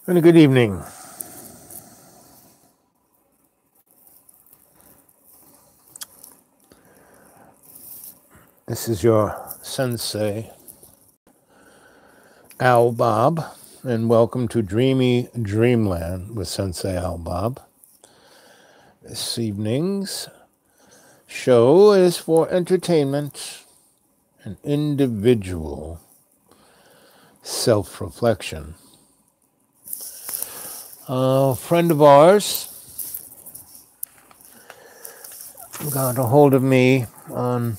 And a good evening. This is your sensei, Al Bob, and welcome to Dreamy Dreamland with Sensei Al Bob. This evening's show is for entertainment and individual self-reflection. A friend of ours got a hold of me on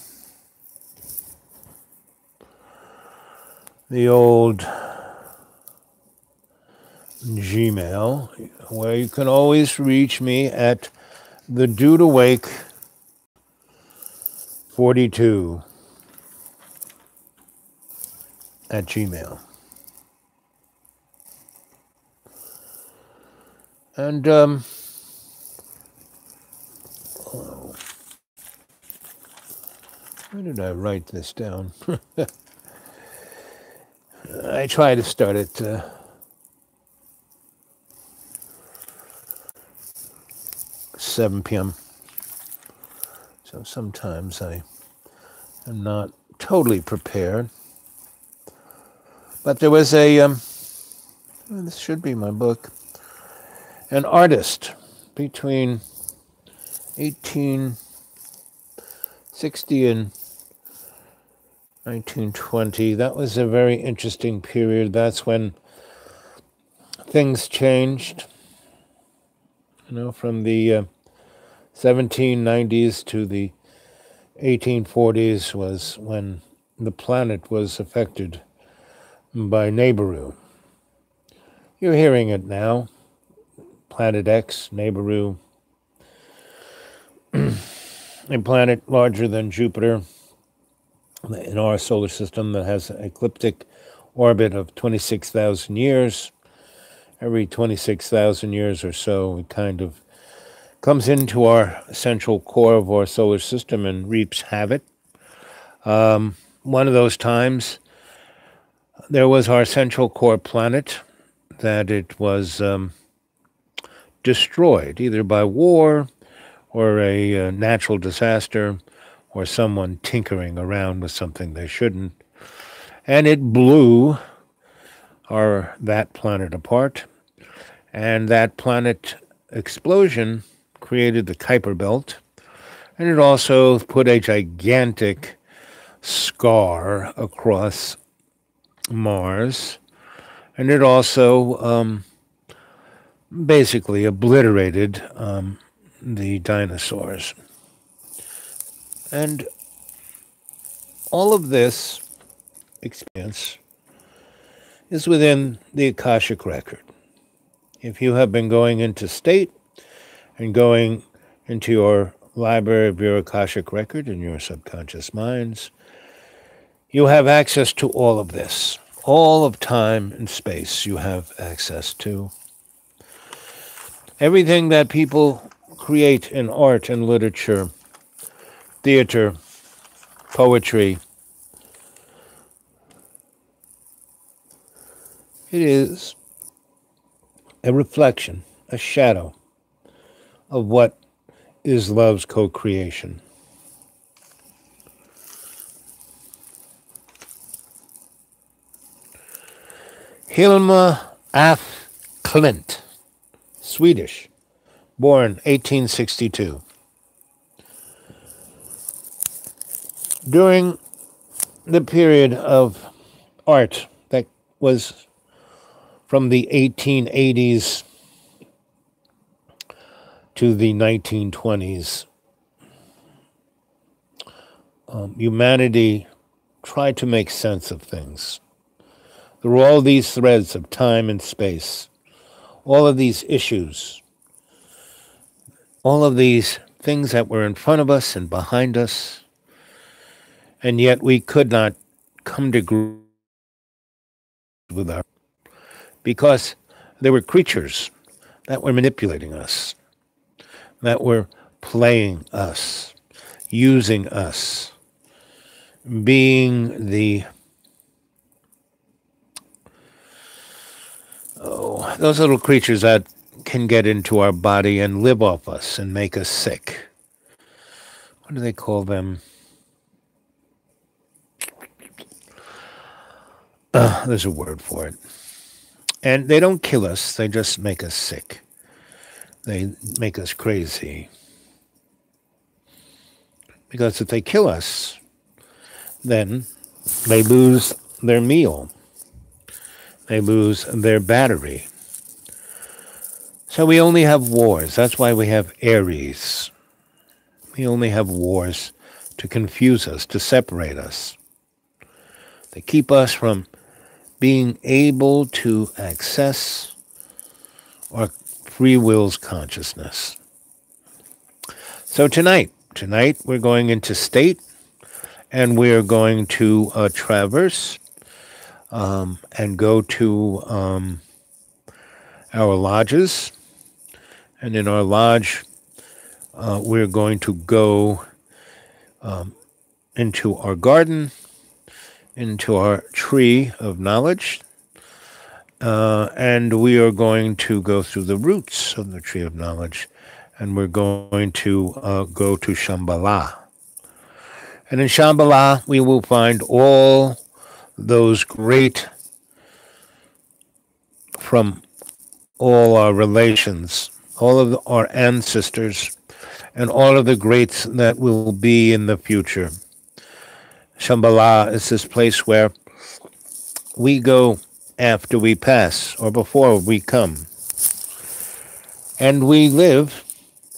the old Gmail, where you can always reach me at the Dude Awake 42 at Gmail. And where did I write this down? I try to start at 7 p.m. So sometimes I am not totally prepared. But there was this should be my book, an artist between 1860 and 1920. That was a very interesting period. That's when things changed, from the 1790s to the 1840s was when the planet was affected by Nibiru. You're hearing it now. Planet X, Nibiru, a planet larger than Jupiter in our solar system that has an ecliptic orbit of 26,000 years. Every 26,000 years or so, it kind of comes into our central core of our solar system and reaps havoc. One of those times, there was our central core planet that it was destroyed, either by war or a natural disaster or someone tinkering around with something they shouldn't. And it blew that planet apart. And that planet explosion created the Kuiper Belt. And it also put a gigantic scar across Mars. And it also basically obliterated the dinosaurs. And all of this experience is within the Akashic record. If you have been going into state and going into your library of your Akashic record in your subconscious minds, you have access to all of this. All of time and space you have access to. Everything that people create in art and literature, theater, poetry, it is a reflection, a shadow of what is love's co-creation. Hilma af Klint, Swedish, born 1862. During the period of art that was from the 1880s to the 1920s, humanity tried to make sense of things. There were all these threads of time and space, all of these issues, all of these things that were in front of us and behind us, and yet we could not come to grips with our, because there were creatures that were manipulating us, that were playing us, using us, being the those little creatures that can get into our body and live off us and make us sick. What do they call them? There's a word for it. And they don't kill us, they just make us sick. They make us crazy. Because if they kill us, then they lose their meal. They lose their battery. So we only have wars. That's why we have Aries. We only have wars to confuse us, to separate us. They keep us from being able to access our free will's consciousness. So tonight we're going into state, and we're going to traverse and go to our lodges. And in our lodge, we're going to go into our garden, into our tree of knowledge, and we are going to go through the roots of the tree of knowledge, and we're going to go to Shambhala. And in Shambhala, we will find all those great, from all our relations, all of our ancestors, and all of the greats that will be in the future. Shambhala is this place where we go after we pass or before we come. And we live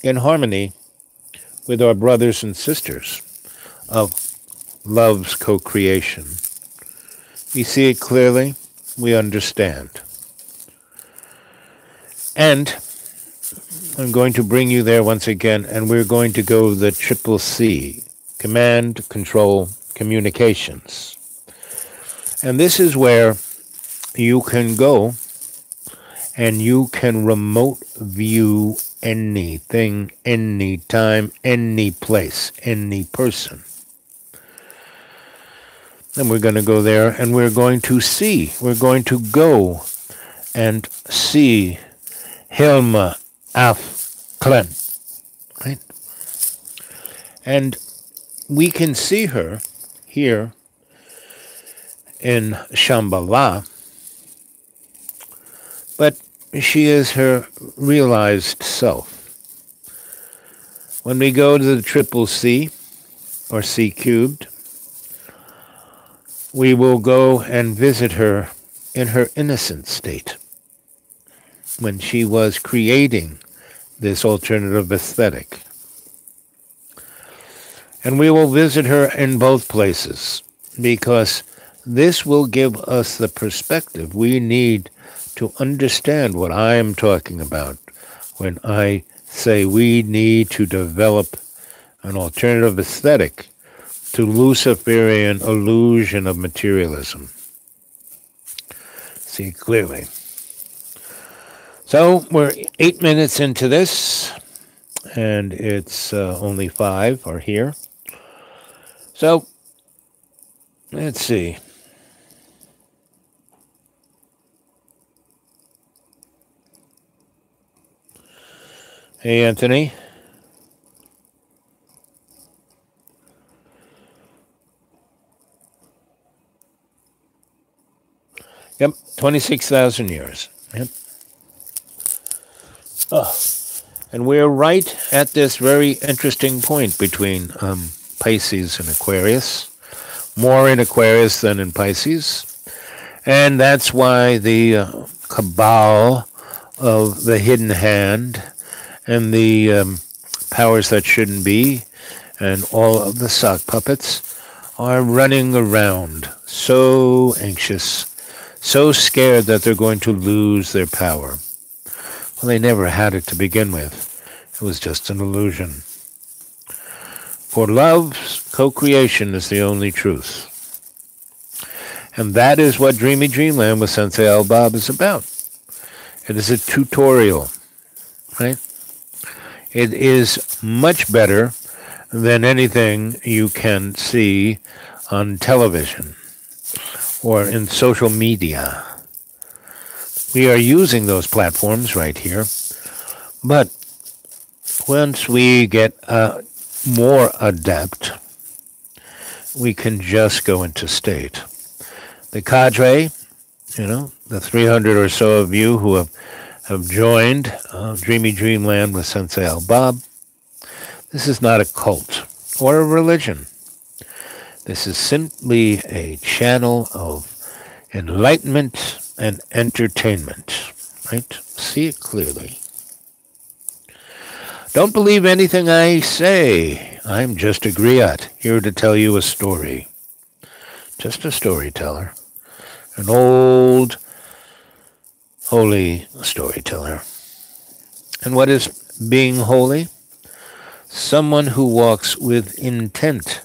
in harmony with our brothers and sisters of love's co-creation. We see it clearly, we understand. And I'm going to bring you there once again, and we're going to go the triple C, command, control, communications. And this is where you can go and you can remote view anything, anytime, any place, any person. And we're going to go there and we're going to see, we're going to go and see Hilma af Klen, right? And we can see her here in Shambhala, but she is her realized self. When we go to the triple C, or C cubed, we will go and visit her in her innocent state, when she was creating this alternative aesthetic. And we will visit her in both places, because this will give us the perspective we need to understand what I am talking about when I say we need to develop an alternative aesthetic to Luciferian illusion of materialism. See clearly. So we're 8 minutes into this, and it's only 5 are here. So let's see. Hey, Anthony. Yep, 26,000 years. Yep. Oh. And we're right at this very interesting point between Pisces and Aquarius. More in Aquarius than in Pisces. And that's why the cabal of the hidden hand and the powers that shouldn't be and all of the sock puppets are running around so anxious, so scared that they're going to lose their power. Well, they never had it to begin with. It was just an illusion. For love's co-creation is the only truth. And that is what Dreamy Dreamland with Sensei Al-Bab is about. It is a tutorial, right? It is much better than anything you can see on television or in social media. we are using those platforms right here. But once we get more adept, we can just go into state. The cadre, the 300 or so of you who have joined Dreamy Dreamland with Sensei Al Bob, this is not a cult or a religion. This is simply a channel of enlightenment and entertainment, right? See it clearly. Don't believe anything I say. I'm just a griot, here to tell you a story. Just a storyteller. An old, holy storyteller. And what is being holy? Someone who walks with intent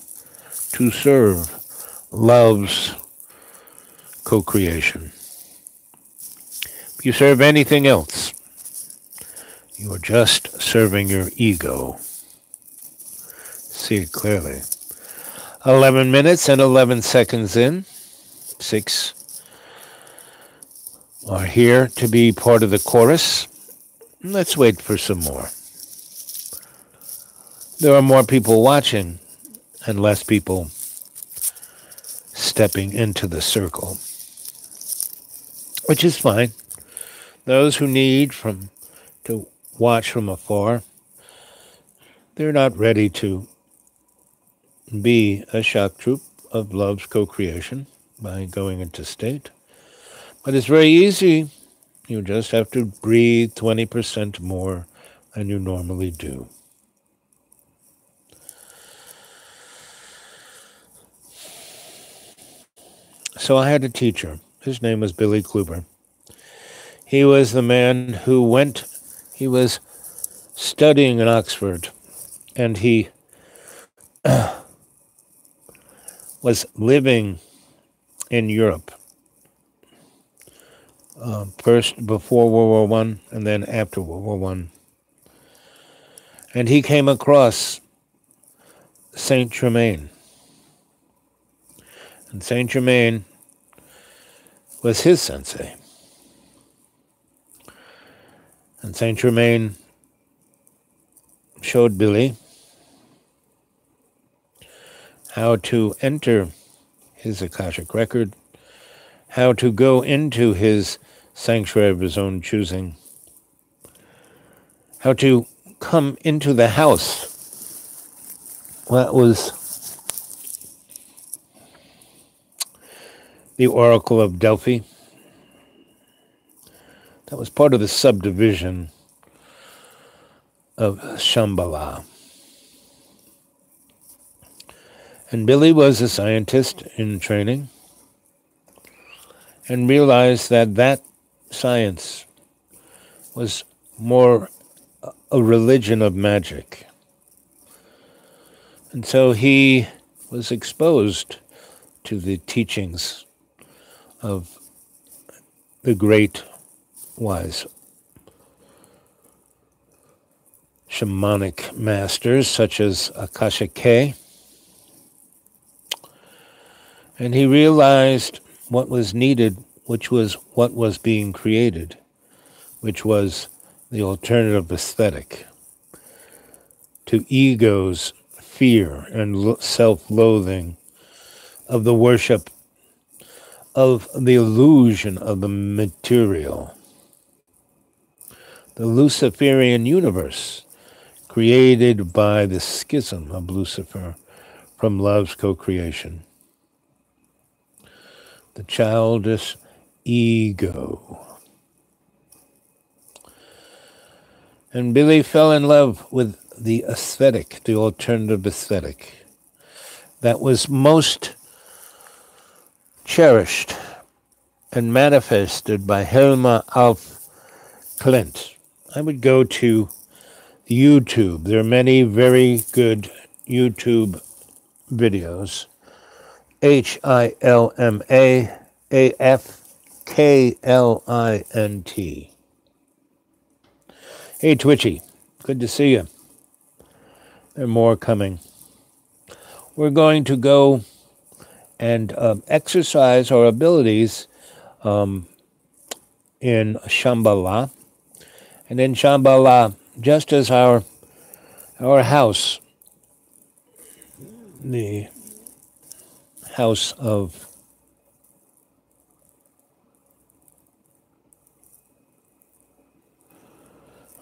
to serve, loves co-creation. If you serve anything else, you are just serving your ego. See it clearly. 11 minutes and 11 seconds in. 6 are here to be part of the chorus. Let's wait for some more. There are more people watching and less people stepping into the circle, which is fine. Those who need to watch from afar, they're not ready to be a shock troop of love's co-creation by going into state. But it's very easy. You just have to breathe 20% more than you normally do. So I had a teacher. His name was Billy Kluber. He was the man who he was studying in Oxford, and he was living in Europe, first before World War I and then after World War I. And he came across Saint Germain. And Saint Germain was his sensei. And Saint Germain showed Billy how to enter his Akashic record, how to go into his sanctuary of his own choosing, how to come into the house. That was the Oracle of Delphi. That was part of the subdivision of Shambhala. And Billy was a scientist in training and realized that science was more a religion of magic. And so he was exposed to the teachings of the great wise shamanic masters such as Akasha K. And he realized what was needed, which was what was being created, which was the alternative aesthetic to ego's fear and self-loathing of the worship of the illusion of the material. The Luciferian universe created by the schism of Lucifer from love's co-creation. The childish ego. And Billy fell in love with the aesthetic, the alternative aesthetic, that was most cherished and manifested by Helma Alf Klint. I would go to YouTube. There are many very good YouTube videos. HILMAAFKLINT. Hey, Twitchy. Good to see you. There are more coming. We're going to go and exercise our abilities in Shambhala. And in Shambhala, just as our house, the house of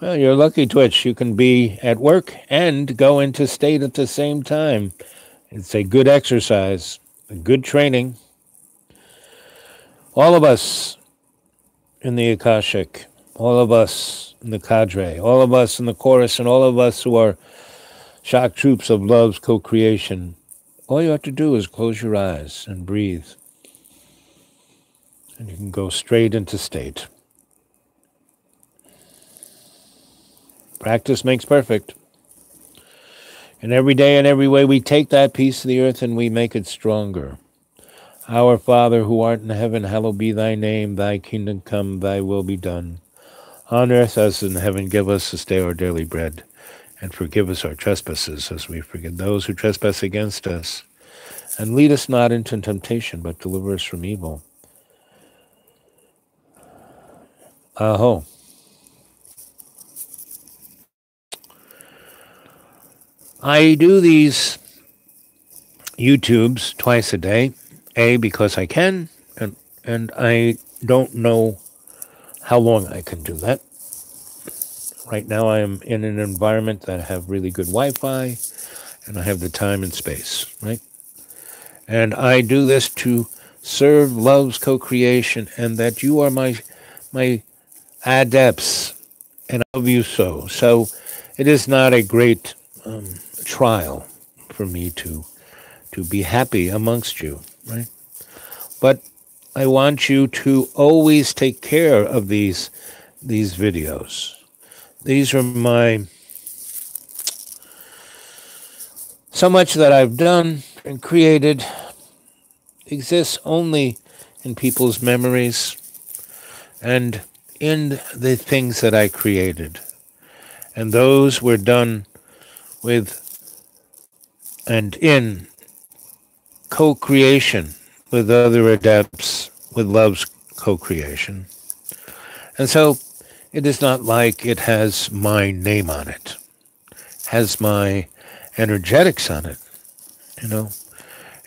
well, you're lucky, Twitch. You can be at work and go into state at the same time. It's a good exercise, a good training. All of us in the Akashic, all of us in the cadre, all of us in the chorus, and all of us who are shock troops of love's co-creation, all you have to do is close your eyes and breathe. And you can go straight into state. Practice makes perfect. And every day and every way we take that piece of the earth and we make it stronger. Our Father who art in heaven, hallowed be thy name. Thy kingdom come, thy will be done. On earth as in heaven, give us this day our daily bread. And forgive us our trespasses as we forgive those who trespass against us. And lead us not into temptation, but deliver us from evil. Aho. I do these YouTubes twice a day, because I can, and I don't know how long I can do that. Right now I am in an environment that I have really good Wi-Fi, and I have the time and space, right? And I do this to serve love's co-creation, and that you are my adepts, and I love you so. So it is not a great trial for me to be happy amongst you, right? But I want you to always take care of these videos. These are so much that I've done and created exists only in people's memories and in the things that I created. And those were done with and in co-creation with other adepts, with love's co-creation. And so it is not like it has my name on it, has my energetics on it,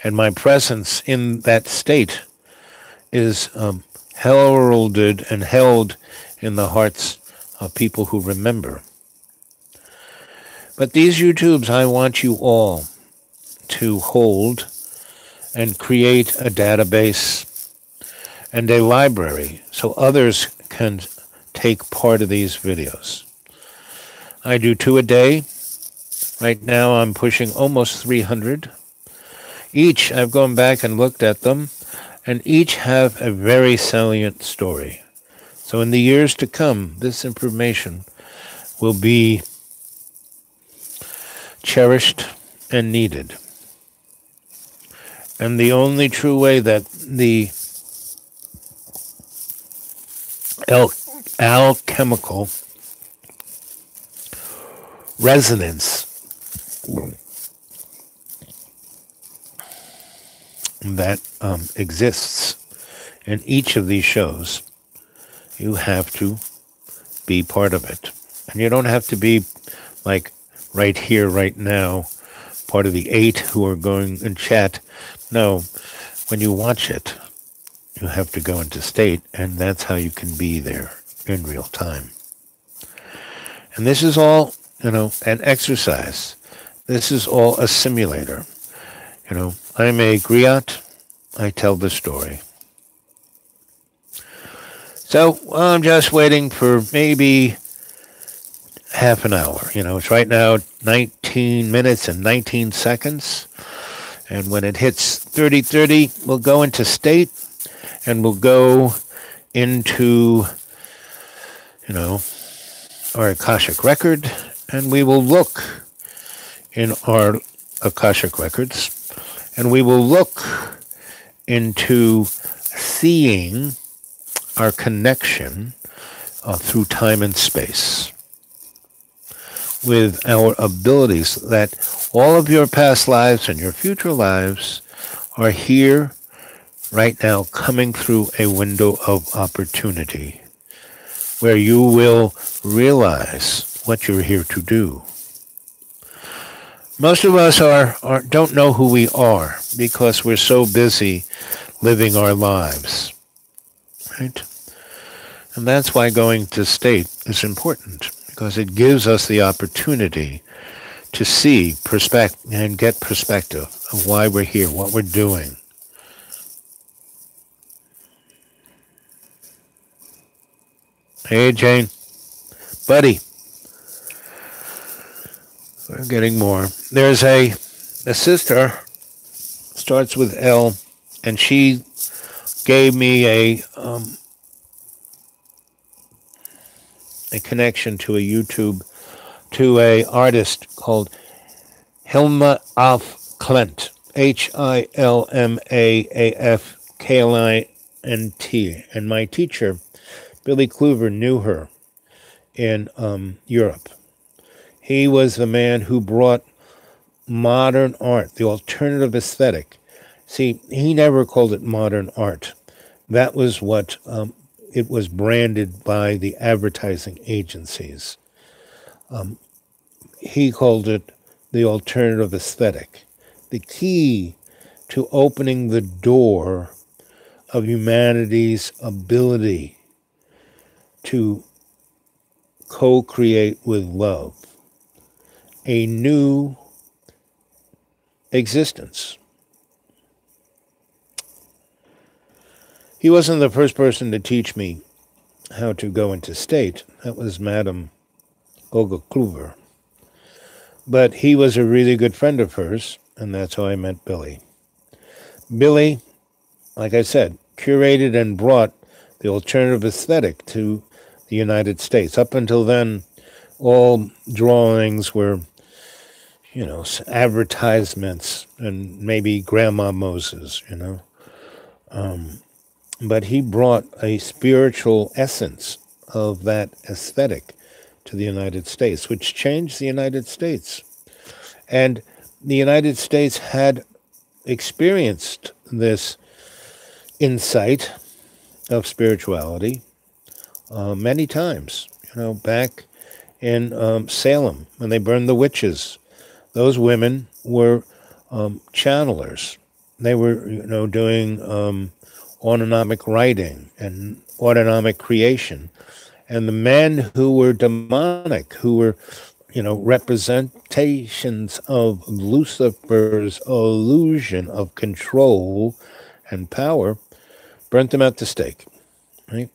and my presence in that state is heralded and held in the hearts of people who remember. But these YouTubes, I want you all to hold and create a database and a library so others can take part of these videos. I do 2 a day. Right now I'm pushing almost 300. Each, I've gone back and looked at them, and each have a very salient story. So in the years to come, this information will be cherished and needed. And the only true way that the alchemical resonance that exists in each of these shows, you have to be part of it. And you don't have to be like right here, right now, part of the 8 who are going in chat. No, when you watch it, you have to go into state, and that's how you can be there in real time. And this is all, an exercise. This is all a simulator. I'm a griot. I tell the story. So I'm just waiting for maybe half an hour. It's right now 19 minutes and 19 seconds. And when it hits 30:30, we'll go into state, and we'll go into, our Akashic record, and we will look in our Akashic records, and we will look into seeing our connection through time and space with our abilities, that all of your past lives and your future lives are here right now, coming through a window of opportunity where you will realize what you're here to do. Most of us don't know who we are because we're so busy living our lives, right? And that's why going to state is important, because it gives us the opportunity to see and get perspective of why we're here, what we're doing. Hey, Jane. Buddy. We're getting more. There's a sister, starts with L, and she gave me a connection to a YouTube, to a artist called Hilma af Klint, Hilmaafklint. And my teacher, Billy Kluver, knew her in Europe. He was the man who brought modern art, the alternative aesthetic. See, he never called it modern art. That was what it was branded by the advertising agencies. He called it the alternative aesthetic. The key to opening the door of humanity's ability to co-create with love a new existence. He wasn't the first person to teach me how to go into state. That was Madame Olga Kluver. But he was a really good friend of hers, and that's how I met Billy. Billy, like I said, curated and brought the alternative aesthetic to the United States. Up until then, all drawings were, advertisements and maybe Grandma Moses, But he brought a spiritual essence of that aesthetic to the United States, which changed the United States. And the United States had experienced this insight of spirituality many times. Back in Salem, when they burned the witches, those women were channelers. They were, doing autonomic writing and autonomic creation. And the men who were demonic, who were, representations of Lucifer's illusion of control and power, burnt them at the stake, right?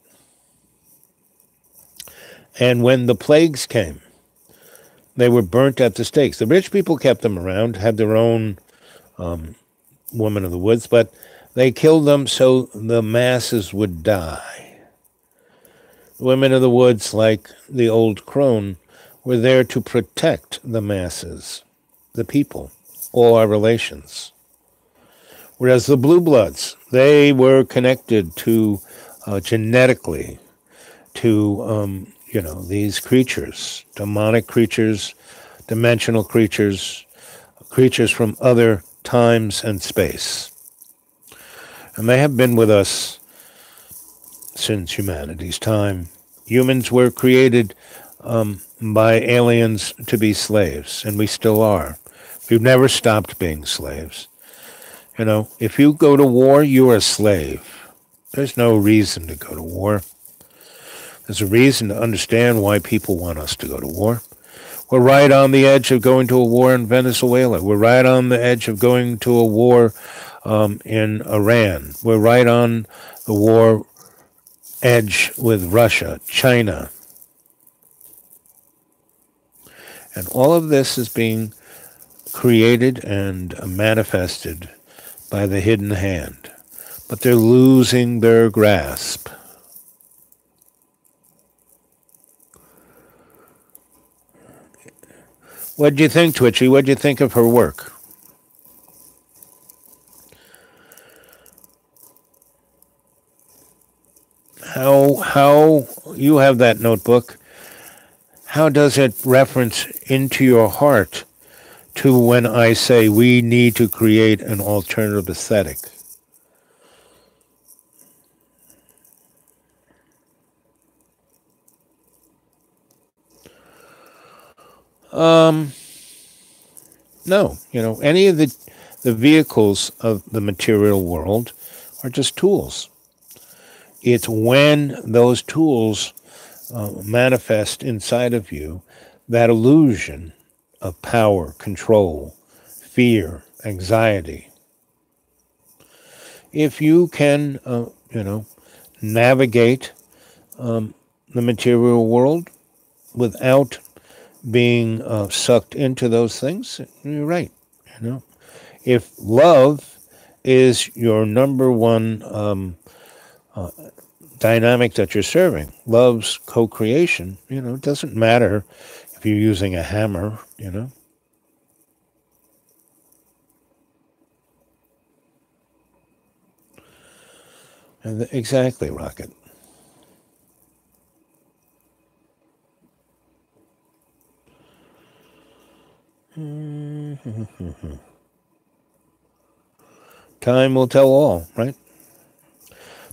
And when the plagues came, they were burnt at the stakes. The rich people kept them around, had their own woman of the woods, but they killed them so the masses would die. The women of the woods, like the old crone, were there to protect the masses, the people, all our relations. Whereas the blue bloods, they were connected to genetically to these creatures, demonic creatures, dimensional creatures, creatures from other times and space. And they have been with us since humanity's time. Humans were created by aliens to be slaves, and we still are. We've never stopped being slaves. If you go to war, you're a slave. There's no reason to go to war. There's a reason to understand why people want us to go to war. We're right on the edge of going to a war in Venezuela. We're right on the edge of going to a war in Iran. We're right on the war edge with Russia, China. And all of this is being created and manifested by the hidden hand. But they're losing their grasp. What do you think, Twitchy? What do you think of her work? How you have that notebook? How does it reference into your heart to when I say we need to create an alternative aesthetic? No, any of the vehicles of the material world are just tools. It's when those tools manifest inside of you that illusion of power, control, fear, anxiety. If you can, navigate the material world without being sucked into those things, you're right. If love is your number one dynamic that you're serving, love's co-creation, it doesn't matter if you're using a hammer. Exactly, Rocket. Time will tell all, right?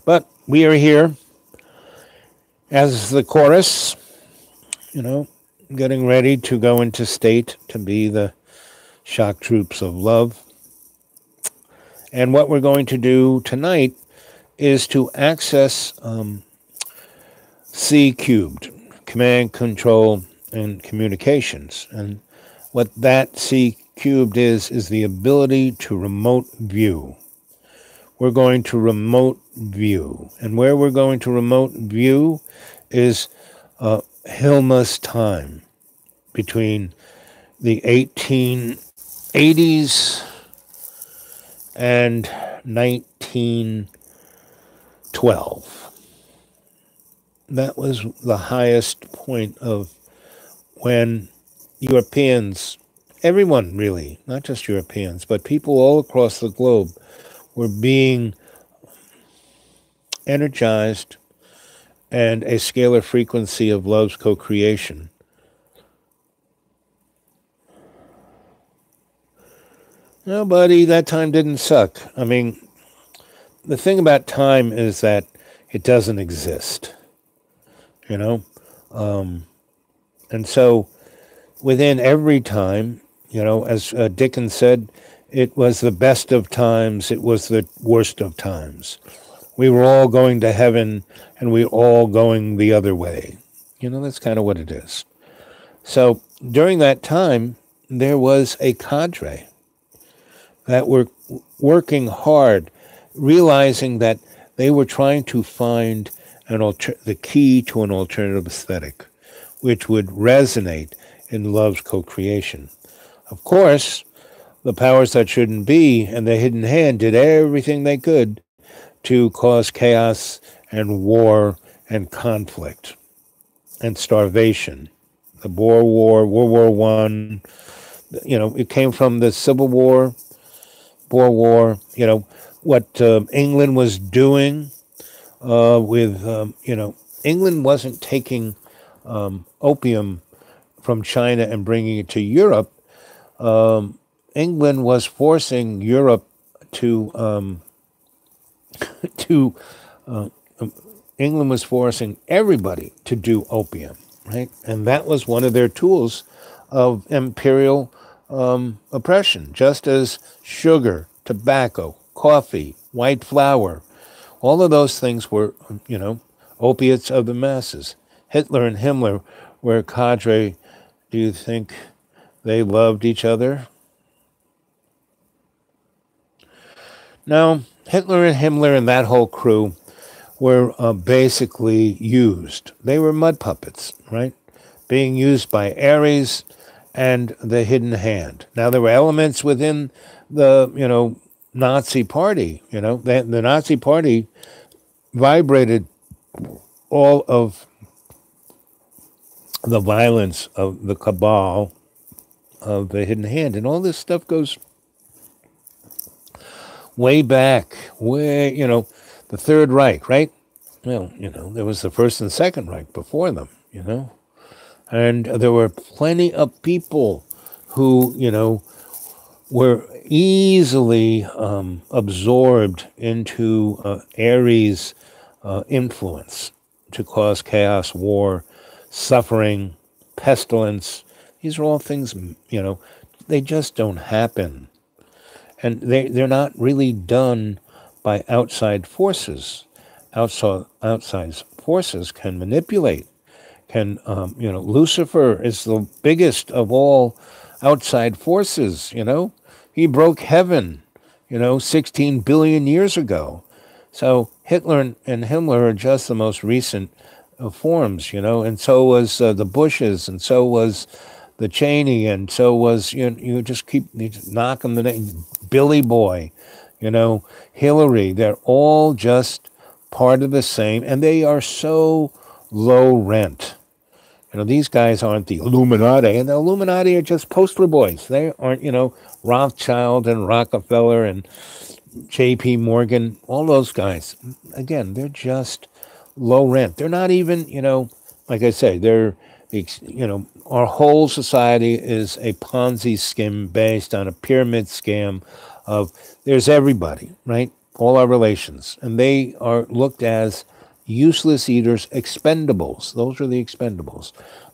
But we are here as the chorus, you know, getting ready to go into state to be the shock troops of love. And what we're going to do tonight is to access C cubed, command, control, and communications. And what that C cubed is the ability to remote view. We're going to remote view. And where we're going to remote view is Hilma's time between the 1880s and 1912. That was the highest point of when Europeans, everyone really, not just Europeans, but people all across the globe were being energized and a scalar frequency of love's co-creation. No, buddy, that time didn't suck. I mean, the thing about time is that it doesn't exist, you know? And so within every time, as Dickens said, it was the best of times, it was the worst of times. We were all going to heaven, and we were all going the other way. That's kind of what it is. So during that time, there was a cadre that were working hard, realizing that they were trying to find the key to an alternative aesthetic, which would resonate in love's co-creation. Of course, the powers that shouldn't be and the hidden hand did everything they could to cause chaos and war and conflict and starvation. The Boer War, World War One, it came from the Civil War, Boer War, what England was doing with, England wasn't taking opium from China and bringing it to Europe. England was forcing Europe to England was forcing everybody to do opium, right? And that was one of their tools of imperial oppression, just as sugar, tobacco, coffee, white flour, all of those things were, opiates of the masses. Hitler and Himmler were a cadre. Do you think they loved each other? No, Hitler and Himmler and that whole crew were basically used. They were mud puppets, right? Being used by Ares and the hidden hand. Now, there were elements within the, Nazi party. The Nazi party vibrated all of the violence of the cabal of the hidden hand. And all this stuff goes way back, the Third Reich, right? Well, there was the First and Second Reich before them, And there were plenty of people who, were easily absorbed into Ares' influence to cause chaos, war, suffering, pestilence, These are all things, they just don't happen. And they're not really done by outside forces. Outside forces can manipulate. Lucifer is the biggest of all outside forces, He broke heaven, 16 billion years ago. So Hitler and Himmler are just the most recent forms, and so was the Bushes, and so was the Cheney, and so was, you just keep knocking the name, Billy Boy, Hillary. They're all just part of the same, and they are so low rent. These guys aren't the Illuminati, and the Illuminati are just poster boys. They aren't, Rothschild and Rockefeller and J.P. Morgan, all those guys. Again, they're just low rent. They're not even, like I say, our whole society is a Ponzi scheme based on a pyramid scam of there's everybody, right? All our relations. And they are looked as useless eaters, expendables. Those are the expendables.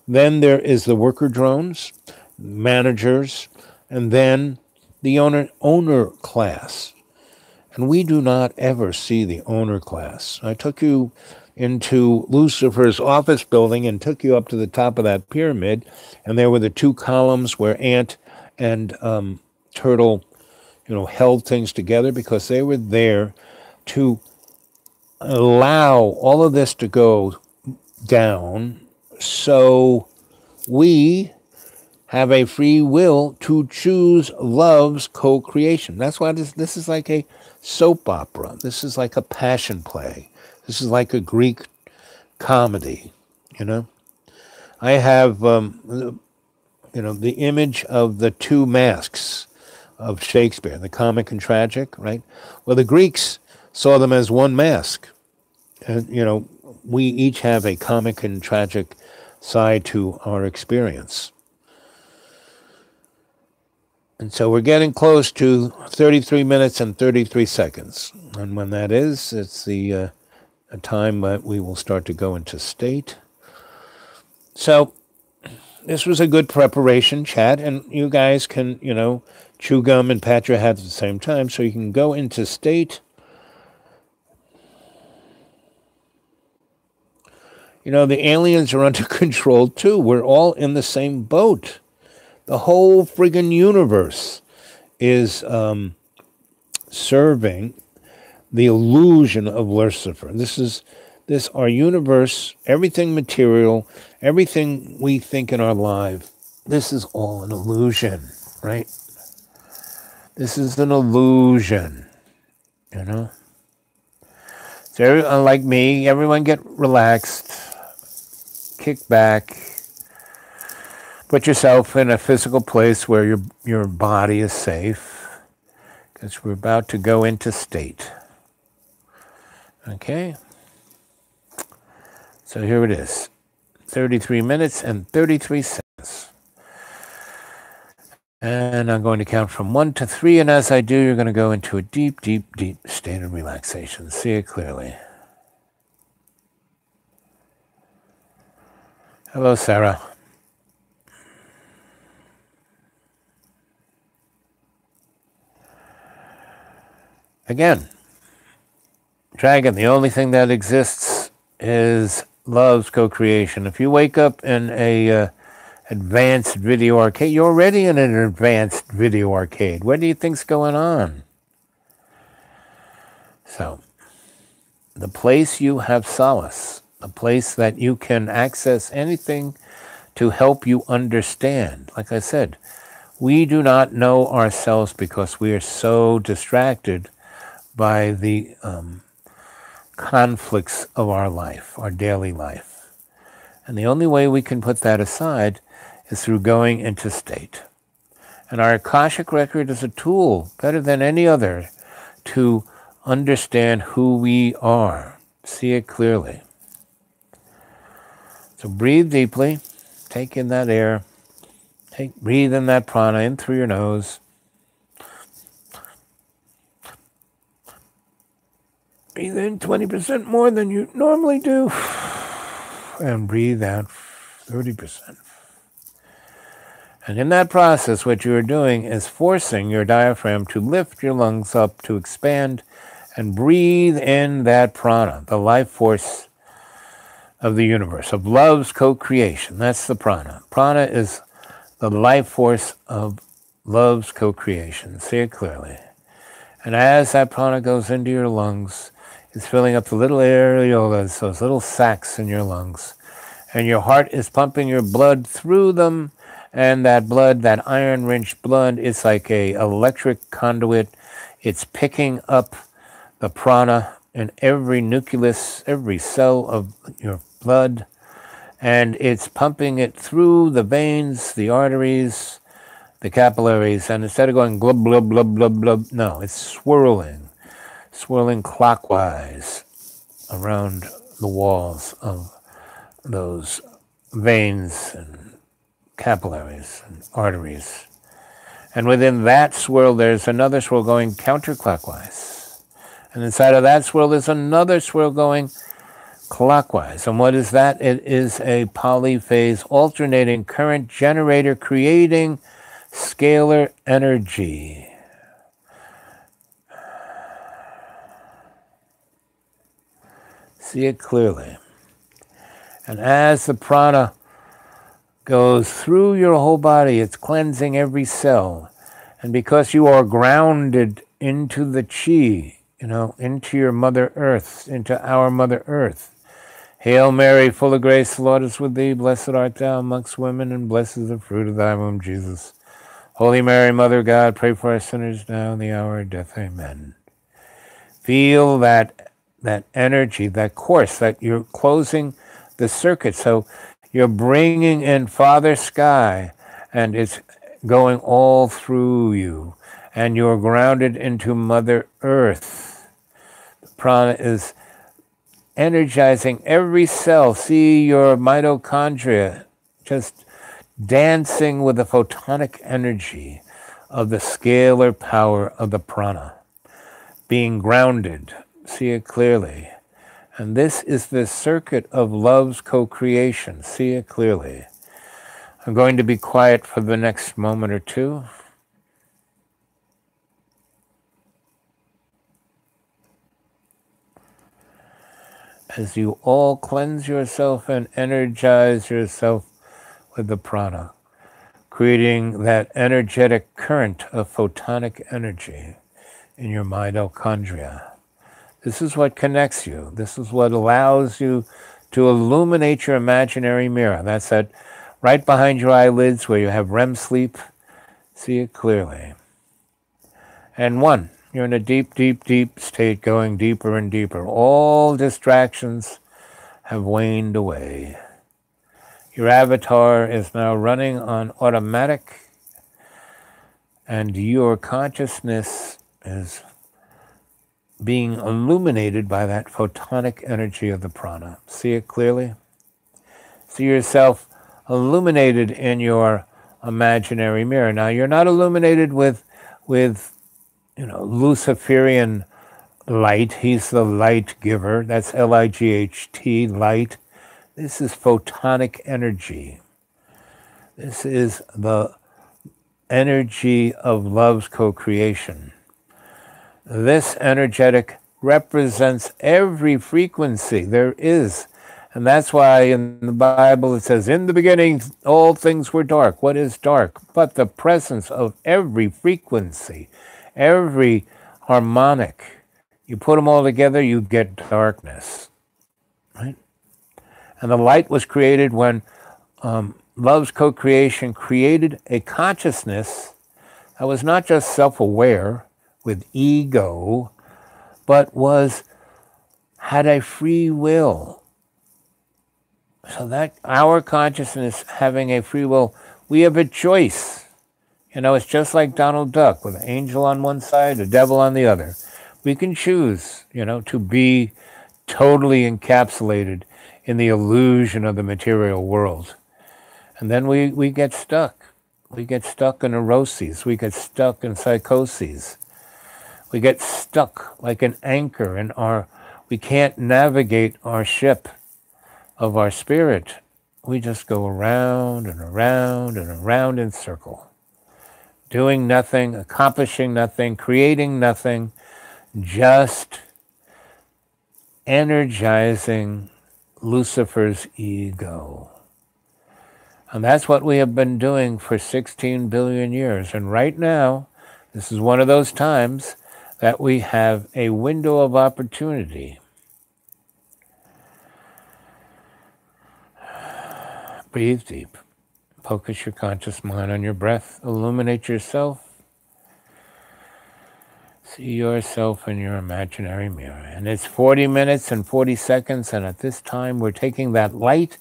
Then there is the worker drones, managers, and then the owner class. And we do not ever see the owner class. I took you into Lucifer's office building and took you up to the top of that pyramid, and there were the two columns where ant and turtle, held things together because they were there to allow all of this to go down so we have a free will to choose love's co-creation. That's why this is like a soap opera. This is like a passion play. This is like a Greek comedy, I have, the image of the two masks of Shakespeare, the comic and tragic, right? Well, the Greeks saw them as one mask. And, we each have a comic and tragic side to our experience. And so we're getting close to 33 minutes and 33 seconds. And when that is, it's a time that we will start to go into state. So this was a good preparation chat, and you guys can, chew gum and pat your head at the same time so you can go into state. The aliens are under control too. We're all in the same boat. The whole friggin' universe is serving the illusion of Lucifer. Our universe, everything material, everything we think in our life, this is all an illusion, right? This is an illusion, So unlike me, everyone get relaxed, kick back, put yourself in a physical place where your body is safe, because we're about to go into state. Okay? So here it is, 33 minutes and 33 seconds. And I'm going to count from 1 to 3, and as I do, you're going to go into a deep, deep, deep state of relaxation. See it clearly. Hello, Sarah. Again, Dragon, the only thing that exists is love's co-creation. If you wake up in a advanced video arcade, you're already in an advanced video arcade. What do you think's going on? So, the place you have solace, the place that you can access anything to help you understand. Like I said, we do not know ourselves because we are so distracted by the conflicts of our life, our daily life. And the only way we can put that aside is through going into state. And our Akashic record is a tool, better than any other, to understand who we are, see it clearly. So breathe deeply, take in that air, breathe in that prana in through your nose. Breathe in 20% more than you normally do, and breathe out 30%. And in that process, what you are doing is forcing your diaphragm to lift your lungs up, to expand, and breathe in that prana, the life force of the universe, of love's co-creation. That's the prana. Prana is the life force of love's co-creation. See it clearly. And as that prana goes into your lungs, it's filling up the little areolas, those little sacs in your lungs. And your heart is pumping your blood through them. And that blood, that iron-rich blood, is like a electric conduit. It's picking up the prana in every nucleus, every cell of your blood. And it's pumping it through the veins, the arteries, the capillaries. And instead of going glub, glub, glub, glub, glub, no, it's swirling clockwise around the walls of those veins and capillaries and arteries. And within that swirl, there's another swirl going counterclockwise. And inside of that swirl, there's another swirl going clockwise. And what is that? It is a polyphase alternating current generator creating scalar energy. See it clearly. And as the prana goes through your whole body, it's cleansing every cell. And because you are grounded into the chi, into your Mother Earth, into our Mother Earth. Hail Mary, full of grace, the Lord is with thee. Blessed art thou amongst women, and blessed is the fruit of thy womb, Jesus. Holy Mary, Mother of God, pray for us sinners now and the hour of death. Amen. Feel that energy, that course, that you're closing the circuit. So you're bringing in Father Sky, and it's going all through you. And you're grounded into Mother Earth. The prana is energizing every cell. See your mitochondria just dancing with the photonic energy of the scalar power of the prana. Being grounded. See it clearly. And this is the circuit of love's co-creation. See it clearly. I'm going to be quiet for the next moment or two. As you all cleanse yourself and energize yourself with the prana, creating that energetic current of photonic energy in your mitochondria. This is what connects you. This is what allows you to illuminate your imaginary mirror. That's that right behind your eyelids where you have REM sleep. See it clearly. And one, you're in a deep, deep, deep state, going deeper and deeper. All distractions have waned away. Your avatar is now running on automatic, and your consciousness is being illuminated by that photonic energy of the prana. See it clearly? See yourself illuminated in your imaginary mirror. Now, you're not illuminated with Luciferian light. He's the light giver. That's L-I-G-H-T, light. This is photonic energy. This is the energy of love's co-creation. This energetic represents every frequency there is. And that's why in the Bible it says, in the beginning, all things were dark. What is dark? But the presence of every frequency, every harmonic. You put them all together, you get darkness. Right? And the light was created when love's co-creation created a consciousness that was not just self-aware with ego, but had a free will. So that our consciousness having a free will, we have a choice. It's just like Donald Duck with an angel on one side, a devil on the other. We can choose, to be totally encapsulated in the illusion of the material world. And then we get stuck. We get stuck in neuroses. We get stuck in psychoses. We get stuck like an anchor we can't navigate our ship of our spirit we just go around and around and around in circle, doing nothing, accomplishing nothing, creating nothing, just energizing Lucifer's ego. And that's what we have been doing for 16 billion years. And right now, this is one of those times that we have a window of opportunity. Breathe deep. Focus your conscious mind on your breath. Illuminate yourself. See yourself in your imaginary mirror. And it's 40 minutes and 40 seconds. And at this time, we're taking that light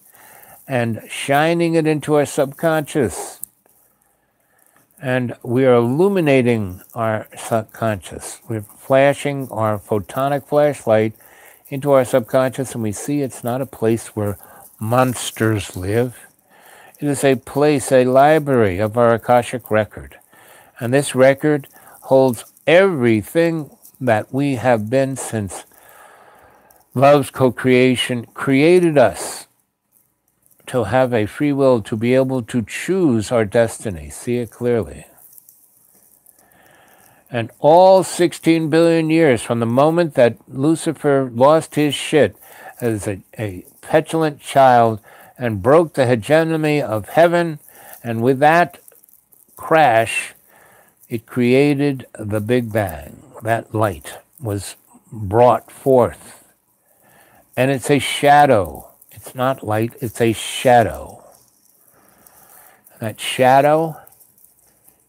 and shining it into our subconscious. And we are illuminating our subconscious. We're flashing our photonic flashlight into our subconscious, and we see it's not a place where monsters live. It is a place, a library of our Akashic record. And this record holds everything that we have been since love's co-creation created us to have a free will, to be able to choose our destiny, see it clearly. And all 16 billion years from the moment that Lucifer lost his shit as a petulant child and broke the hegemony of heaven, and with that crash, it created the Big Bang. That light was brought forth. And it's a shadow. It's not light, it's a shadow. That shadow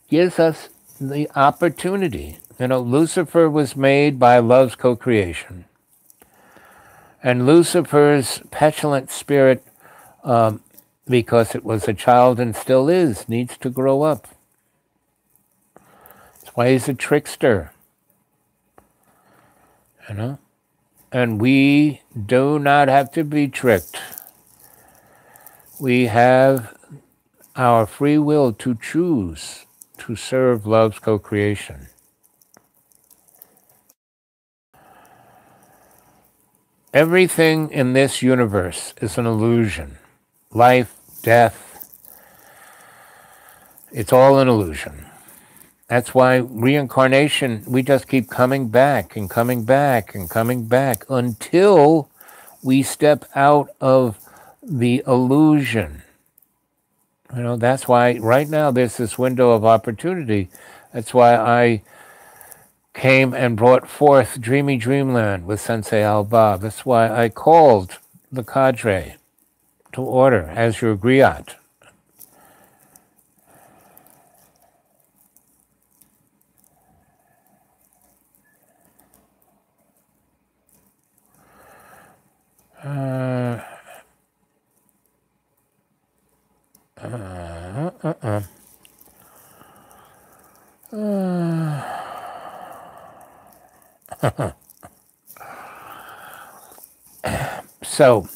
gives us the opportunity. Lucifer was made by love's co-creation. And Lucifer's petulant spirit, because it was a child and still is, needs to grow up. That's why he's a trickster. And we do not have to be tricked. We have our free will to choose to serve love's co-creation. Everything in this universe is an illusion. Life, death, it's all an illusion. That's why reincarnation, we just keep coming back and coming back and coming back until we step out of the illusion. That's why right now there's this window of opportunity. That's why I came and brought forth Dreamy Dreamland with Sensei Alba. That's why I called the cadre to order as your griot. So,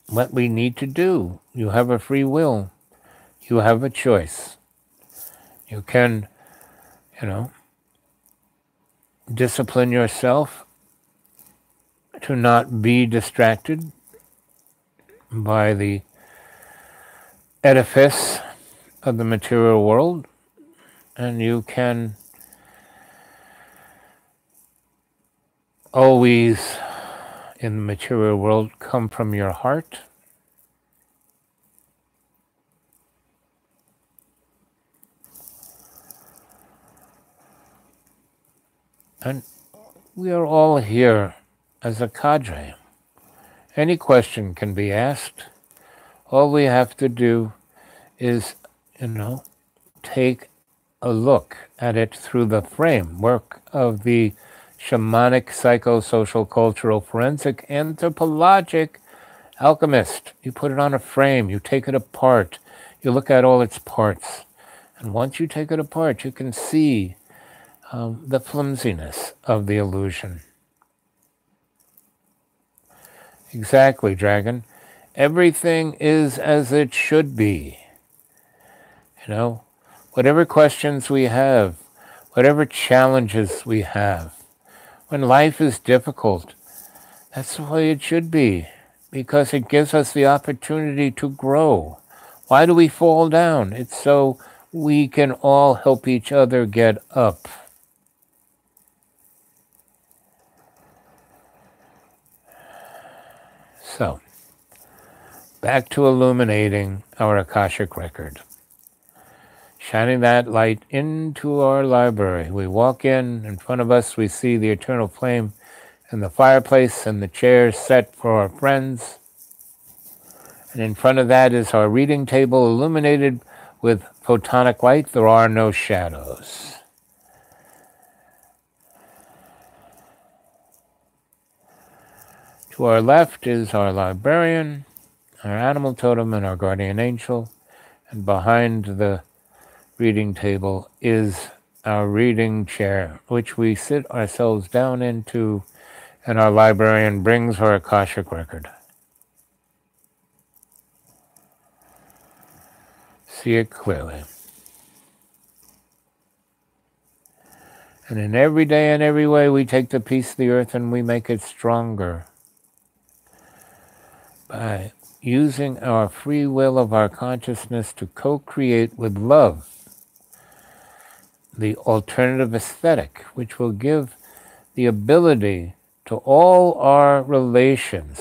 what we need to do, you have a free will, you have a choice. You can, discipline yourself to not be distracted by the edifice of the material world, and you can always, in the material world, come from your heart. And we are all here as a cadre. Any question can be asked. All we have to do is, take a look at it through the framework of the shamanic, psychosocial, cultural, forensic, anthropologic alchemist. You put it on a frame, you take it apart, you look at all its parts. And once you take it apart, you can see the flimsiness of the illusion. Exactly, Dragon. Everything is as it should be. Whatever questions we have, whatever challenges we have, when life is difficult, that's the way it should be. because it gives us the opportunity to grow. Why do we fall down? It's so we can all help each other get up. So, back to illuminating our Akashic record. Shining that light into our library. We walk in front of us, we see the eternal flame and the fireplace and the chairs set for our friends. And in front of that is our reading table illuminated with photonic light. There are no shadows. To our left is our librarian, our animal totem, and our guardian angel. And behind the reading table is our reading chair, which we sit ourselves down into, and our librarian brings our Akashic record. See it clearly. And in every day and every way, we take the piece of the earth and we make it stronger by using our free will of our consciousness to co-create with love the alternative aesthetic, which will give the ability to all our relations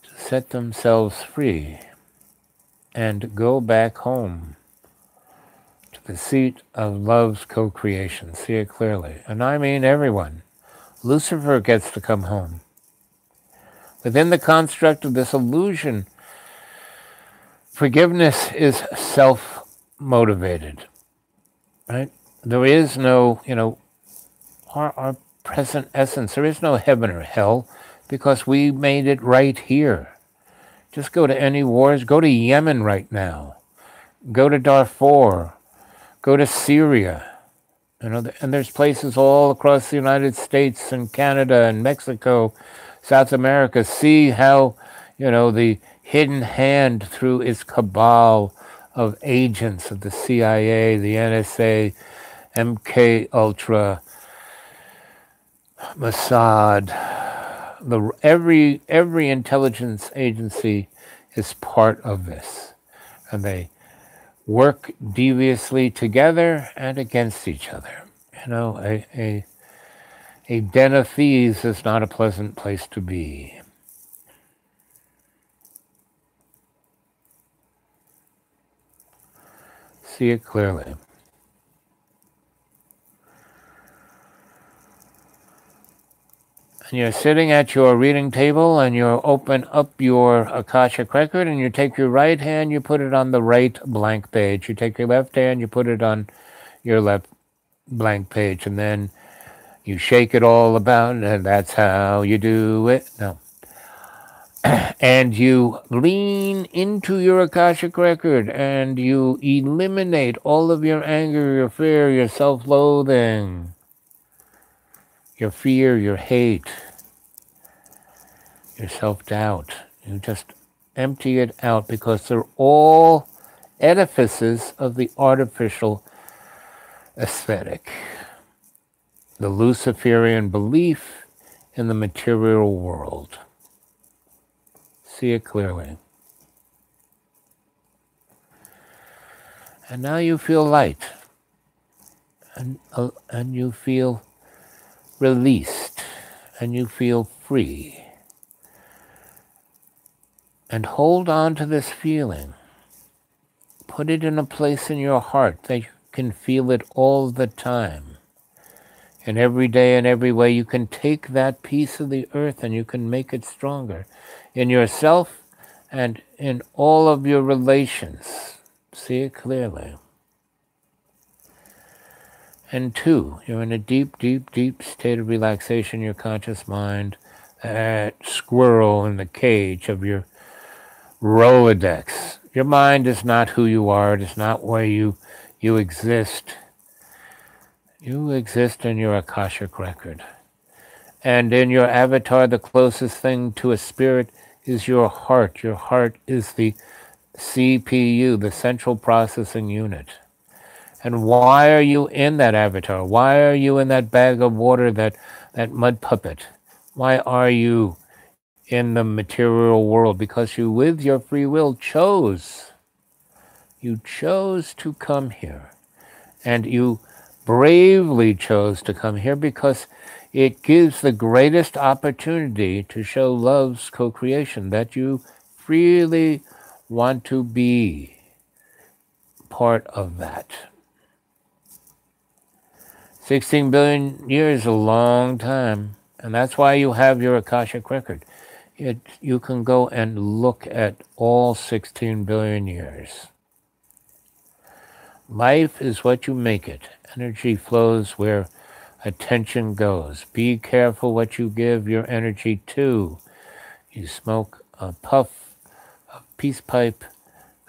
to set themselves free and go back home to the seat of love's co-creation. See it clearly. And I mean everyone. Lucifer gets to come home. Within the construct of this illusion, forgiveness is self-motivated, right? There is no, our present essence. There is no heaven or hell because we made it right here. Just go to any wars. Go to Yemen right now. Go to Darfur. Go to Syria. And there's places all across the United States and Canada and Mexico, South America. See how, the hidden hand through its cabal of agents of the CIA, the NSA, MK Ultra, Mossad, every intelligence agency is part of this, and they work deviously together and against each other. A den of thieves is not a pleasant place to be. See it clearly. And you're sitting at your reading table and you open up your Akashic record and you take your right hand, you put it on the right blank page. You take your left hand, you put it on your left blank page, and then you shake it all about, and that's how you do it. No. And you lean into your Akashic record and you eliminate all of your anger, your fear, your self-loathing, your fear, your hate, your self-doubt. You just empty it out because they're all edifices of the artificial aesthetic, the Luciferian belief in the material world. See it clearly. And now you feel light, and you feel released, and you feel free. And hold on to this feeling. Put it in a place in your heart that you can feel it all the time. And every day and every way you can take that piece of the earth and you can make it stronger in yourself and in all of your relations. See it clearly. And 2, you're in a deep, deep, deep state of relaxation, your conscious mind, that squirrel in the cage of your Rolodex. Your mind is not who you are. It is not where you exist. You exist in your Akashic record. And in your avatar, the closest thing to a spirit is your heart. Your heart is the CPU, the central processing unit. And why are you in that avatar? Why are you in that bag of water, that mud puppet? Why are you in the material world because you, with your free will, you chose to come here. And you bravely chose to come here because it gives the greatest opportunity to show love's co-creation, that you freely want to be part of that. 16 billion years is a long time, and that's why you have your Akashic record. You can go and look at all 16 billion years. Life is what you make it. Energy flows where attention goes. Be careful what you give your energy to. You smoke a puff of peace pipe,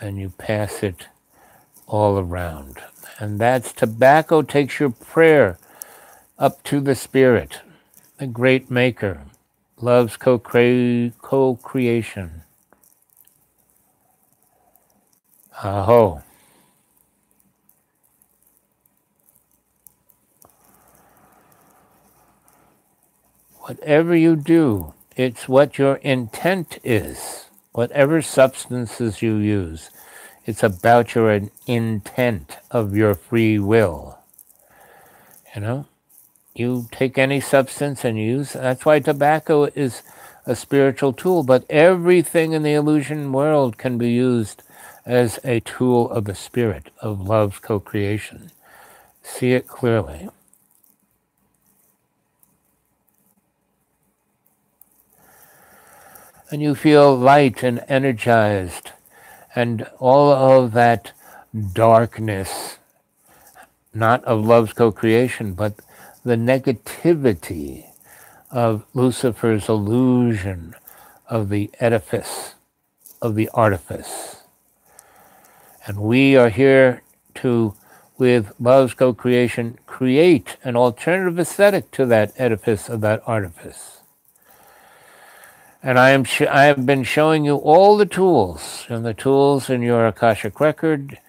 and you pass it all around. And that's tobacco takes your prayer up to the spirit, the great maker, love's co-creation. Aho. Whatever you do, it's what your intent is. Whatever substances you use, it's about your intent of your free will. You know, you take any substance and use, that's why tobacco is a spiritual tool, but everything in the illusion world can be used as a tool of the spirit, of love's co-creation. See it clearly. And you feel light and energized, and all of that darkness, not of love's co-creation, but the negativity of Lucifer's illusion of the edifice, of the artifice. And we are here to, with love's co-creation, create an alternative aesthetic to that edifice of that artifice. And I have been showing you all the tools, and the tools in your Akashic record,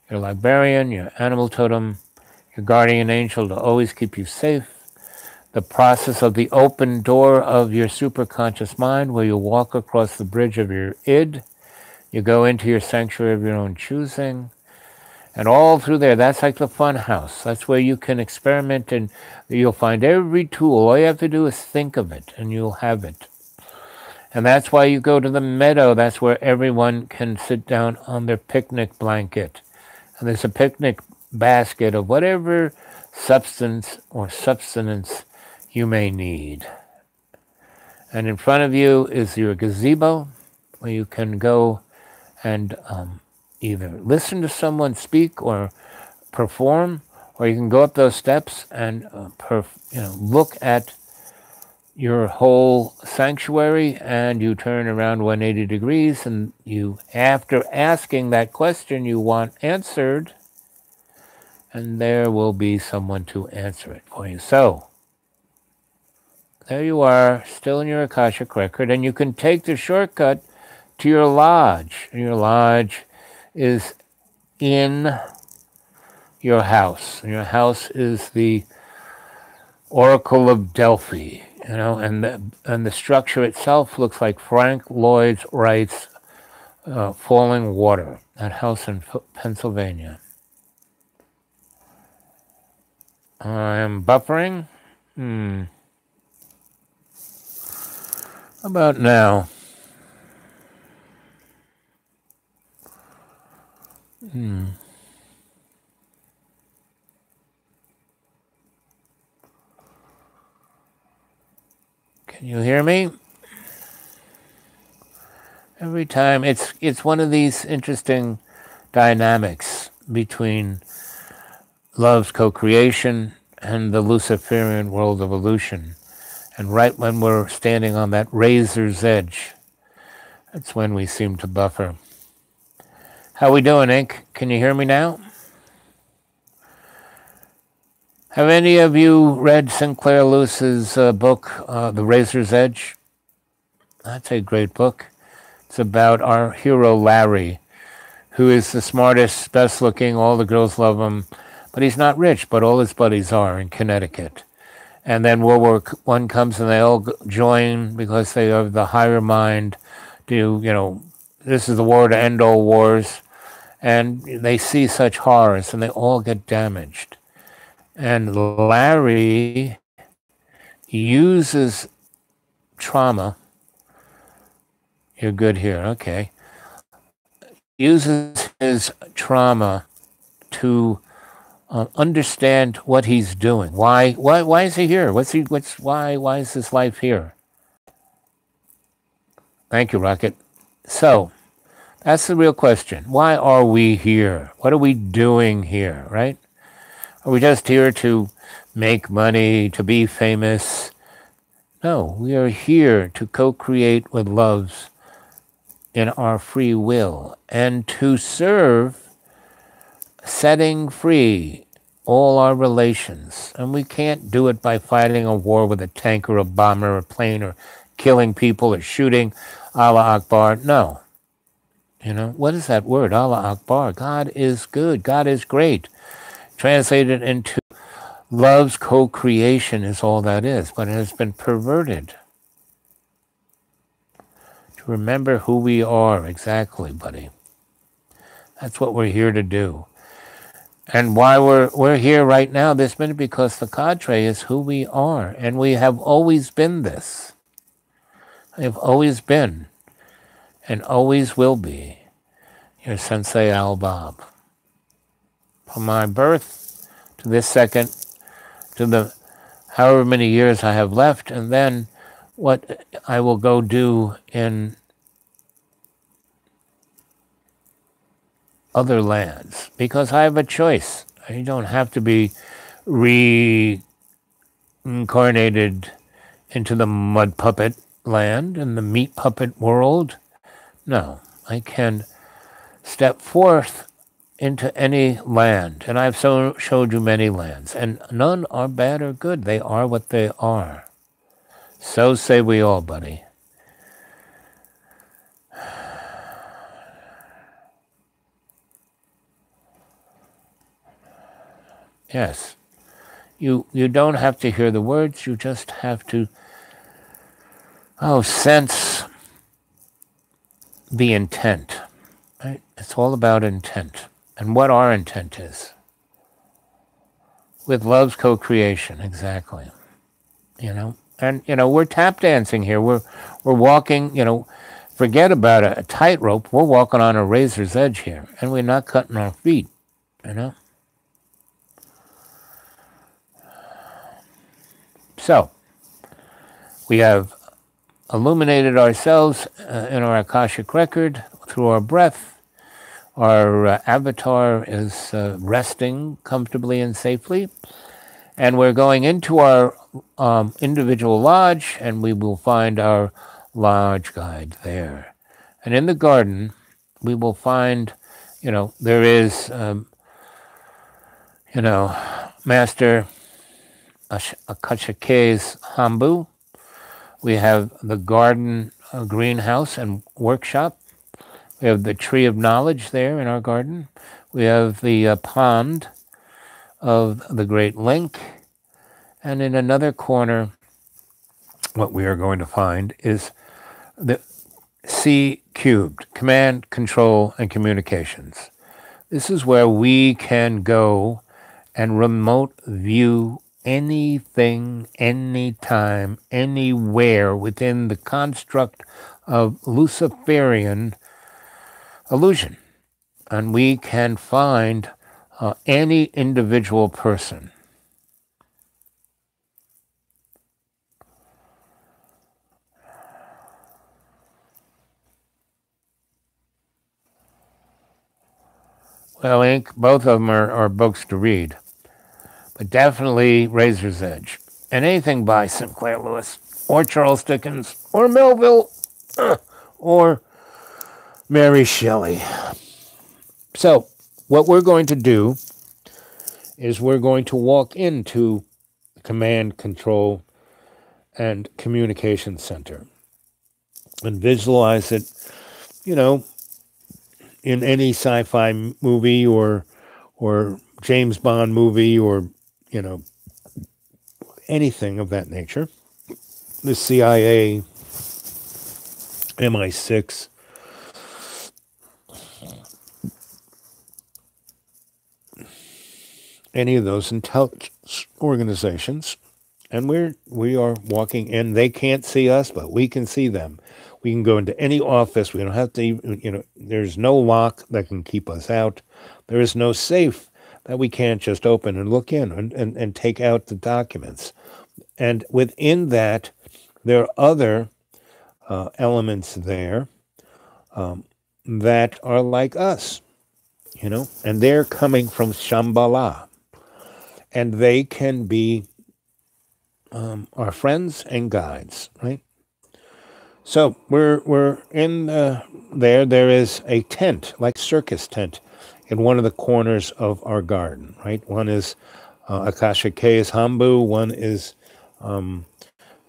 your librarian, your animal totem, your guardian angel to always keep you safe, the process of the open door of your superconscious mind where you walk across the bridge of your id, you go into your sanctuary of your own choosing, and all through there, that's like the fun house. That's where you can experiment and you'll find every tool. All you have to do is think of it and you'll have it. And that's why you go to the meadow. That's where everyone can sit down on their picnic blanket. And there's a picnic basket of whatever substance or substance you may need. And in front of you is your gazebo, where you can go and either listen to someone speak or perform, or you can go up those steps and look at your whole sanctuary, and you turn around 180 degrees, and you, after asking that question you want answered, and there will be someone to answer it for you. So, there you are, still in your Akashic record, and you can take the shortcut to your lodge. And your lodge is in your house. And your house is the Oracle of Delphi. And the structure itself looks like Frank Lloyd Wright's Falling Water, that house in Pennsylvania. I am buffering. How about now? Can you hear me? Every time, it's one of these interesting dynamics between love's co-creation and the Luciferian world of illusion. And right when we're standing on that razor's edge, that's when we seem to buffer. How we doing, Inc? Can you hear me now? Have any of you read Sinclair Lewis's book, The Razor's Edge? That's a great book. It's about our hero, Larry, who is the smartest, best looking, all the girls love him, but he's not rich, but all his buddies are in Connecticut. And then World War One comes and they all join because they have the higher mind to, this is the war to end all wars. And they see such horrors and they all get damaged. And Larry uses trauma. You're good here, okay. Uses his trauma to understand what he's doing. Why is he here? Why is his life here? Thank you, Rocket. So that's the real question. Why are we here? What are we doing here, right? Are we just here to make money, to be famous? No, we are here to co-create with loves in our free will and to serve setting free all our relations. And we can't do it by fighting a war with a tank or a bomber or a plane or killing people or shooting Allah Akbar. No. What is that word? Allah Akbar. God is good. God is great. Translated into love's co-creation is all that is, but it has been perverted. To remember who we are, exactly, buddy. That's what we're here to do. And why we're here right now this minute, because the cadre is who we are, and we have always been this. We have always been, and always will be, your Sensei Al Bob. From my birth to this second, to the however many years I have left, and then what I will go do in other lands, because I have a choice. You don't have to be reincarnated into the mud puppet land and the meat puppet world. No, I can step forth into any land, and I've showed you many lands, and none are bad or good. They are what they are. So say we all, buddy. Yes. You don't have to hear the words, you just have to sense the intent. Right? It's all about intent and what our intent is. With love's co-creation, exactly. And we're tap dancing here. We're walking, forget about a tightrope. We're walking on a razor's edge here, and we're not cutting our feet, So, we have illuminated ourselves in our Akashic record through our breath. Our avatar is resting comfortably and safely. And we're going into our individual lodge, and we will find our lodge guide there. And in the garden, we will find, there is, Master Akashike's Hambu. We have the garden greenhouse and workshop. We have the tree of knowledge there in our garden. We have the pond of the Great Link. And in another corner, what we are going to find is the C cubed, command, control, and communications. This is where we can go and remote view anything, anytime, anywhere within the construct of Luciferian illusion. And we can find any individual person. Well, Inc., both of them are books to read. But definitely Razor's Edge. And anything by Sinclair Lewis, or Charles Dickens, or Melville, or Mary Shelley. So, what we're going to do is we're going to walk into the command, control, and communication center and visualize it, in any sci-fi movie or James Bond movie or, anything of that nature. The CIA, MI6, any of those intelligence organizations, and we are walking in. They can't see us, but we can see them. We can go into any office. We don't have to even, there's no lock that can keep us out. There is no safe that we can't just open and look in and take out the documents. And within that, there are other elements there that are like us, and they're coming from Shambhala. And they can be our friends and guides, right? So we're in there. There is a tent, like circus tent, in one of the corners of our garden, right? One is Akasha K's Hambu. One is the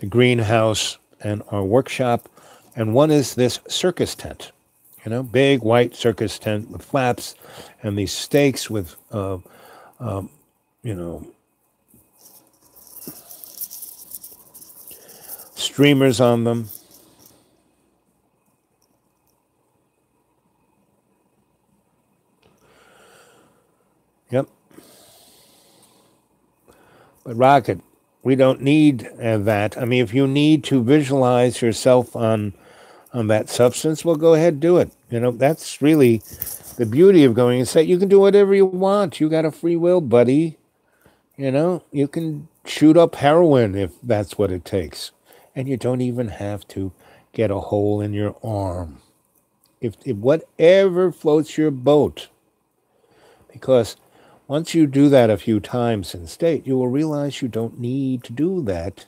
greenhouse and our workshop, and one is this circus tent. Big white circus tent with flaps and these stakes with streamers on them. Yep. But Rocket, we don't need that. I mean, if you need to visualize yourself on that substance, well, go ahead, do it. That's really the beauty of going and say, you can do whatever you want. You got a free will, buddy. You can shoot up heroin if that's what it takes. And you don't even have to get a hole in your arm. If whatever floats your boat. Because once you do that a few times in state, you will realize you don't need to do that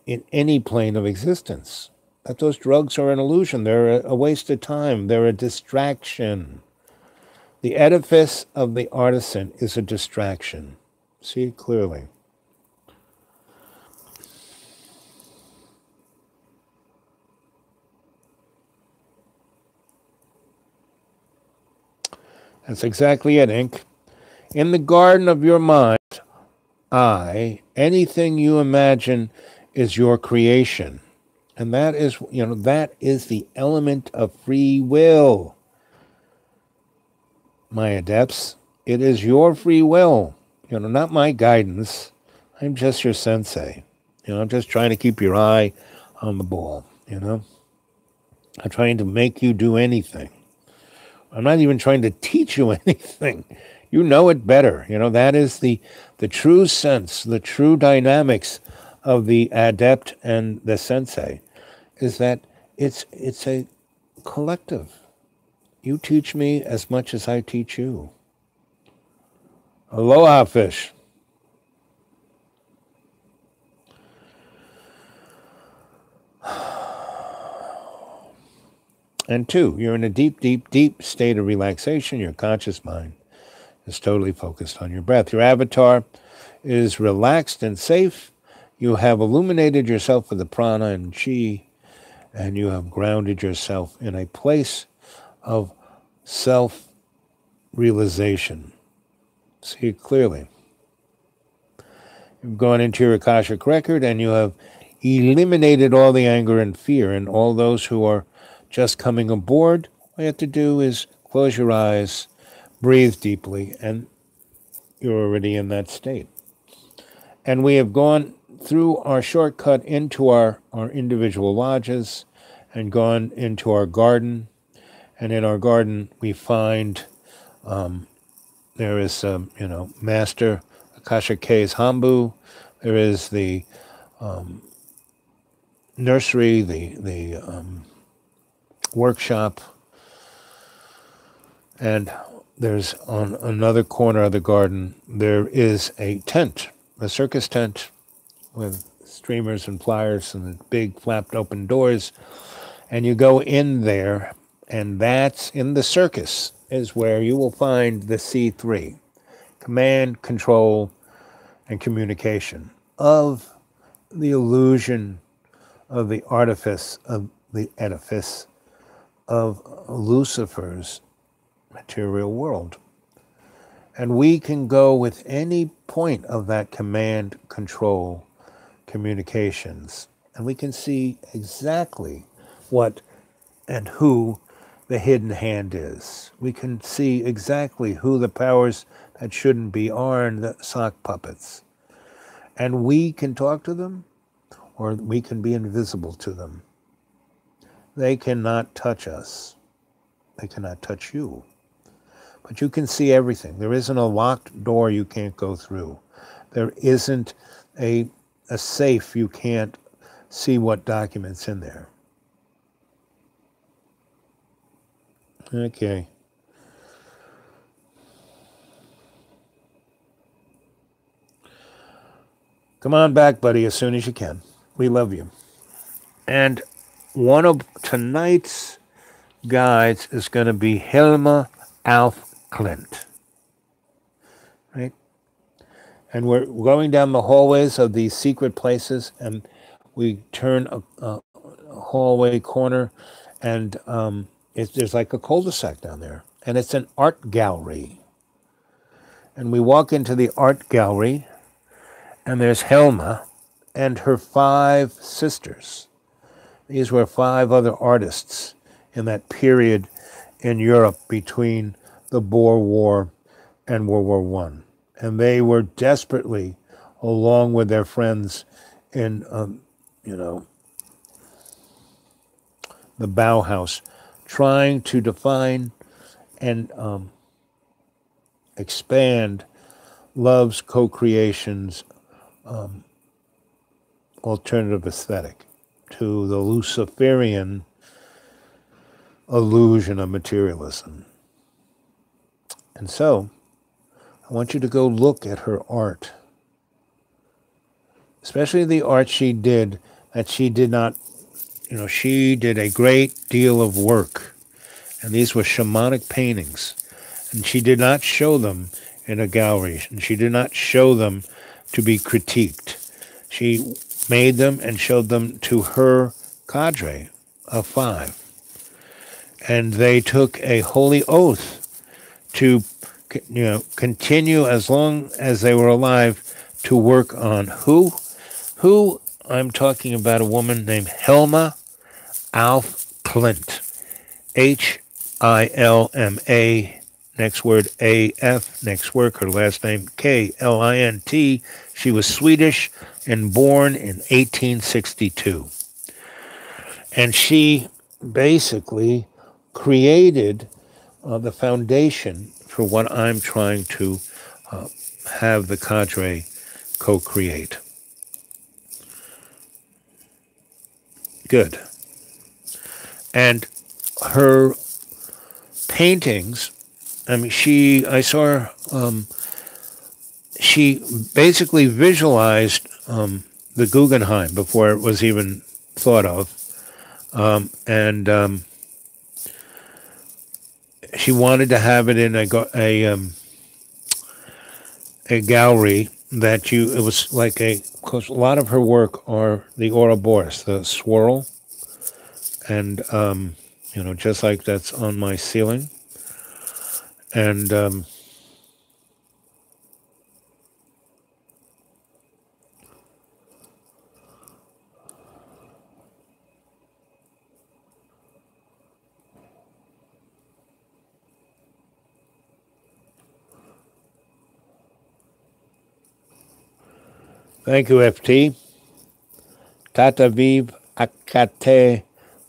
in any plane of existence. That those drugs are an illusion. They're a waste of time. They're a distraction. The edifice of the artisan is a distraction. See it clearly. That's exactly it, Ink. In the garden of your mind, anything you imagine is your creation. And that is the element of free will. My adepts, it is your free will, not my guidance. I'm just your sensei. I'm just trying to keep your eye on the ball, I'm trying to make you do anything. I'm not even trying to teach you anything. You know it better. That is the true sense, the true dynamics of the adept and the sensei, is that it's a collective. You teach me as much as I teach you. Aloha, fish. And two, you're in a deep, deep, deep state of relaxation. Your conscious mind is totally focused on your breath. Your avatar is relaxed and safe. You have illuminated yourself with the prana and chi, and you have grounded yourself in a place of self-realization. See it clearly. You've gone into your Akashic record and you have eliminated all the anger and fear, and all those who are just coming aboard, all you have to do is close your eyes, breathe deeply, and you're already in that state. And we have gone through our shortcut into our individual lodges and gone into our garden. And in our garden, we find there is, Master Akasha K's Hambu. There is the nursery, the workshop. And there's on another corner of the garden, there is a tent, a circus tent with streamers and flyers and the big flapped open doors. And you go in there, and that's in the circus is where you will find the C3, command, control, and communication of the illusion of the artifice of the edifice of Lucifer's material world. And we can go with any point of that command control communications, and we can see exactly what and who the hidden hand is. We can see exactly who the powers that shouldn't be are in the sock puppets. And we can talk to them, or we can be invisible to them. They cannot touch us. They cannot touch you. But you can see everything. There isn't a locked door you can't go through. There isn't a safe you can't see what documents in there. Okay. Come on back, buddy, as soon as you can. We love you. And one of tonight's guides is going to be Helma Alf Clint. Right? And we're going down the hallways of these secret places, and we turn a hallway corner, and there's like a cul-de-sac down there, and it's an art gallery. And we walk into the art gallery, and there's Helma and her 5 sisters. These were 5 other artists in that period in Europe between the Boer War and World War I. And they were desperately, along with their friends in, the Bauhaus, trying to define and expand love's co-creation's alternative aesthetic to the Luciferian illusion of materialism. And so, I want you to go look at her art, especially the art she did that she did not, she did a great deal of work. And these were shamanic paintings. And she did not show them in a gallery. And she did not show them to be critiqued. She made them and showed them to her cadre of 5. And they took a holy oath to, continue as long as they were alive to work on who? Who? I'm talking about a woman named Helma Alf Clint. Hilma, next word A-F, next word, her last name K-L-I-N-T. She was Swedish and born in 1862. And she basically created the foundation for what I'm trying to have the cadre co-create. Good. And her paintings, I saw her, she basically visualized the Guggenheim before it was even thought of. And she wanted to have it in a gallery that it was like because a lot of her work are the Ouroboros, the swirl, and, just like that's on my ceiling. And thank you, FT. Tataviv akate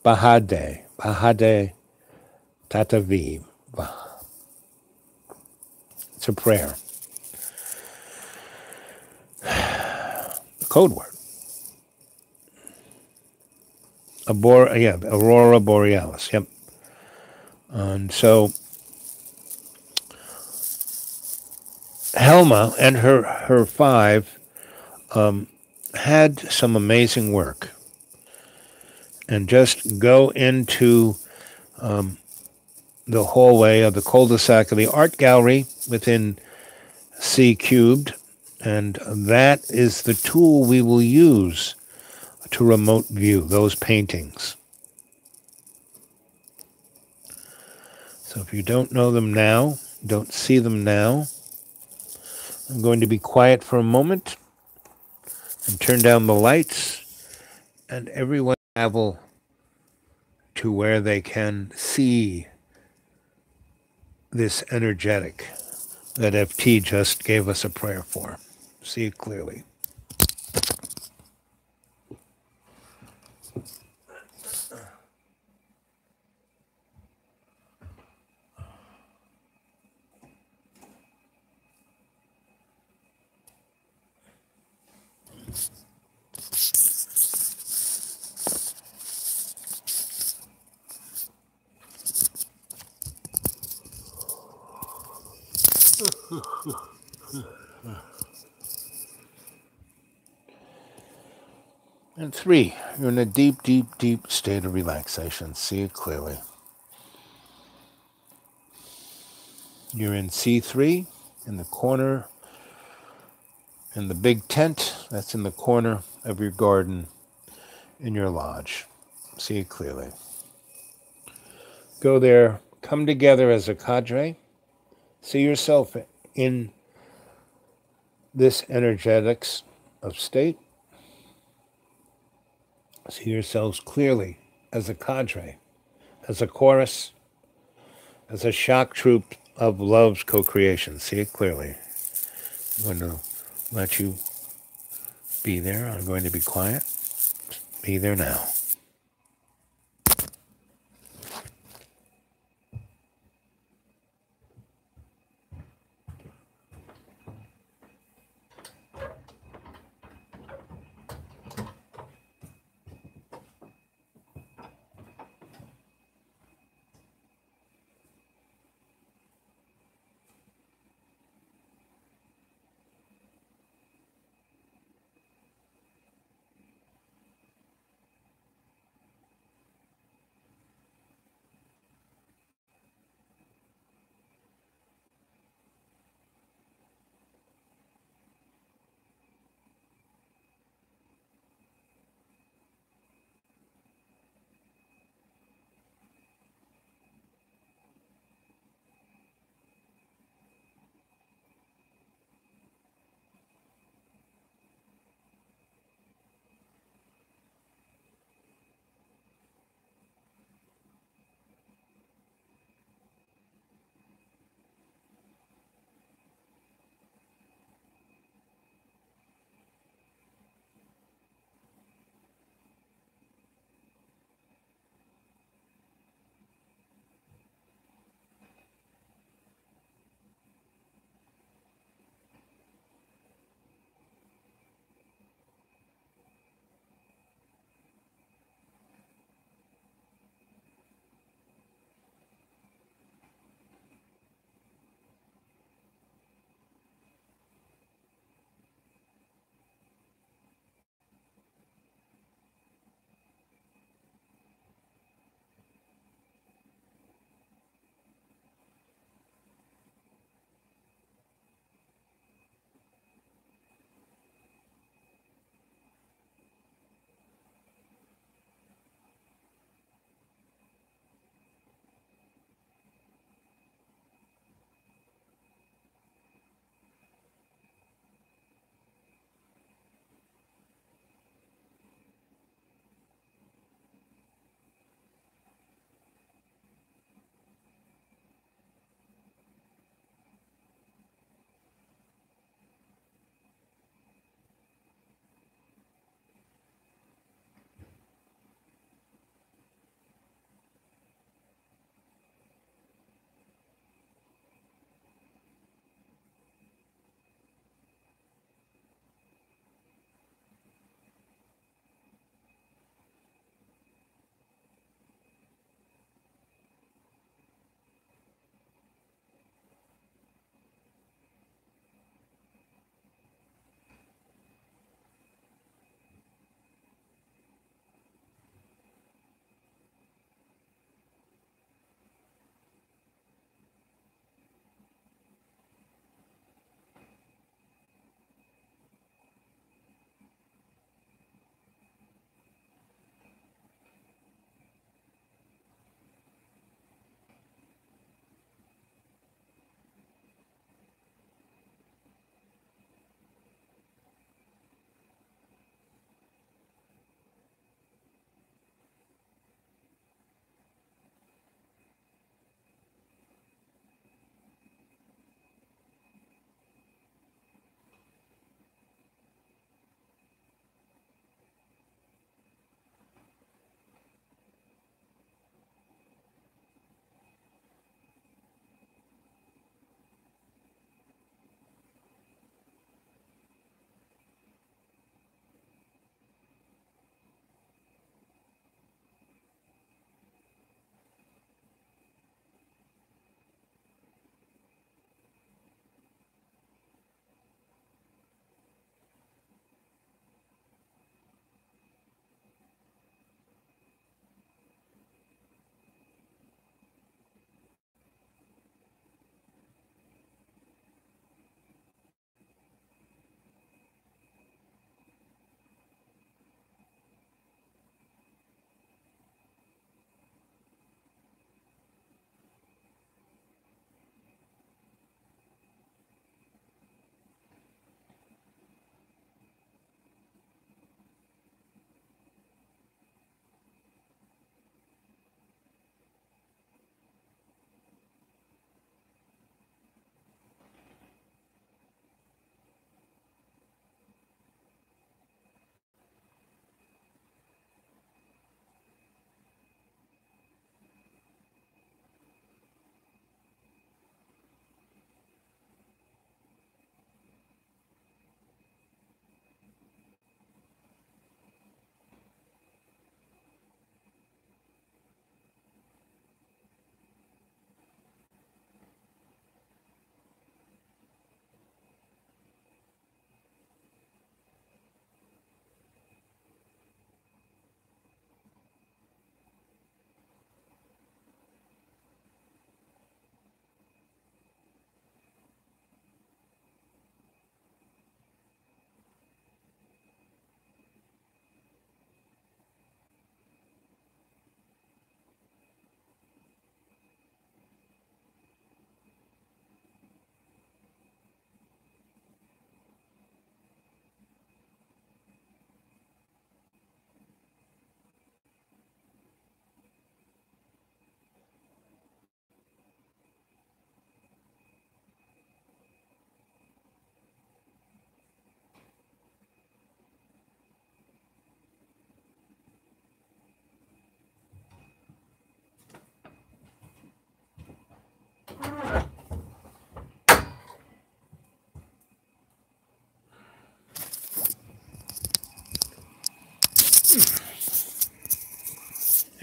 bahade. Bahade tataviv. It's a prayer. A code word. Aurora Borealis. Yep. And so Helma and her 5 had some amazing work. And just go into the hallway of the cul-de-sac of the art gallery within C cubed, and that is the tool we will use to remote view those paintings. So if you don't know them now, don't see them now, I'm going to be quiet for a moment and turn down the lights, and everyone travel to where they can see this energetic that FT just gave us a prayer for. See it clearly. And 3, you're in a deep, deep, deep state of relaxation. See it clearly. You're in C3, in the corner, in the big tent that's in the corner of your garden in your lodge. See it clearly. Go there, come together as a cadre. See yourself in this energetics of state. See yourselves clearly as a cadre, as a chorus, as a shock troop of love's co-creation. See it clearly. I'm going to let you be there. I'm going to be quiet. Be there now.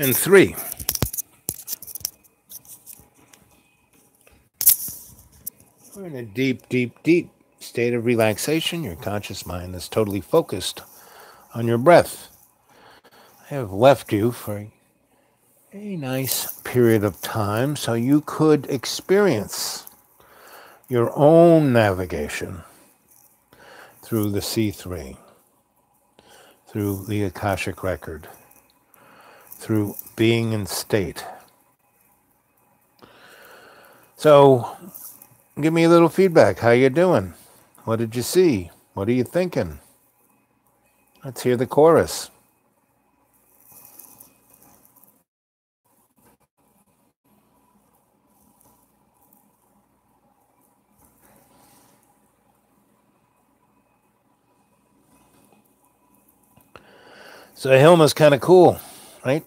And 3. We're in a deep, deep, deep state of relaxation. Your conscious mind is totally focused on your breath. I have left you for a nice period of time so you could experience your own navigation through the C3, through the Akashic Record, through being in state. So, give me a little feedback. How you doing? What did you see? What are you thinking? Let's hear the chorus. So Hilma's kind of cool, right?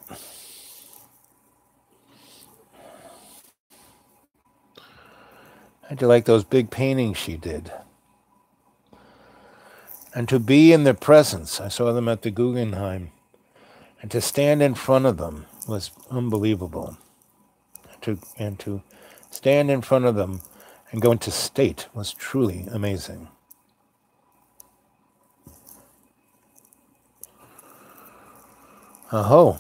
How'd you like those big paintings she did? And to be in their presence, I saw them at the Guggenheim, and to stand in front of them was unbelievable. And to stand in front of them and go into state was truly amazing. Oh.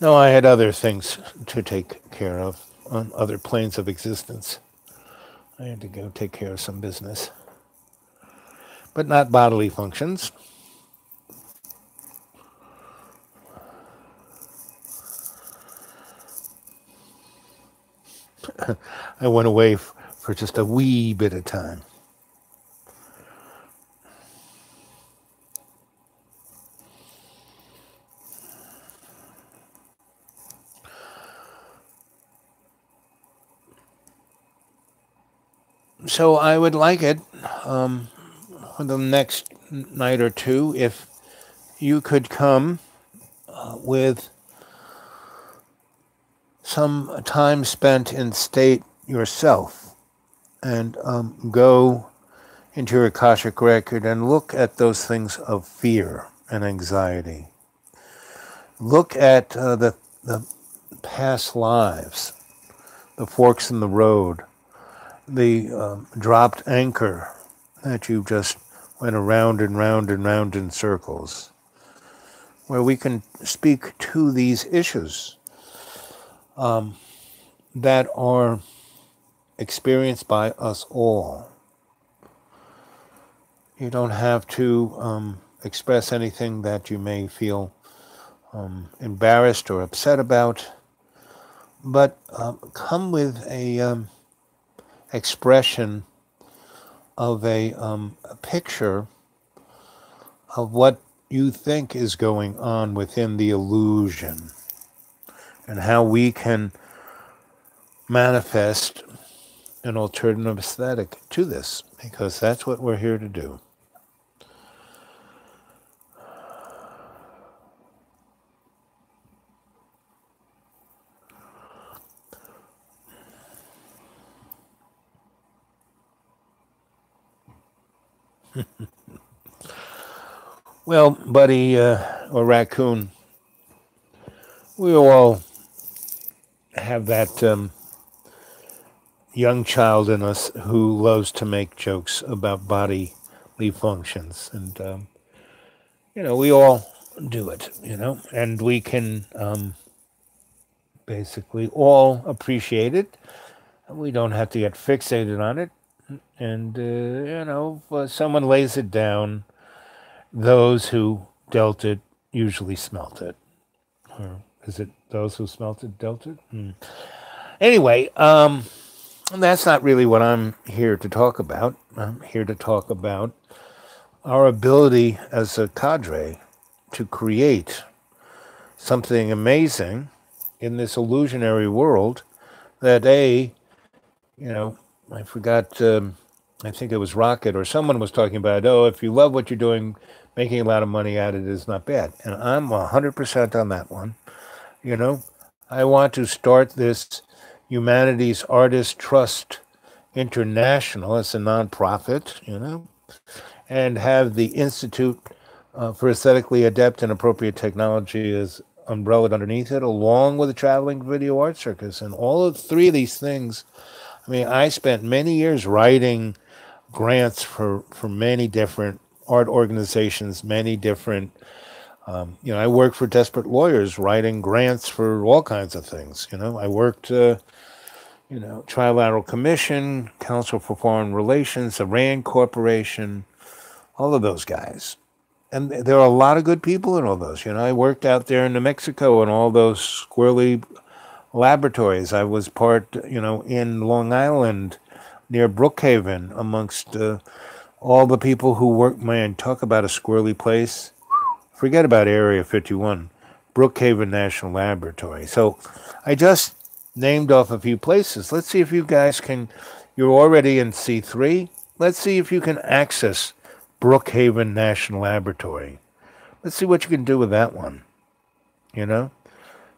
No, I had other things to take care of on other planes of existence. I had to go take care of some business, but not bodily functions. I went away for just a wee bit of time. So I would like it for the next night or two if you could come with some time spent in state yourself and go into your Akashic Record and look at those things of fear and anxiety. Look at the past lives, the forks in the road, the dropped anchor that you just went around and round and round in circles, where we can speak to these issues that are experienced by us all. You don't have to express anything that you may feel embarrassed or upset about, but come with a expression of a picture of what you think is going on within the illusion and how we can manifest an alternative aesthetic to this, because that's what we're here to do. Well, buddy or raccoon, we all have that young child in us who loves to make jokes about bodily functions. And, we all do it, and we can basically all appreciate it. We don't have to get fixated on it. And, if someone lays it down, those who dealt it usually smelt it. Or is it those who smelt it dealt it? Anyway, that's not really what I'm here to talk about. I'm here to talk about our ability as a cadre to create something amazing in this illusionary world that I forgot, I think it was Rocket or someone was talking about, if you love what you're doing, making a lot of money at it is not bad. And I'm 100% on that one. I want to start this Humanities Artist Trust International. It's a nonprofit, and have the Institute for Aesthetically Adept and Appropriate Technology as umbrellaed underneath it, along with the Traveling Video Art Circus. And all of three of these things, I mean, I spent many years writing grants for many different art organizations, many different, I worked for Desperate Lawyers writing grants for all kinds of things. I worked, Trilateral Commission, Council for Foreign Relations, the RAND Corporation, all of those guys. And there are a lot of good people in all those. I worked out there in New Mexico in all those squirrely laboratories. I was part, in Long Island near Brookhaven amongst all the people who work. Man, talk about a squirrely place. Forget about Area 51, Brookhaven National Laboratory. So I just named off a few places. Let's see if you guys can, you're already in C3. Let's see if you can access Brookhaven National Laboratory. Let's see what you can do with that one.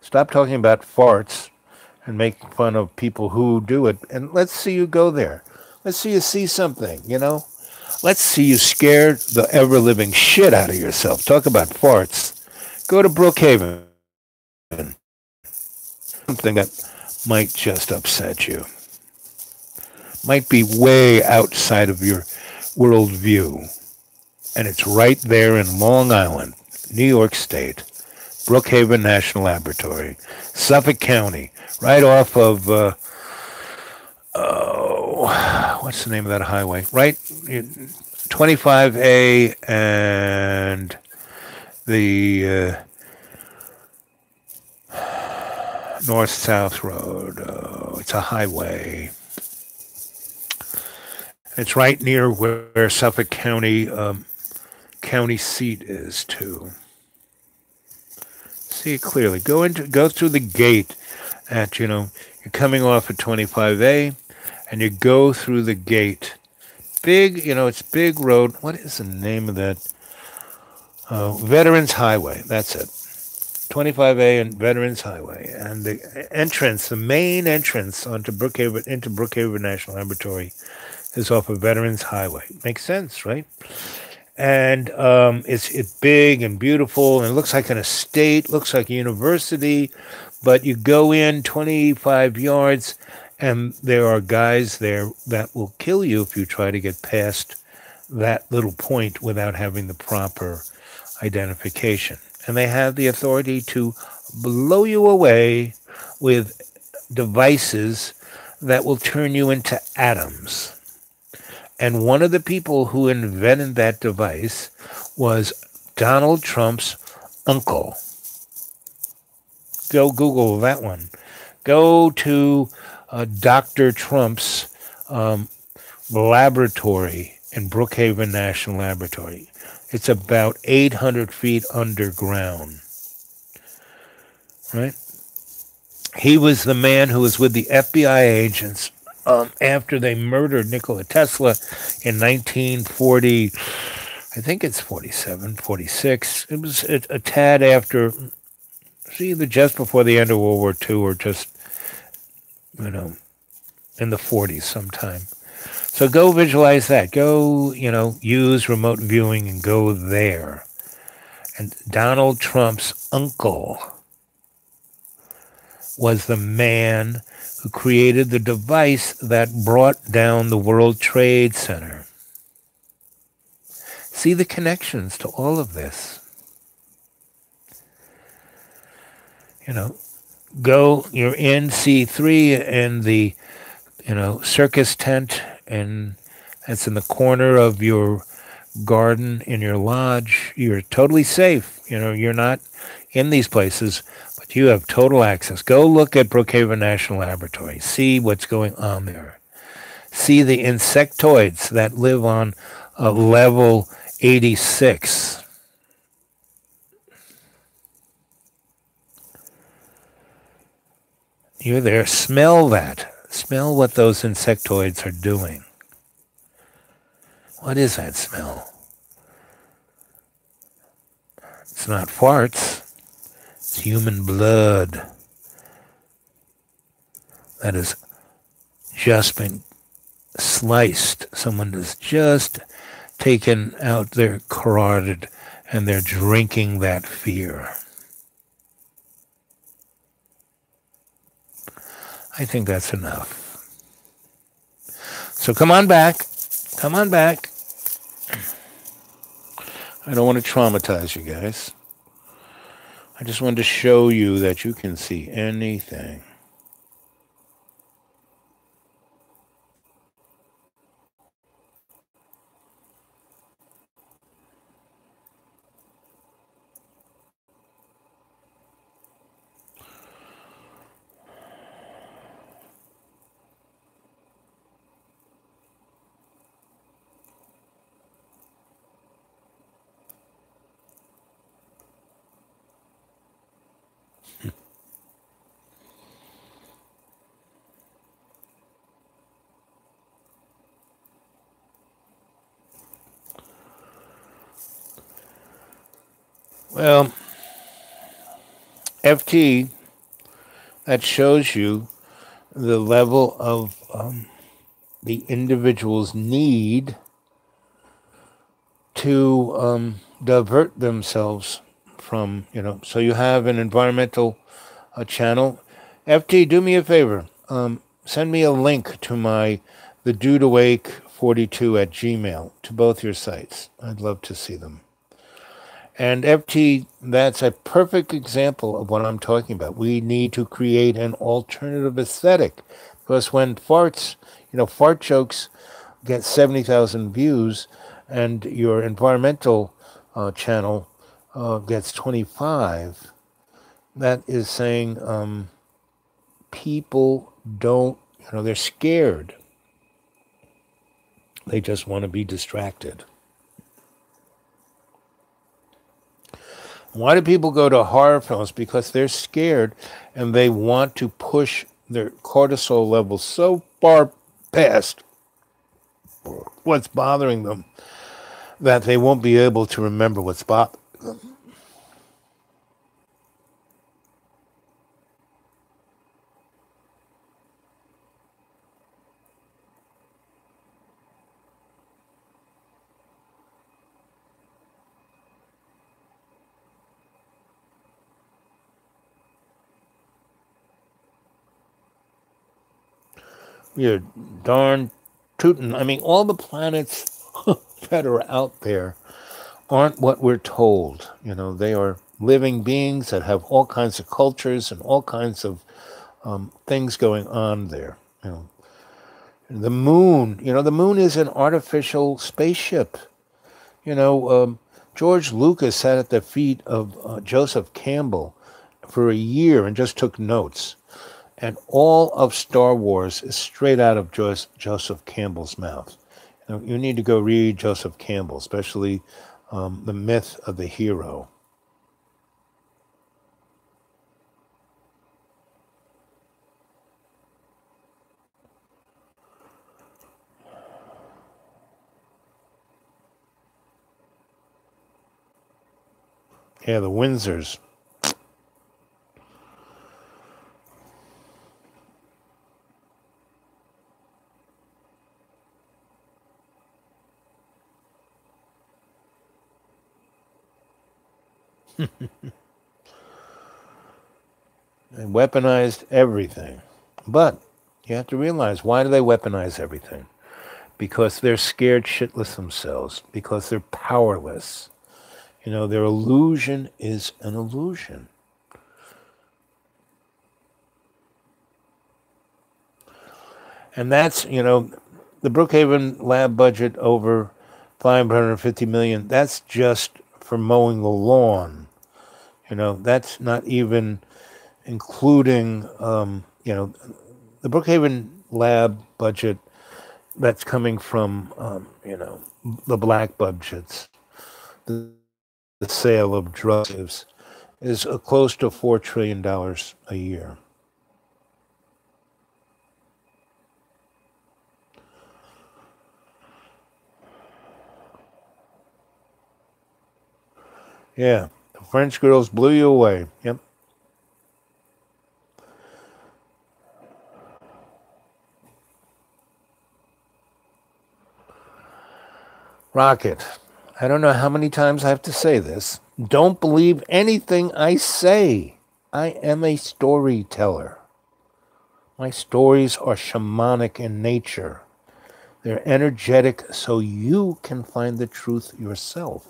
Stop talking about farts and make fun of people who do it. And let's see you go there. Let's see you see something, Let's see you scare the ever-living shit out of yourself. Talk about farts. Go to Brookhaven. Something that might just upset you. Might be way outside of your worldview. And it's right there in Long Island, New York State. Brookhaven National Laboratory. Suffolk County. Right off of, what's the name of that highway? Right, 25A and the North-South Road. It's a highway. It's right near where Suffolk County county seat is too. See it clearly. Go through the gate at you're coming off at 25A, and you go through the gate. Big, it's big road. What is the name of that? Veterans Highway. That's it. 25A and Veterans Highway. And the entrance, the main entrance into Brookhaven National Laboratory is off of Veterans Highway. Makes sense, right? And it's big and beautiful, and it looks like an estate, looks like a university, but you go in 25 yards, and there are guys there that will kill you if you try to get past that little point without having the proper identification. And they have the authority to blow you away with devices that will turn you into atoms. And one of the people who invented that device was Donald Trump's uncle. Go Google that one. Go to Dr. Trump's laboratory in Brookhaven National Laboratory. It's about 800 feet underground. Right? He was the man who was with the FBI agents after they murdered Nikola Tesla in 1940, I think it's 47, 46. It was a tad after, either just before the end of World War II or just, in the 40s sometime. So go visualize that. Go, use remote viewing and go there. And Donald Trump's uncle was the man who created the device that brought down the World Trade Center. See the connections to all of this. You're in C3 in the, circus tent, and that's in the corner of your garden in your lodge. You're totally safe. You're not in these places, but you have total access. Go look at Brookhaven National Laboratory. See what's going on there. See the insectoids that live on level 86. You're there. Smell that. Smell what those insectoids are doing. What is that smell? It's not farts. It's human blood that has just been sliced. Someone has just taken out their carotid and they're drinking that fear. I think that's enough. So come on back. Come on back. I don't want to traumatize you guys. I just wanted to show you that you can see anything. Well, FT, that shows you the level of the individual's need to divert themselves from, so you have an environmental channel. FT, do me a favor. Send me a link to the Dude Awake 42 at Gmail to both your sites. I'd love to see them. And FT, that's a perfect example of what I'm talking about. We need to create an alternative aesthetic because when fart jokes get 70,000 views and your environmental channel gets 25, that is saying people don't, they're scared. They just want to be distracted. Why do people go to horror films? Because they're scared and they want to push their cortisol levels so far past what's bothering them that they won't be able to remember what's bothering them. You're darn tootin'. I mean, all the planets that are out there aren't what we're told. They are living beings that have all kinds of cultures and all kinds of things going on there. The moon. The moon is an artificial spaceship. George Lucas sat at the feet of Joseph Campbell for a year and just took notes. And all of Star Wars is straight out of Joseph Campbell's mouth. You need to go read Joseph Campbell, especially The Myth of the Hero. Yeah, the Windsors. They weaponized everything. But you have to realize, why do they weaponize everything? Because they're scared shitless themselves, because they're powerless. Their illusion is an illusion. And that's, the Brookhaven lab budget over $550 million, that's just for mowing the lawn. That's not even including, the Brookhaven lab budget that's coming from, the black budgets, the sale of drugs, is close to $4 trillion a year. Yeah, the French girls blew you away. Yep. Rocket, I don't know how many times I have to say this. Don't believe anything I say. I am a storyteller. My stories are shamanic in nature. They're energetic so you can find the truth yourself.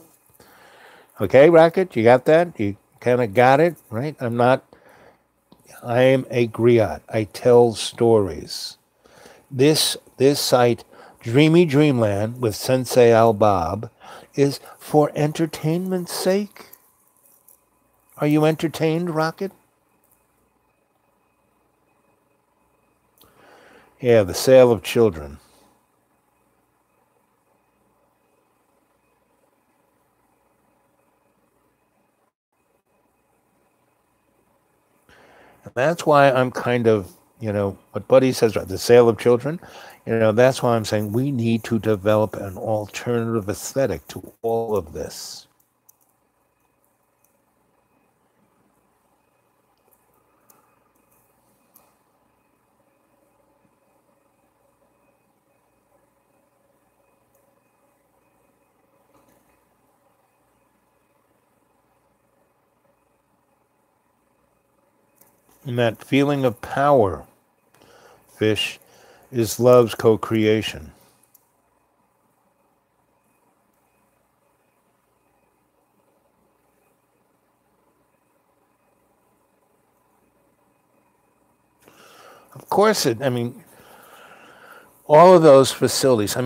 Okay, Rocket, you got that? You kind of got it, right? I am a griot. I tell stories. This site, Dreamy Dreamland with Sensei Al Bob, is for entertainment's sake. Are you entertained, Rocket? Yeah, the sale of children. And that's why I'm kind of, what Buddy says, right, the sale of children, that's why I'm saying we need to develop an alternative aesthetic to all of this. And that feeling of power, Fish, is love's co-creation. Of course, all of those facilities,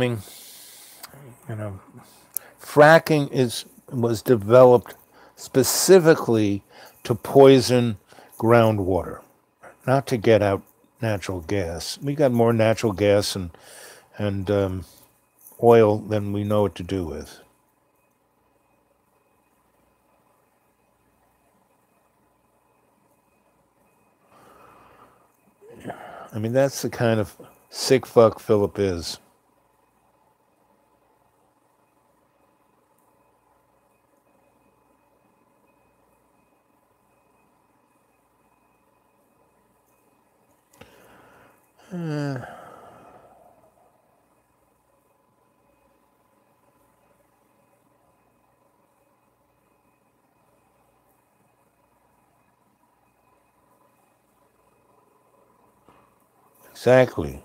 fracking was developed specifically to poison groundwater, not to get out natural gas. We got more natural gas and oil than we know what to do with. That's the kind of sick fuck Philip is. Exactly.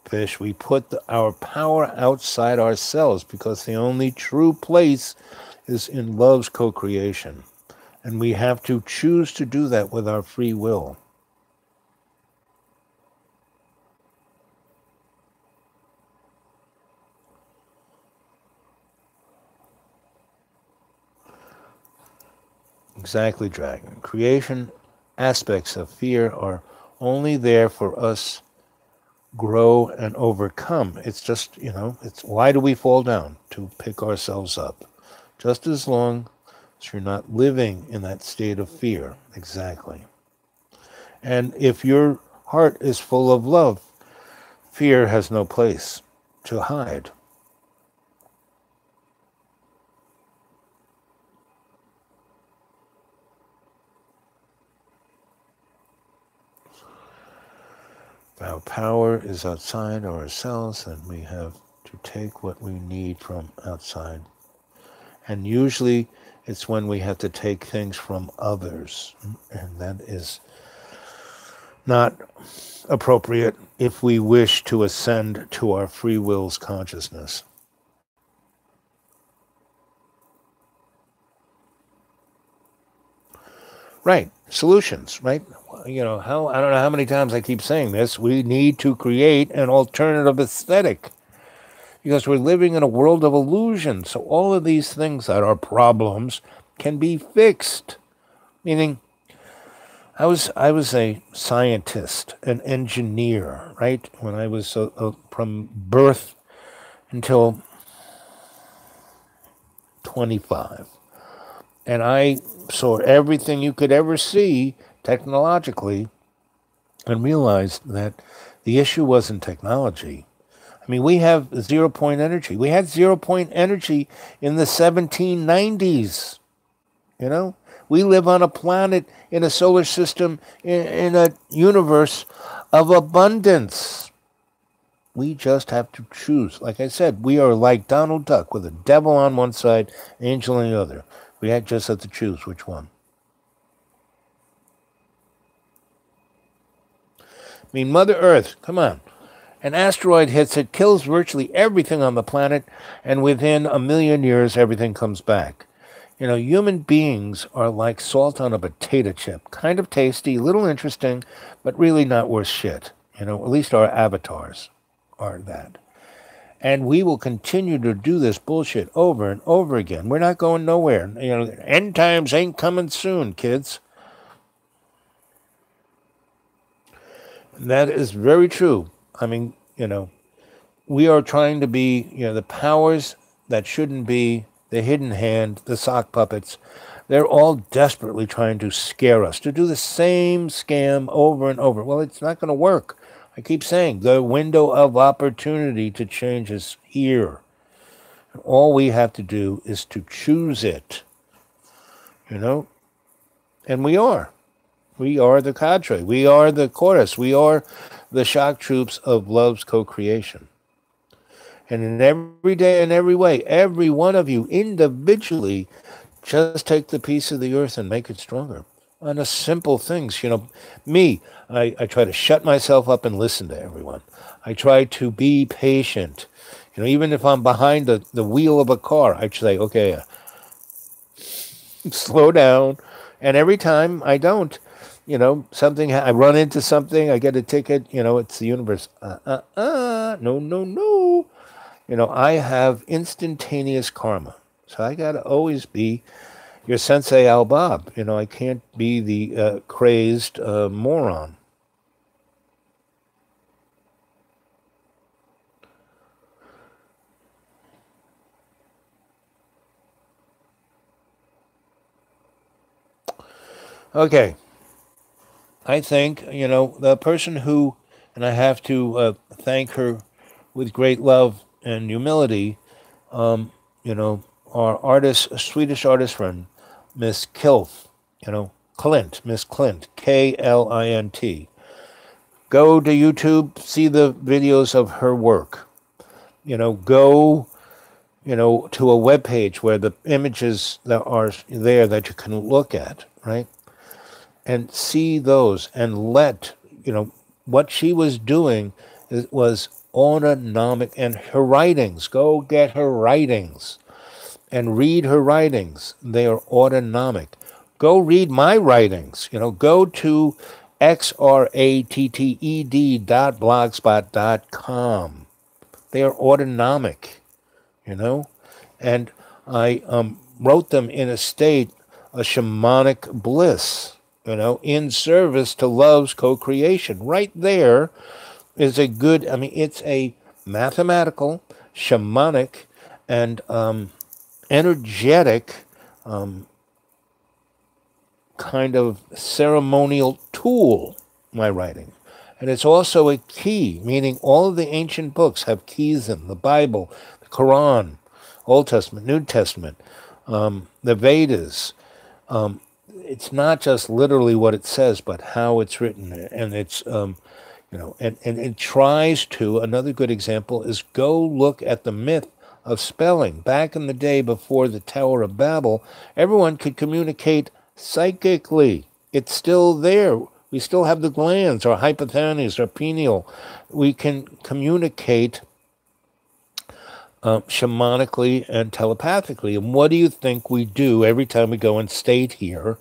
Fish, we put our power outside ourselves because the only true place is in love's co-creation. And we have to choose to do that with our free will. Exactly, Dragon. Creation aspects of fear are only there for us grow and overcome. It's just, it's why do we fall down? To pick ourselves up. Just as long as you're not living in that state of fear. Exactly. And if your heart is full of love, fear has no place to hide. Our power is outside ourselves, and we have to take what we need from outside. And usually it's when we have to take things from others, and that is not appropriate if we wish to ascend to our free will's consciousness. Right. Solutions, right? I don't know how many times I keep saying this. We need to create an alternative aesthetic because we're living in a world of illusion. So all of these things that are problems can be fixed. Meaning, I was a scientist, an engineer, right? When I was from birth until 25. And I saw everything you could ever see technologically and realized that the issue wasn't technology. We have 0-point energy. We had 0-point energy in the 1790s. We live on a planet in a solar system in a universe of abundance. We just have to choose. Like I said, we are like Donald Duck with a devil on one side, angel on the other. We just have to choose which one. I mean, Mother Earth, come on. An asteroid hits it, kills virtually everything on the planet, and within a million years, everything comes back. You know, human beings are like salt on a potato chip. Kind of tasty, a little interesting, but really not worth shit. You know, at least our avatars are that. And we will continue to do this bullshit over and over again. We're not going nowhere. You know, end times ain't coming soon, kids. And that is very true. I mean, you know, we are trying to be, you know, the powers that shouldn't be, the hidden hand, the sock puppets. They're all desperately trying to scare us, to do the same scam over and over. Well, it's not going to work. I keep saying the window of opportunity to change is here. And all we have to do is to choose it, you know? And we are. We are the cadre. We are the chorus. We are the shock troops of love's co-creation. And in every day and every way, every one of you individually, just take the piece of the earth and make it stronger. On the simple things, you know, me, I try to shut myself up and listen to everyone. I try to be patient. You know, even if I'm behind the wheel of a car, I say, okay, slow down. And every time I don't, you know, I run into something, I get a ticket, you know, it's the universe. No, no, no. You know, I have instantaneous karma. So I got to always be your Sensei Al Bob. You know, I can't be the crazed moron. Okay. I think, you know, the person who, and I have to thank her with great love and humility, you know, our artist, a Swedish artist friend, Miss Kilf, you know, Miss Clint, Klint. Go to YouTube, see the videos of her work. You know, go, you know, to a webpage where the images that are there that you can look at, right? And see those and let, you know, what she was doing was autonomic, and her writings, go get her writings and read her writings. They are autonomic. Go read my writings. You know, go to xratted.blogspot.com. They are autonomic, you know, and I wrote them in a state of shamanic bliss, you know, in service to love's co-creation. Right there is a good, I mean, it's a mathematical, shamanic, and energetic kind of ceremonial tool, my writing. And it's also a key, meaning all of the ancient books have keys in the Bible, the Quran, Old Testament, New Testament, the Vedas. It's not just literally what it says, but how it's written. And it's, you know, and it tries to, another good example is go look at the myth of spelling. Back in the day before the Tower of Babel, everyone could communicate psychically. It's still there. We still have the glands, our hypothalamus, our pineal. We can communicate shamanically and telepathically. And what do you think we do every time we go and state here?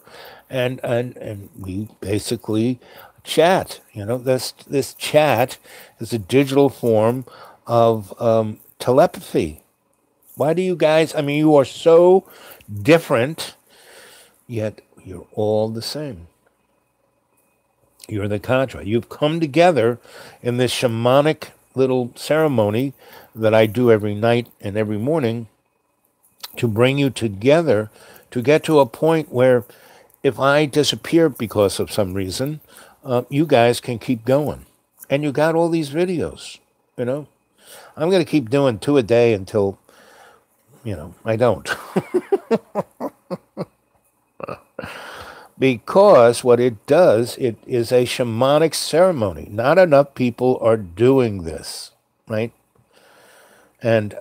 And we basically chat. You know, this chat is a digital form of telepathy. Why do you guys, I mean, you are so different, yet you're all the same. You're the cadre. You've come together in this shamanic little ceremony that I do every night and every morning to bring you together to get to a point where if I disappear because of some reason, you guys can keep going. And you got all these videos, you know. I'm going to keep doing 2 a day until, you know, I don't. Because what it does, it is a shamanic ceremony. Not enough people are doing this. right? And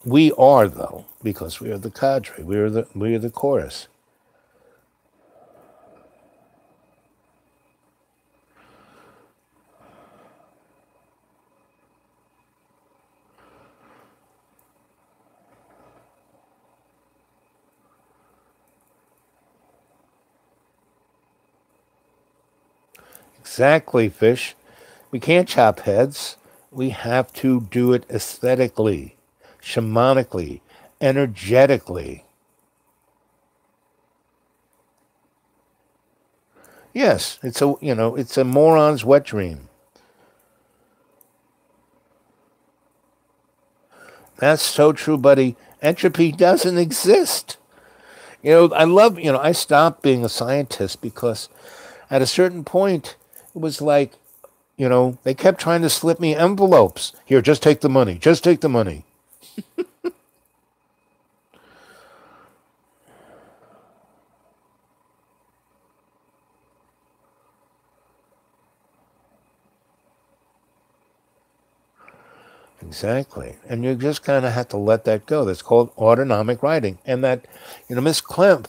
we are, though, because we are the cadre. We are the chorus. Exactly, Fish. We can't chop heads. We have to do it aesthetically, shamanically, energetically. Yes, it's a moron's wet dream. That's so true, buddy. Entropy doesn't exist. I stopped being a scientist because at a certain point, it was like, they kept trying to slip me envelopes. Here, just take the money. Just take the money. Exactly. And you just kind of have to let that go. That's called autonomic writing. And that, Miss Klemp,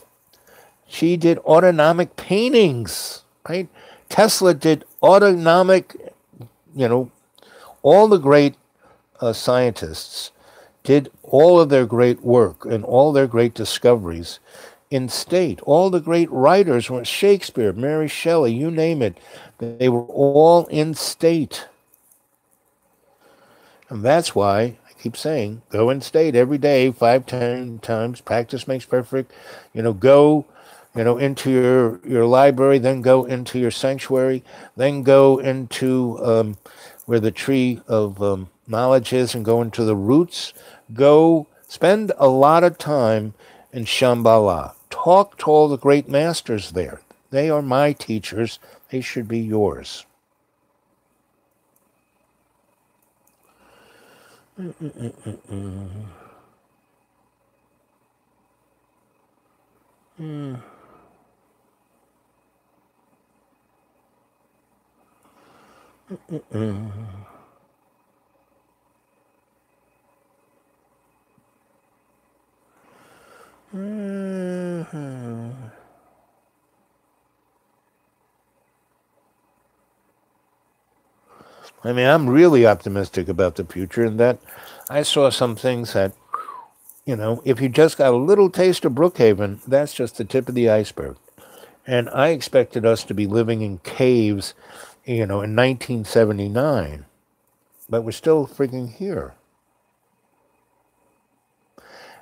she did autonomic paintings, right? Tesla did autonomic, you know, all the great scientists did all of their great work and all their great discoveries in state. All the great writers were Shakespeare, Mary Shelley, you name it. They were all in state. And that's why I keep saying, go in state every day, 5, 10 times. Practice makes perfect. Go, into your library, then go into your sanctuary, then go into where the tree of knowledge is, and go into the roots. Go spend a lot of time in Shambhala. Talk to all the great masters there. They are my teachers. They should be yours. I mean, I'm really optimistic about the future, in that I saw some things that, if you just got a little taste of Brookhaven, that's just the tip of the iceberg. And I expected us to be living in caves, in 1979, but we're still freaking here.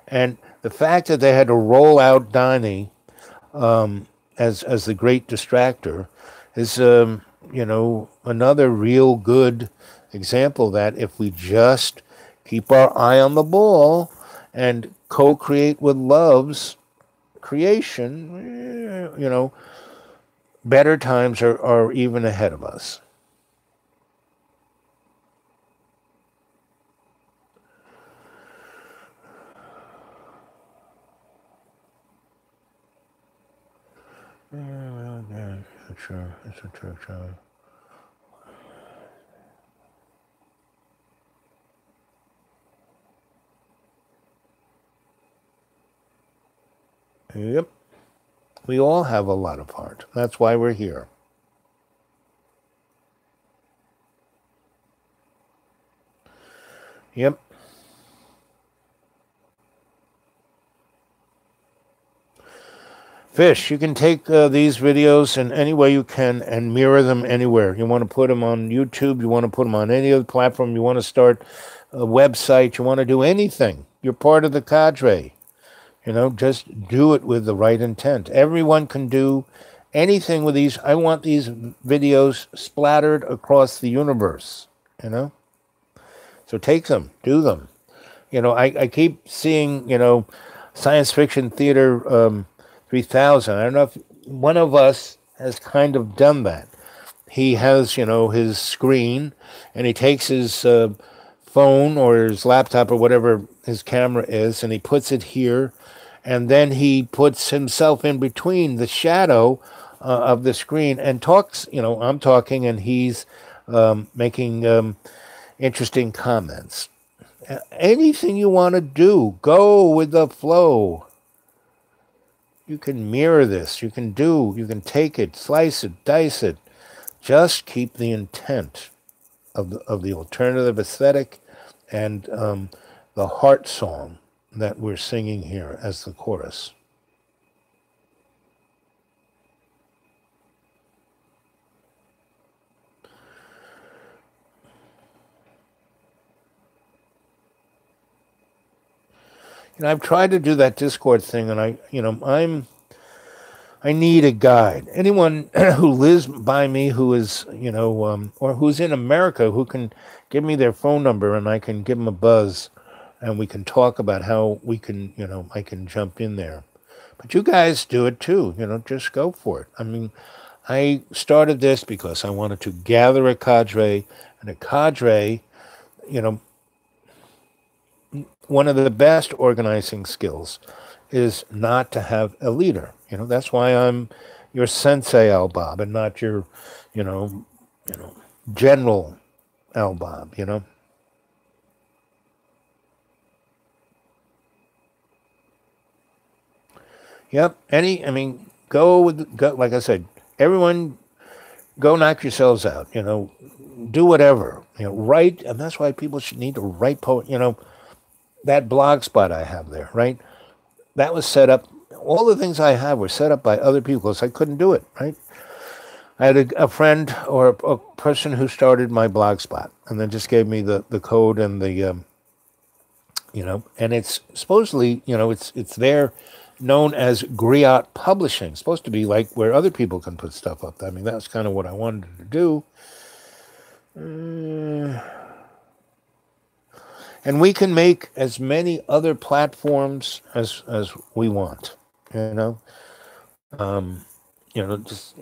And the fact that they had to roll out Donnie as the great distractor is, another real good example that if we just keep our eye on the ball and co-create with love's creation, better times are even ahead of us. Sure, it's a true. Yep. We all have a lot of heart. That's why we're here. Yep. Fish, you can take these videos in any way you can and mirror them anywhere. You want to put them on YouTube, you want to put them on any other platform, you want to start a website, you want to do anything. You're part of the cadre. Just do it with the right intent. Everyone can do anything with these. I want these videos splattered across the universe, So take them, do them. I keep seeing, science fiction theater 3000. I don't know if one of us has kind of done that. He has, his screen, and he takes his phone or his laptop or whatever his camera is, and he puts it here, and then he puts himself in between the shadow of the screen and talks. I'm talking, and he's making, interesting comments. Anything you want to do, go with the flow. You can mirror this. You can take it, slice it, dice it. Just keep the intent of the alternative aesthetic and the heart song that we're singing here as the chorus. I've tried to do that Discord thing, and I need a guide. Anyone who lives by me, who is or who's in America, who can give me their phone number, and I can give them a buzz, and we can talk about how we can, I can jump in there. But you guys do it too. Just go for it. I mean, I started this because I wanted to gather a cadre, and a cadre, one of the best organizing skills is not to have a leader. That's why I'm your sensei Al Bob and not your, general Al Bob, Yep. Go like I said, everyone go knock yourselves out, do whatever, write. And that's why people should need to write that blog spot I have there, right? That was set up. All the things I have were set up by other people because I couldn't do it, right? I had a friend or a person who started my blog spot and then just gave me the code and the, and it's supposedly, it's there known as Griot Publishing. It's supposed to be like where other people can put stuff up. I mean, that's kind of what I wanted to do. And we can make as many other platforms as we want, just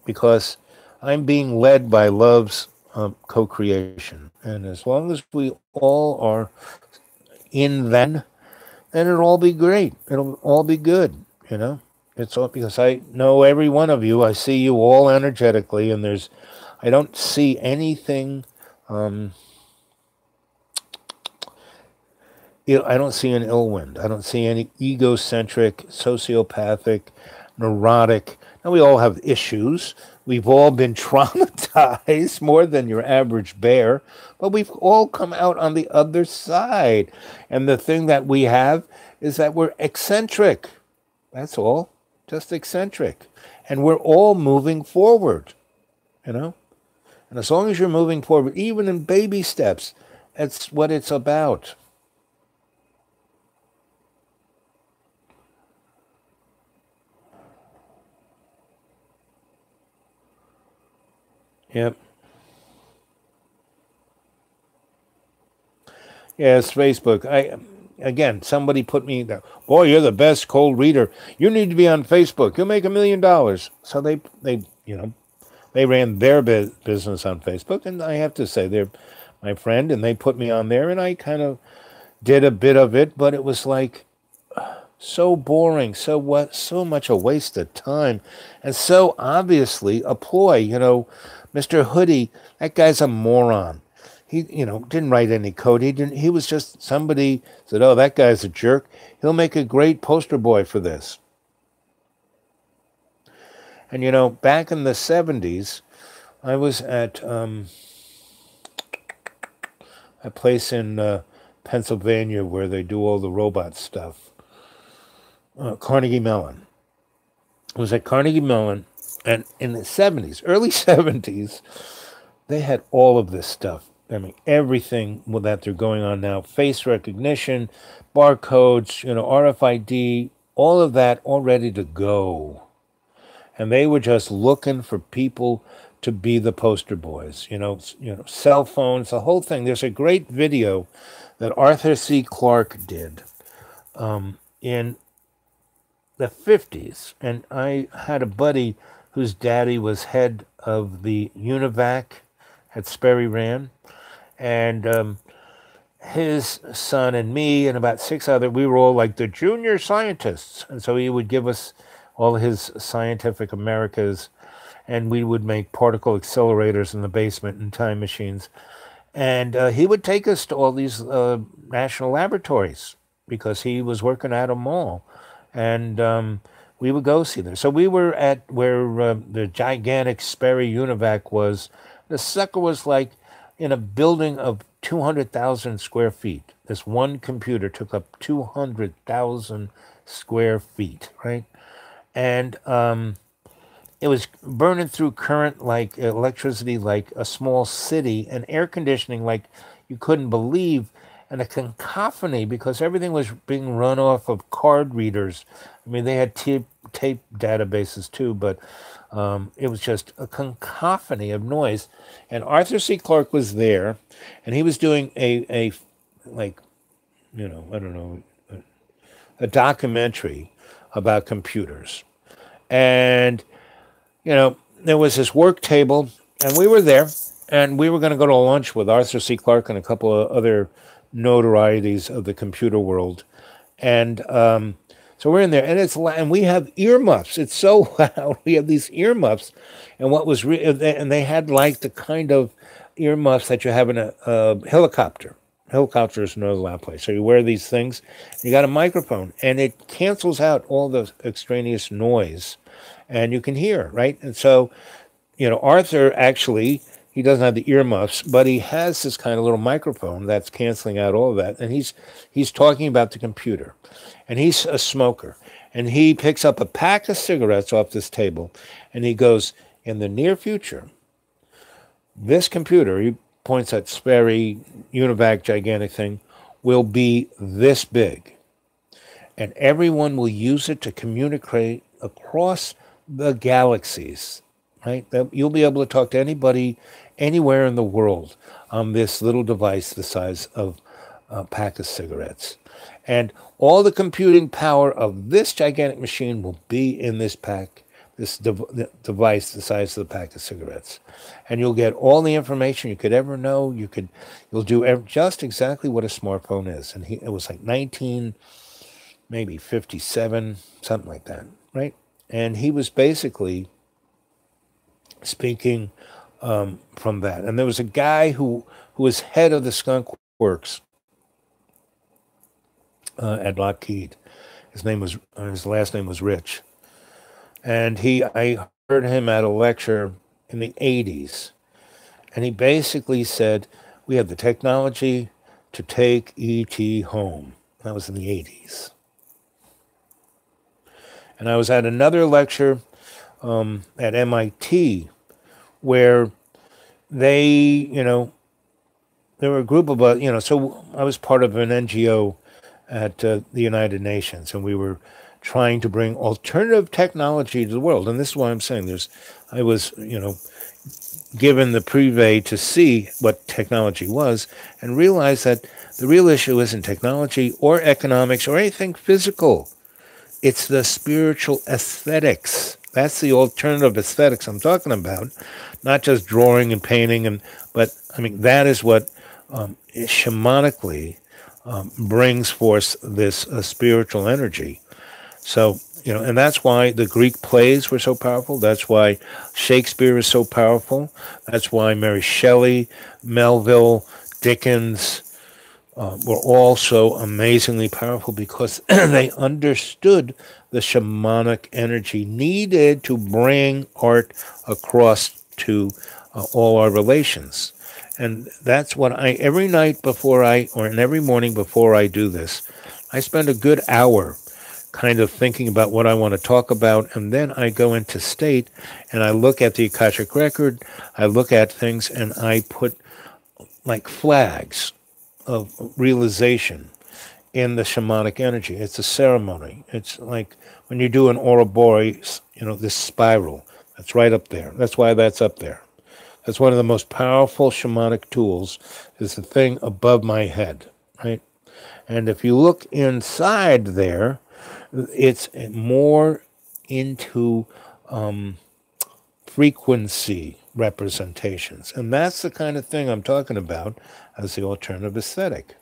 because I'm being led by love's co-creation. And as long as we all are in then it'll all be great. It'll all be good, It's all because I know every one of you. I see you all energetically, and I don't see anything. I don't see an ill wind. I don't see any egocentric, sociopathic, neurotic. Now, we all have issues. We've all been traumatized more than your average bear, but we've all come out on the other side. And the thing that we have is that we're eccentric. That's all. Just eccentric. And we're all moving forward, And as long as you're moving forward, even in baby steps, that's what it's about. Yep. Yeah, it's Facebook. Again, somebody put me there. Boy, you're the best cold reader. You need to be on Facebook. You'll make $1 million. So they ran their business on Facebook, and I have to say they're my friend, and they put me on there, and I kind of did a bit of it, but it was like so boring, so much a waste of time, and so obviously a ploy. Mr. Hoodie, that guy's a moron. He, didn't write any code. He was just somebody said, oh, that guy's a jerk. He'll make a great poster boy for this. And, back in the 70s, I was at a place in Pennsylvania where they do all the robot stuff. Carnegie Mellon. I was at Carnegie Mellon, and in the 70s, early 70s, they had all of this stuff. I mean, everything that they're going on now, face recognition, barcodes, RFID, all of that all ready to go. And they were just looking for people to be the poster boys, cell phones, the whole thing. There's a great video that Arthur C. Clarke did in the 50s. And I had a buddy whose daddy was head of the UNIVAC at Sperry Rand. And his son and me and about 6 other, we were all like the junior scientists. And so he would give us all his Scientific Americas. and we would make particle accelerators in the basement and time machines. And he would take us to all these national laboratories because he was working at a mall. And we would go see them. So we were at where the gigantic Sperry Univac was. The sucker was like in a building of 200,000 square feet. This one computer took up 200,000 square feet, right? And it was burning through current like electricity, like a small city, and air conditioning like you couldn't believe, and a cacophony because everything was being run off of card readers. I mean, they had tape databases too, but it was just a cacophony of noise. And Arthur C. Clarke was there, and he was doing a like, I don't know, a documentary about computers. And there was this work table, and we were there, and we were going to go to lunch with Arthur C. Clarke and a couple of other notorieties of the computer world. And so we're in there, and and we have earmuffs. It's so loud. We have these earmuffs, and and they had like the kind of earmuffs that you have in a helicopter. Helicopter is another loud place. So you wear these things, you got a microphone, and it cancels out all the extraneous noise, and you can hear, right? And so, Arthur actually, he doesn't have the earmuffs, but he has this kind of little microphone that's canceling out all of that, and he's talking about the computer, and he's a smoker, and he picks up a pack of cigarettes off this table, and he goes, in the near future, this computer, he points at Sperry Univac gigantic thing, will be this big, and everyone will use it to communicate across the galaxies, right? You'll be able to talk to anybody anywhere in the world on this little device the size of a pack of cigarettes. And all the computing power of this gigantic machine will be in this pack, this device the size of the pack of cigarettes. And you'll get all the information you could ever know. You'll do just exactly what a smartphone is. And it was like 57, something like that, right? And he was basically speaking from that. And there was a guy who was head of the skunk works at Lockheed. His last name was Rich. And I heard him at a lecture in the 80s. And he basically said, we have the technology to take E.T. home. That was in the 80s. And I was at another lecture at MIT where they, there were a group of us, so I was part of an NGO at the United Nations, and we were trying to bring alternative technology to the world. And this is why I'm saying I was, given the Prevail to see what technology was and realize that the real issue isn't technology or economics or anything physical. It's the spiritual aesthetics. That's the alternative aesthetics I'm talking about, not just drawing and painting, but that is what shamanically brings forth this spiritual energy. So, and that's why the Greek plays were so powerful. That's why Shakespeare is so powerful. That's why Mary Shelley, Melville, Dickens were all so amazingly powerful, because they understood the shamanic energy needed to bring art across to all our relations. And that's what every night and every morning before I do this, I spend a good hour kind of thinking about what I want to talk about, and then I go into state and I look at the Akashic Record, I look at things, and I put like flags of realization in the shamanic energy. It's a ceremony. It's like when you do an Ouroboros, this spiral, that's right up there. That's why that's up there. That's one of the most powerful shamanic tools, is the thing above my head, right? And if you look inside there, it's more into frequency representations. And that's the kind of thing I'm talking about as the alternative aesthetic.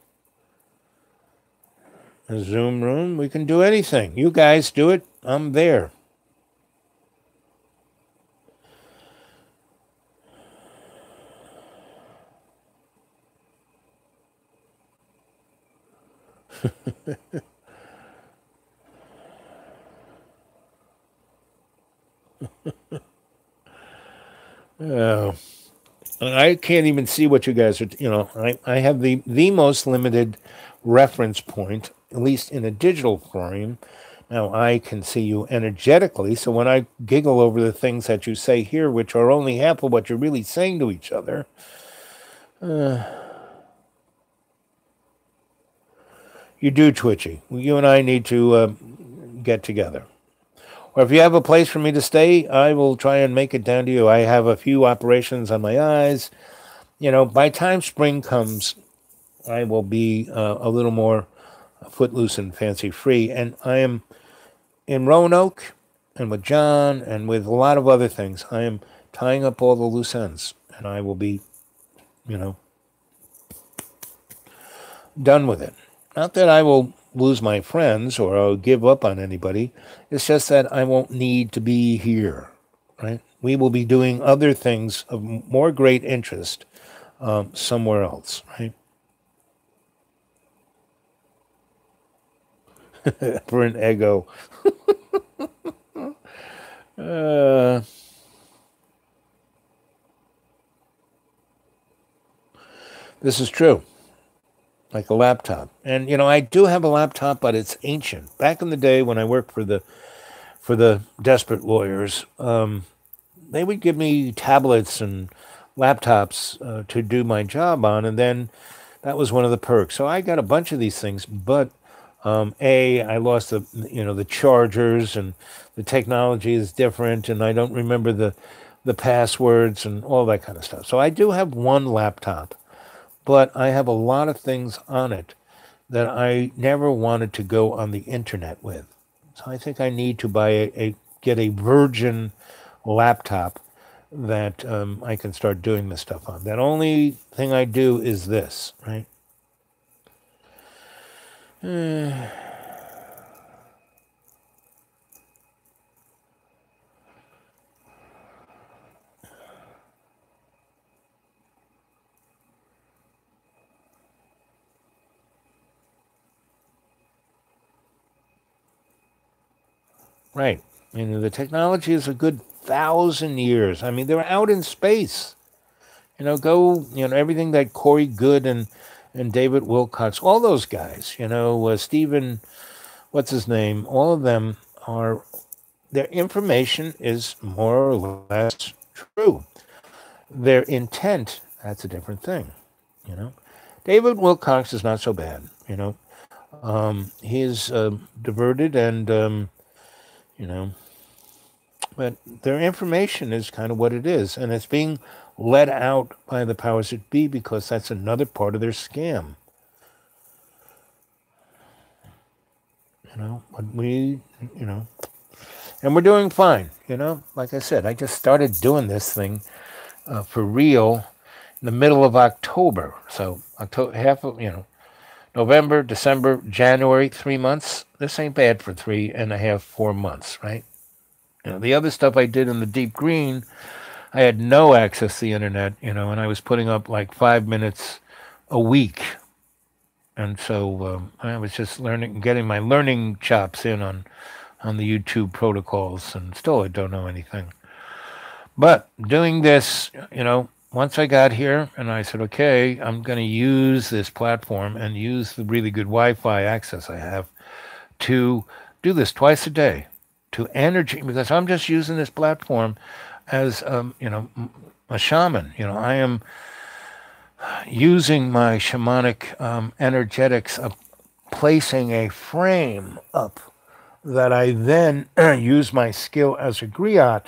A Zoom room, we can do anything. You guys do it, I'm there. Oh, I can't even see what you guys are. I have the most limited reference point, at least in a digital frame. Now I can see you energetically, so when I giggle over the things that you say here, which are only half of what you're really saying to each other, you do twitchy. You and I need to get together. Or if you have a place for me to stay, I will try and make it down to you. I have a few operations on my eyes. By time spring comes, I will be a little more footloose and fancy free. And I am in Roanoke and with John and with a lot of other things. I am tying up all the loose ends, and I will be, you know, done with it. Not that I will lose my friends or I'll give up on anybody. It's just that I won't need to be here, right? We will be doing other things of more great interest somewhere else, right? For an ego. Uh, this is true. Like a laptop. And I do have a laptop, but it's ancient. Back in the day when I worked for the desperate lawyers, they would give me tablets and laptops to do my job on, and then that was one of the perks. So I got a bunch of these things, but I lost the chargers, and the technology is different, and I don't remember the passwords and all that kind of stuff. So I do have one laptop, but I have a lot of things on it that I never wanted to go on the internet with. So I think I need to buy get a virgin laptop that I can start doing this stuff on. That only thing I do is this, right? Right. The technology is a good 1,000 years. I mean, they're out in space. Go, everything that Corey Good and David Wilcox, all those guys, Stephen, what's his name, all of them their information is more or less true. Their intent, that's a different thing, you know. David Wilcox is not so bad, He's diverted and, you know, but their information is kind of what it is. And it's being let out by the powers that be because that's another part of their scam. But and we're doing fine, Like I said, I just started doing this thing for real in the middle of October. So October, half of, November, December, January, 3 months. This ain't bad for 3.5, 4 months, right? The other stuff I did in the deep green, I had no access to the internet, and I was putting up like 5 minutes a week. And so I was just getting my learning chops in on the YouTube protocols, and still I don't know anything. But doing this, once I got here and I said, okay, I'm going to use this platform and use the really good Wi-Fi access I have to do this twice a day to energy, because I'm just using this platform as, a shaman. I am using my shamanic energetics of placing a frame up that I then use my skill as a griot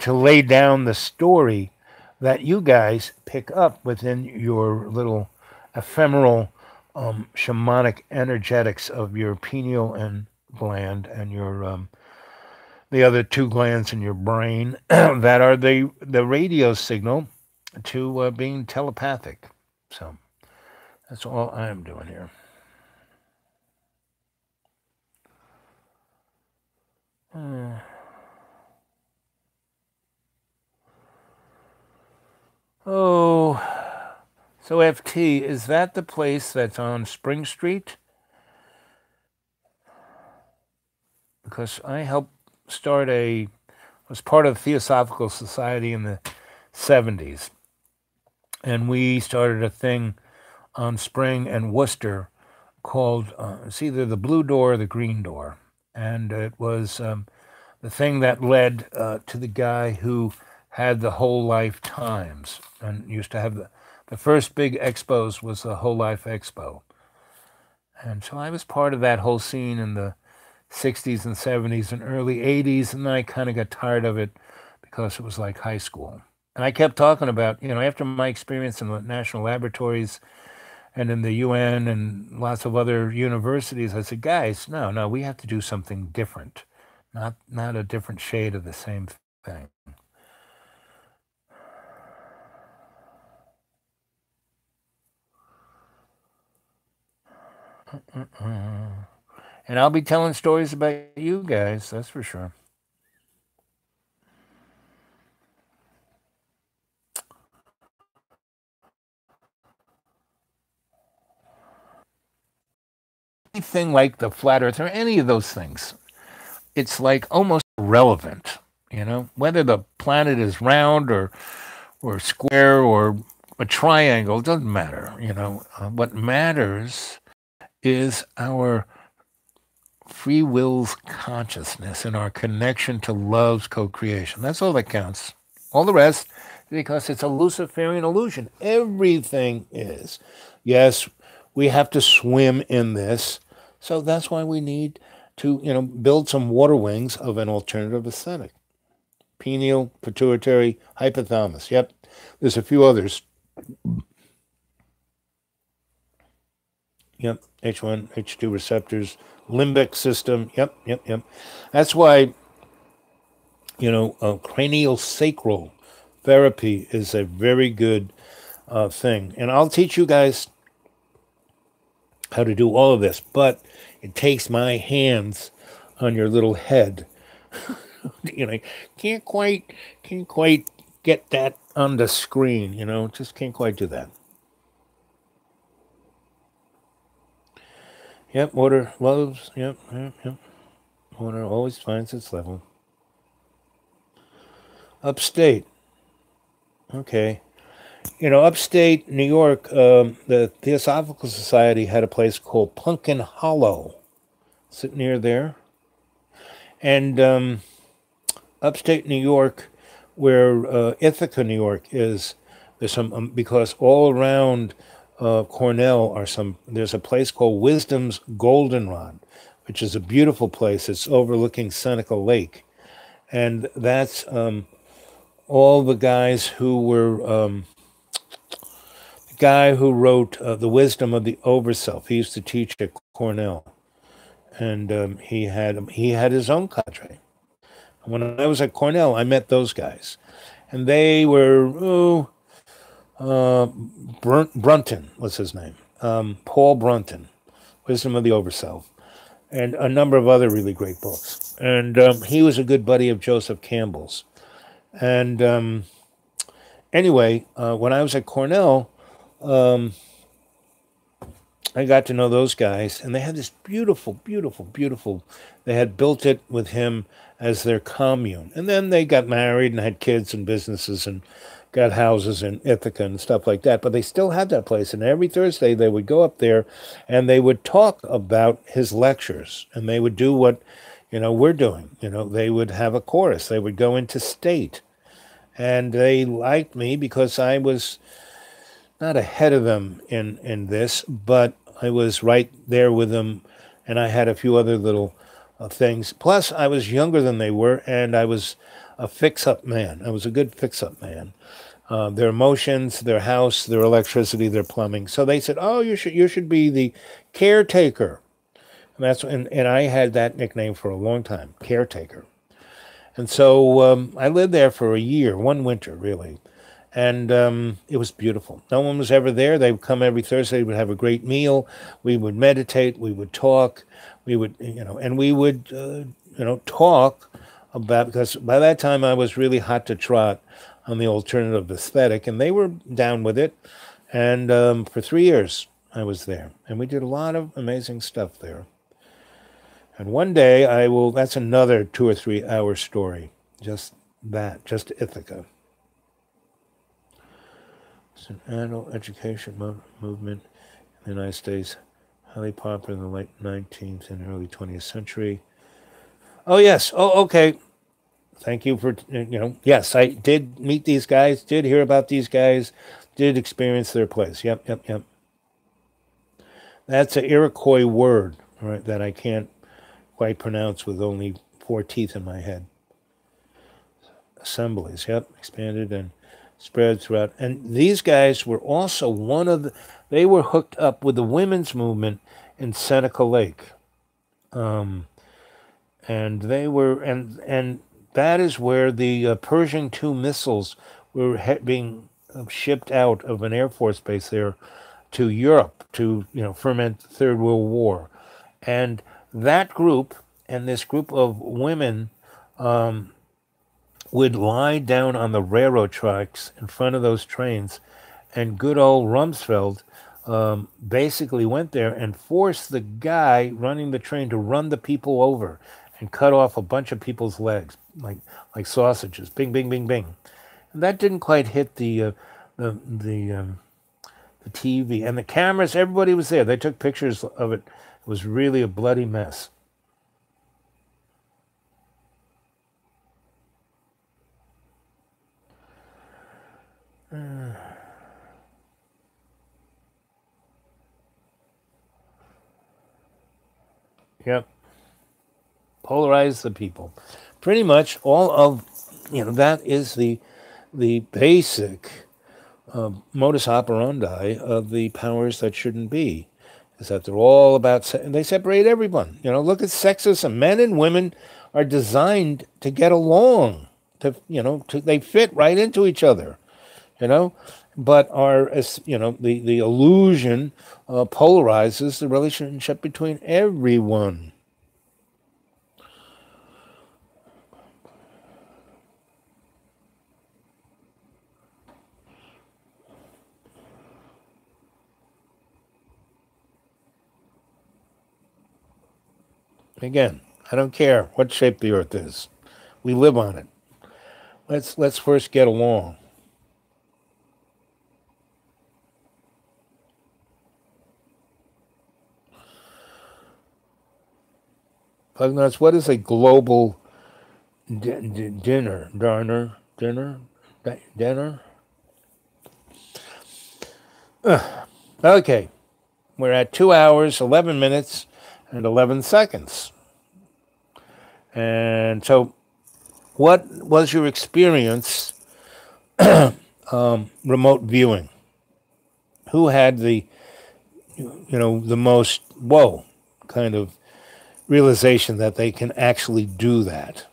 to lay down the story that you guys pick up within your little ephemeral shamanic energetics of your pineal and gland and your the other two glands in your brain that are the radio signal to being telepathic. So that's all I am doing here. Oh, so FT, is that the place that's on Spring Street? because I helped start was part of the Theosophical Society in the 70s. And we started a thing on Spring and Worcester called, it's either the Blue Door or the Green Door. And it was the thing that led to the guy who had the Whole Life Times and used to have the first big expos was the Whole Life Expo. And so I was part of that whole scene in the 60s and 70s and early 80s, and then I kind of got tired of it because it was like high school. And I kept talking about, after my experience in the national laboratories and in the UN and lots of other universities, I said, guys, no, we have to do something different, not a different shade of the same thing. And I'll be telling stories about you guys, that's for sure. Anything like the flat earth or any of those things, it's like almost irrelevant, whether the planet is round or square or a triangle, it doesn't matter, what matters is our free will's consciousness and our connection to love's co-creation. That's all that counts. All the rest, because it's a Luciferian illusion. Everything is. Yes, we have to swim in this. So that's why we need to, build some water wings of an alternative aesthetic. Pineal, pituitary, hypothalamus. Yep. There's a few others. Yep. H1, H2 receptors, limbic system. Yep. That's why, cranial sacral therapy is a very good thing. And I'll teach you guys how to do all of this, but it takes my hands on your little head. Can't quite get that on the screen, just can't quite do that. Yep, water loves, yep. Water always finds its level. Upstate. Okay. Upstate New York, the Theosophical Society had a place called Pumpkin Hollow. Is it near there? And upstate New York, where Ithaca, New York is, there's some, because all around Cornell there's a place called Wisdom's Goldenrod, which is a beautiful place. It's overlooking Seneca Lake. And that's all the guys who were, the guy who wrote The Wisdom of the Overself. He used to teach at Cornell. And he had his own cadre. When I was at Cornell, I met those guys. And they were, Brunton was his name. Paul Brunton, Wisdom of the Overself, and a number of other really great books. And he was a good buddy of Joseph Campbell's. And anyway, when I was at Cornell, I got to know those guys, and they had this beautiful, they had built it with him as their commune. And then they got married and had kids and businesses and got houses in Ithaca and stuff like that. But they still had that place. And every Thursday they would go up there and they would talk about his lectures. And they would do what, we're doing. They would have a chorus. They would go into state. And they liked me because I was not ahead of them in this, but I was right there with them. And I had a few other little things. Plus, I was younger than they were, and I was a fix-up man. I was a good fix-up man. Their emotions, their house, their electricity, their plumbing. So they said, "Oh, you should be the caretaker." And I had that nickname for a long time, caretaker. And so I lived there for a year, one winter really, and it was beautiful. No one was ever there. They would come every Thursday. We would have a great meal. We would meditate. We would talk. We would, and we would, talk about, because by that time I was really hot to trot on the alternative aesthetic, and they were down with it. And for 3 years I was there, and we did a lot of amazing stuff there. And one day that's another 2 or 3 hour story. Just that, just Ithaca. It's an adult education movement in the United States, highly popular in the late 19th and early 20th century. Oh, yes. Oh, okay. Thank you for, yes, I did meet these guys, did hear about these guys, did experience their place. Yep, yep, yep. That's an Iroquois word, right, that I can't quite pronounce with only 4 teeth in my head. Assemblies, yep, expanded and spread throughout. And these guys were also they were hooked up with the women's movement in Seneca Lake. And they were, and that is where the Pershing II missiles were being shipped out of an Air Force base there to Europe to, ferment the Third World War. And that group and this group of women would lie down on the railroad tracks in front of those trains, and good old Rumsfeld basically went there and forced the guy running the train to run the people over and cut off a bunch of people's legs like sausages. Bing, bing, bing, bing. And that didn't quite hit the TV and the cameras. Everybody was there. They took pictures of it. It was really a bloody mess. Yep. Polarize the people. Pretty much all of, that is the basic modus operandi of the powers that shouldn't be, is that they're all about, they separate everyone. Look at sexism. Men and women are designed to get along, they fit right into each other, but the illusion polarizes the relationship between everyone. Again, I don't care what shape the earth is. We live on it. Let's first get along. Pugnuts, what is a global dinner? Dinner? Okay. We're at 2 hours, 11 minutes, and 11 seconds. And so, what was your experience remote viewing? Who had the most whoa kind of realization that they can actually do that?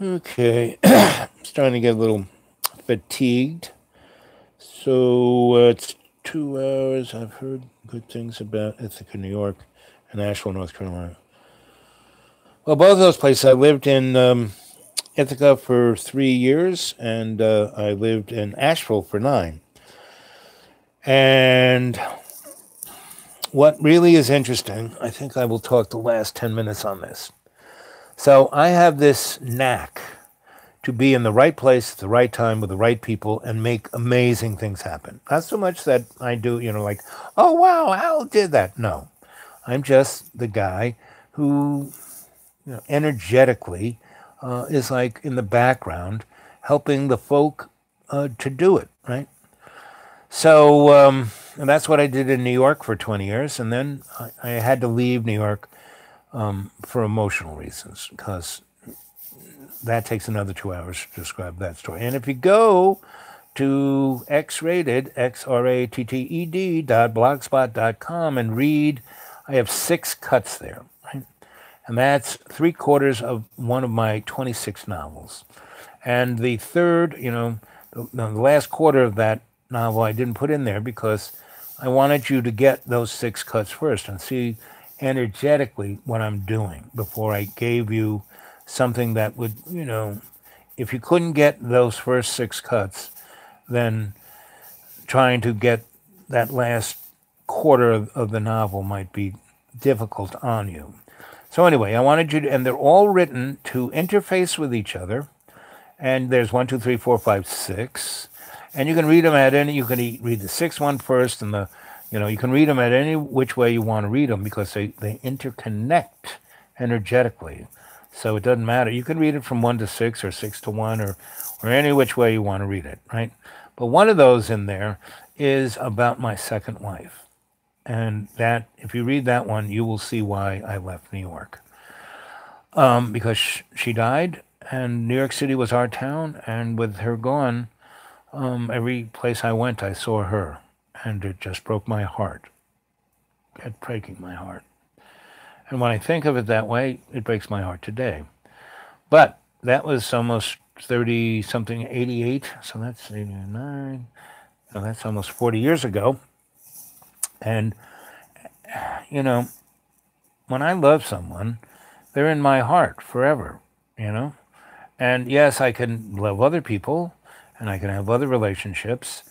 Okay, starting to get a little fatigued. So it's 2 hours. I've heard good things about Ithaca, New York, and Asheville, North Carolina. Well, both of those places. I lived in Ithaca for 3 years, and I lived in Asheville for 9. And what really is interesting, I think I will talk the last 10 minutes on this. So I have this knack to be in the right place at the right time with the right people and make amazing things happen. Not so much that I do, like, oh, wow, Al did that. No, I'm just the guy who energetically is like in the background helping the folk to do it, right? So and that's what I did in New York for 20 years. And then I had to leave New York for emotional reasons, because that takes another 2 hours to describe that story. And if you go to xrated.blogspot.com and read, I have 6 cuts there, right? And that's 3/4 of one of my 26 novels. And the third, the last quarter of that novel I didn't put in there because I wanted you to get those 6 cuts first and see energetically what I'm doing before I gave you something that would, if you couldn't get those first 6 cuts, then trying to get that last quarter of the novel might be difficult on you. So anyway, I wanted you to, and they're all written to interface with each other. And there's 1, 2, 3, 4, 5, 6. And you can read them at any, you can read the 6th one first, and you can read them at any which way you want to read them because they interconnect energetically. So it doesn't matter. You can read it from 1 to 6 or 6 to 1 or any which way you want to read it, right? But one of those in there is about my second wife. And that, if you read that one, you will see why I left New York. Because she died, and New York City was our town, and with her gone, every place I went, I saw her, and it just broke my heart. Kept breaking my heart. And when I think of it that way, it breaks my heart today. But that was almost 30-something, 88, so that's 89. So that's almost 40 years ago. And, when I love someone, they're in my heart forever, And yes, I can love other people, and I can have other relationships.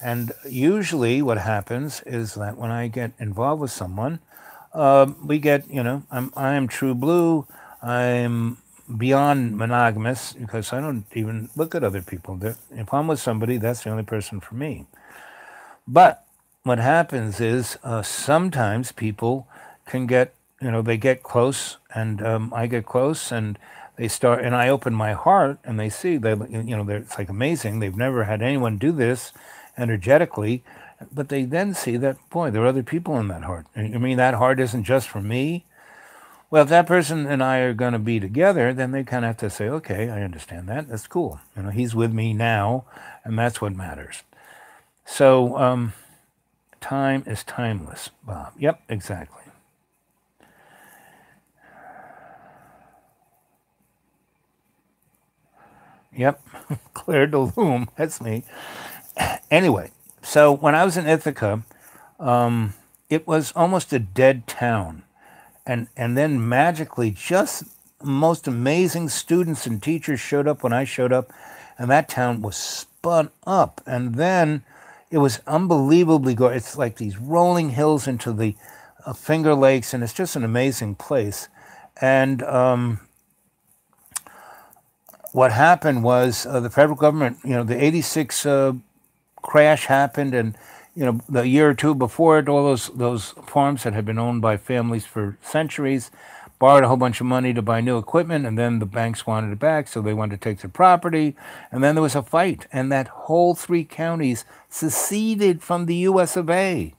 And usually what happens is that when I get involved with someone, we get, I am true blue. I'm beyond monogamous because I don't even look at other people. If I'm with somebody, that's the only person for me. But what happens is sometimes people can get, they get close, and I get close, and they start, and I open my heart, and they see, it's like amazing. They've never had anyone do this energetically, but they then see that, boy, there are other people in that heart. I mean, that heart isn't just for me. Well, if that person and I are going to be together, then they kind of have to say, okay, I understand that. That's cool. He's with me now, and that's what matters. So time is timeless, Bob. Yep, exactly. Yep, Claire de Lune, that's me. Anyway, so when I was in Ithaca, it was almost a dead town. And then magically, just most amazing students and teachers showed up when I showed up, and that town was spun up. And then it was unbelievably gorgeous. It's like these rolling hills into the Finger Lakes, and it's just an amazing place. And what happened was the federal government, the 86 crash happened, and the year or two before it, all those farms that had been owned by families for centuries borrowed a whole bunch of money to buy new equipment, and then the banks wanted it back, so they wanted to take the property, and then there was a fight, and that whole 3 counties seceded from the U.S. of A.,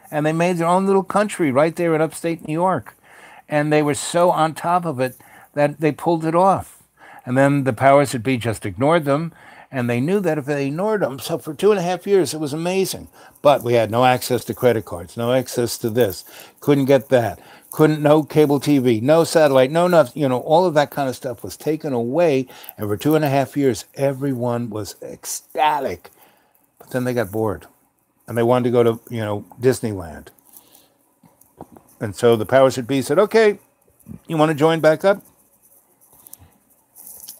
and they made their own little country right there in upstate New York, and they were so on top of it that they pulled it off, and then the powers that be just ignored them. And they knew that if they ignored them, so for 2.5 years, it was amazing. But we had no access to credit cards, no access to this, couldn't get that, no cable TV, no satellite, no nothing, all of that kind of stuff was taken away. And for 2.5 years, everyone was ecstatic. But then they got bored and they wanted to go to, Disneyland. And so the powers that be said, okay, you want to join back up?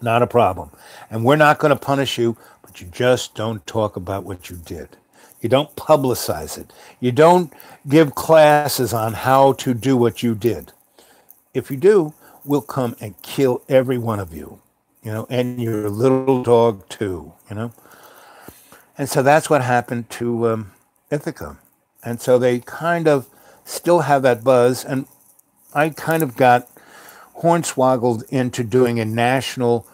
Not a problem. And we're not going to punish you, but you just don't talk about what you did. You don't publicize it. You don't give classes on how to do what you did. If you do, we'll come and kill every one of you, and your little dog too, And so that's what happened to Ithaca. And so they kind of still have that buzz. And I kind of got hornswoggled into doing a national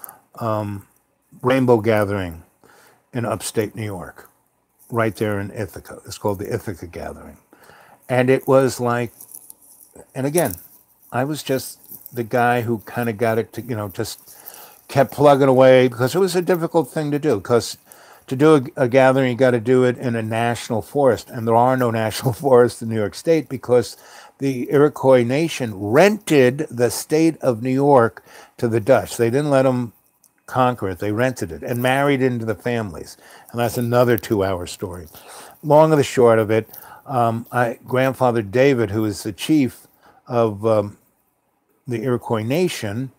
rainbow gathering in upstate New York, right there in Ithaca. It's called the Ithaca Gathering. And it was like, and again, I was just the guy who kind of got it to, just kept plugging away because it was a difficult thing to do. Because to do a gathering, you got to do it in a national forest. And there are no national forests in New York State because the Iroquois Nation rented the state of New York to the Dutch. They didn't let them conquer it. They rented it and married into the families. And that's another 2-hour story. Long and the short of it, grandfather David, who is the chief of the Iroquois Nation,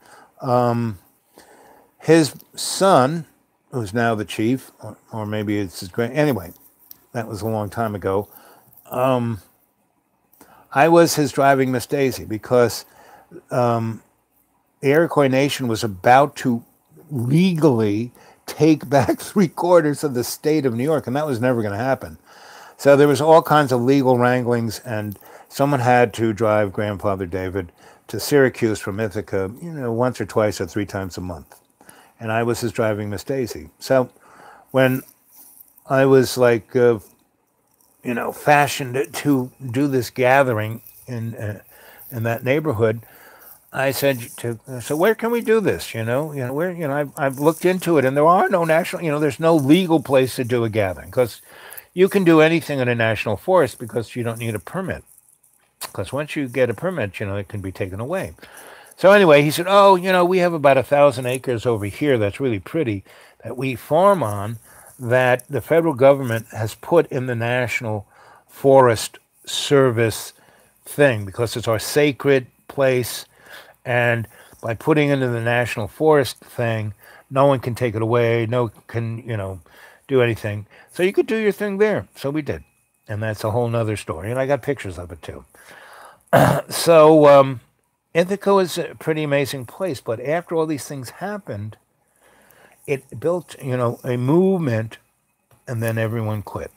his son, who's now the chief, or maybe it's his anyway, that was a long time ago. I was his driving Miss Daisy because the Iroquois Nation was about to legally take back 3/4 of the state of New York, and that was never going to happen. So there was all kinds of legal wranglings, and someone had to drive grandfather David to Syracuse from Ithaca, once or twice or 3 times a month. And I was his driving Miss Daisy. So when I was fashioned to do this gathering in that neighborhood, I said so where can we do this? I've looked into it, and there are no national, there's no legal place to do a gathering, because you can do anything in a national forest because you don't need a permit. Because once you get a permit, it can be taken away. So anyway, he said, we have about 1,000 acres over here that's really pretty that we farm on, that the federal government has put in the National Forest Service thing because it's our sacred place. And by putting it into the National Forest thing, no one can take it away. No one can, do anything. So you could do your thing there. So we did. And that's a whole nother story. And I got pictures of it too. So Ithaca is a pretty amazing place. But after all these things happened, it built, a movement, and then everyone quit.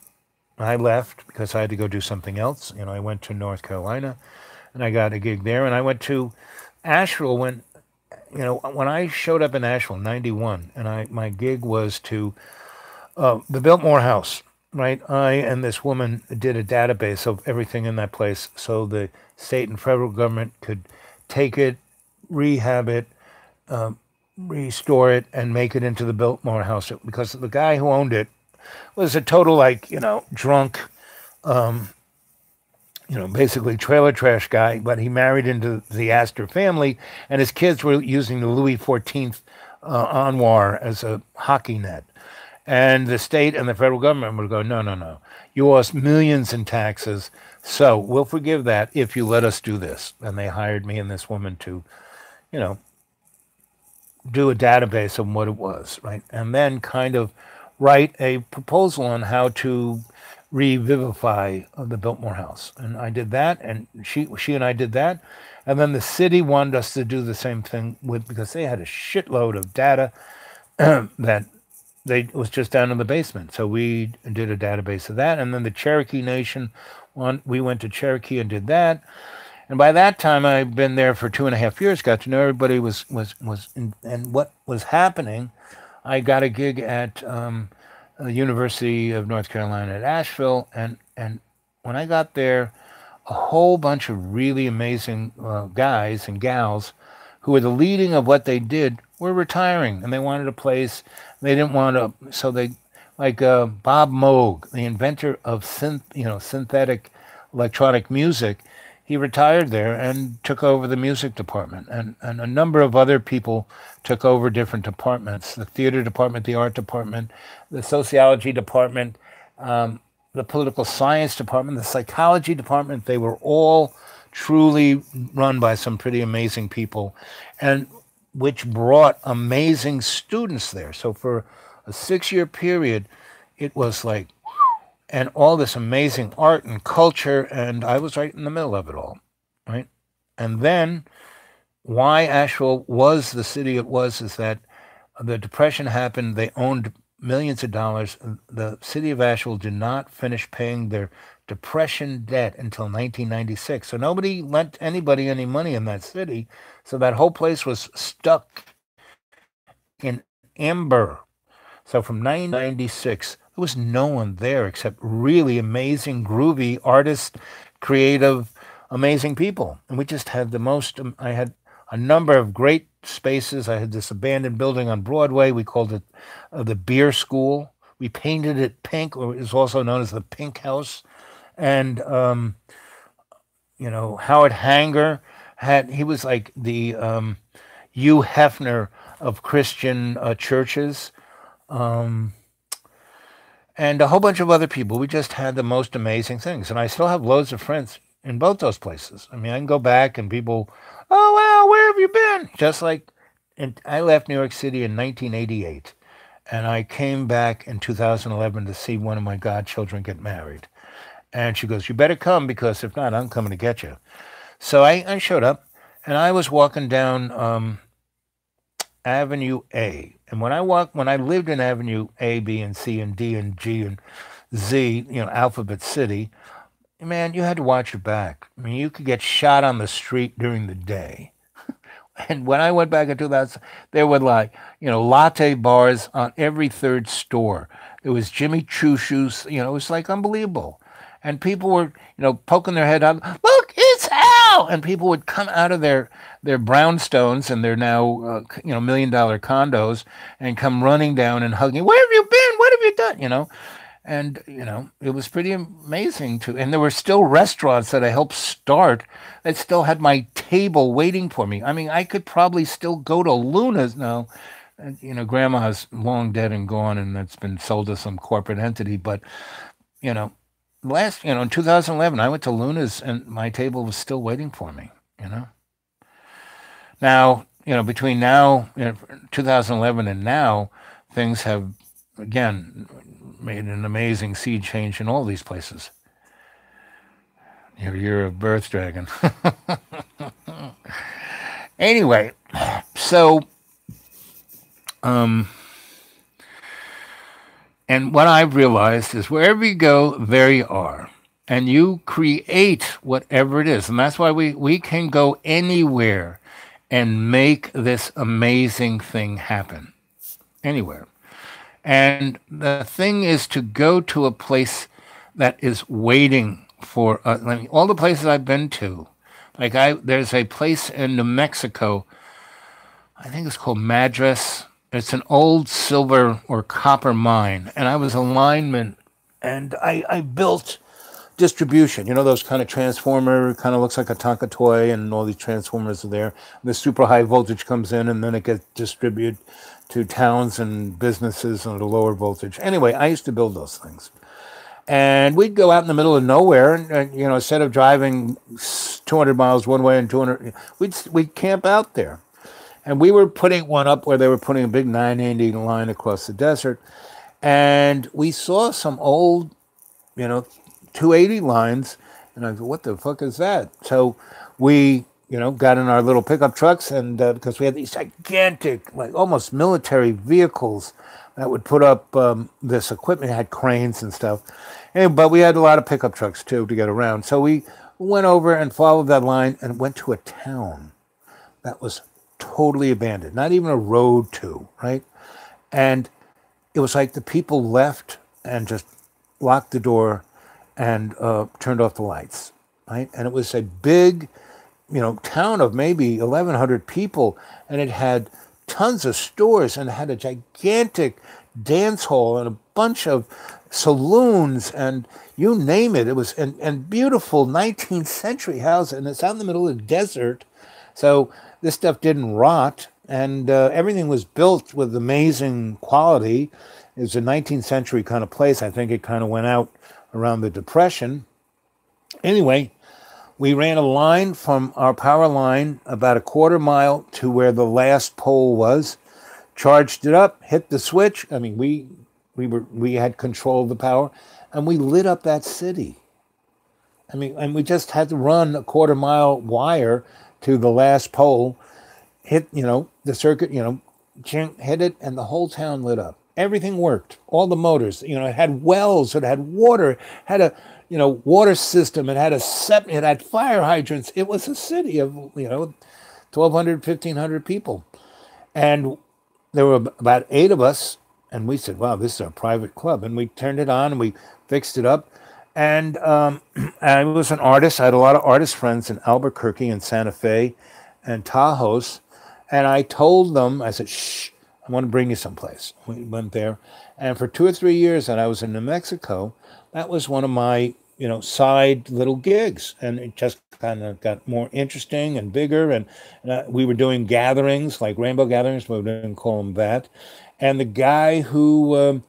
I left because I had to go do something else. I went to North Carolina, and I got a gig there. And I went to Asheville when I showed up in Asheville in 91, and my gig was to the Biltmore House, right? I and this woman did a database of everything in that place so the state and federal government could take it, rehab it, restore it, and make it into the Biltmore House. Because the guy who owned it was a total, drunk, basically trailer trash guy, but he married into the Astor family, and his kids were using the Louis XIV Anwar as a hockey net. And the state and the federal government would go, no. You lost millions in taxes, so we'll forgive that if you let us do this. And they hired me and this woman to, do a database of what it was, right? And then kind of write a proposal on how to revivify the Biltmore House. And I did that, and she and I did that. And then the city wanted us to do the same thing because they had a shitload of data that it was just down in the basement. So we did a database of that. And then the Cherokee Nation, we went to Cherokee and did that. And by that time, I'd been there for 2.5 years, got to know everybody and what was happening. I got a gig at the University of North Carolina at Asheville. And when I got there, a whole bunch of really amazing guys and gals who were the leading of what they did were retiring, and they wanted a place. They didn't want to, so they, Bob Moog, the inventor of synthetic electronic music, he retired there and took over the music department, and a number of other people took over different departments: the theater department, the art department, the sociology department, the political science department, the psychology department. They were all truly run by some pretty amazing people, and which brought amazing students there. So for a 6-year period, it was and all this amazing art and culture, and I was right in the middle of it all, right? And then why Asheville was the city it was is that the Depression happened. They owned millions of dollars. The city of Asheville did not finish paying their Depression debt until 1996. So nobody lent anybody any money in that city. So that whole place was stuck in amber. So from 1996, there was no one there except really amazing, groovy artists, creative, amazing people. And we just had I had a number of great spaces. I had this abandoned building on Broadway. We called it the Beer School. We painted it pink, or it was also known as the Pink House. And, Howard Hanger he was like the Hugh Hefner of Christian churches, and a whole bunch of other people. We just had the most amazing things. And I still have loads of friends in both those places. I mean, I can go back and people, oh, wow, where have you been? Just like, and I left New York City in 1988. And I came back in 2011 to see one of my godchildren get married. And she goes, you better come because if not, I'm coming to get you. So I showed up and I was walking down Avenue A. And when I lived in Avenue A, B, and C, and D, and G, and Z, Alphabet City, man, you had to watch your back. I mean, you could get shot on the street during the day. And when I went back in 2000, there were latte bars on every third store. There was Jimmy Choo shoes. It was like unbelievable. And people were, poking their head out. Look, it's Al! And people would come out of their brownstones and their now, $1 million condos and come running down and hugging. Where have you been? What have you done? And, it was pretty amazing and there were still restaurants that I helped start that still had my table waiting for me. I mean, I could probably still go to Luna's now. Grandma's long dead and gone and that's been sold to some corporate entity. But, in 2011, I went to Luna's and my table was still waiting for me, Now, between 2011 and now, things have, again, made an amazing sea change in all these places. Your year of birth, dragon. Anyway, so, and what I've realized is wherever you go, there you are. And you create whatever it is. And that's why we can go anywhere and make this amazing thing happen. Anywhere. And the thing is to go to a place that is waiting for all the places I've been to. There's a place in New Mexico, I think it's called Madras. It's an old silver or copper mine. And I was a lineman and I built distribution. Those kind of transformer, kind of looks like a Tonka toy and all these transformers are there. The super high voltage comes in and then it gets distributed to towns and businesses on the lower voltage. Anyway, I used to build those things. And we'd go out in the middle of nowhere and instead of driving 200 miles one way and 200, we'd camp out there. And we were putting one up where they were putting a big 980 line across the desert. And we saw some old, 280 lines. And I thought, what the fuck is that? So we got in our little pickup trucks and because we had these gigantic, like almost military vehicles that would put up this equipment, it had cranes and stuff. But we had a lot of pickup trucks too to get around. So we went over and followed that line and went to a town that was totally abandoned, not even a road to, right? And it was like the people left and just locked the door and turned off the lights, right? And it was a big town of maybe 1,100 people, and it had tons of stores, and it had a gigantic dance hall and a bunch of saloons, and you name it. It was and beautiful 19th century house, and it's out in the middle of the desert, so this stuff didn't rot, and everything was built with amazing quality. It was a 19th century kind of place. I think it kind of went out around the Depression. Anyway, we ran a line from our power line about a quarter mile to where the last pole was, charged it up, hit the switch. I mean, we had control of the power, and we lit up that city. I mean, and we just had to run a quarter mile wire to the last pole, hit, the circuit, hit it, and the whole town lit up. Everything worked. All the motors, it had wells, it had water, it had a, water system. It had it had fire hydrants. It was a city of, 1,200, 1,500 people. And there were about 8 of us. And we said, wow, this is a private club. And we turned it on and we fixed it up. And I was an artist. I had a lot of artist friends in Albuquerque and Santa Fe and Tahoe. And I told them, I said, shh, I want to bring you someplace. We went there. And for 2 or 3 years that I was in New Mexico, that was one of my, side little gigs. And it just kind of got more interesting and bigger. And we were doing gatherings, like rainbow gatherings, but we didn't call them that. And the guy who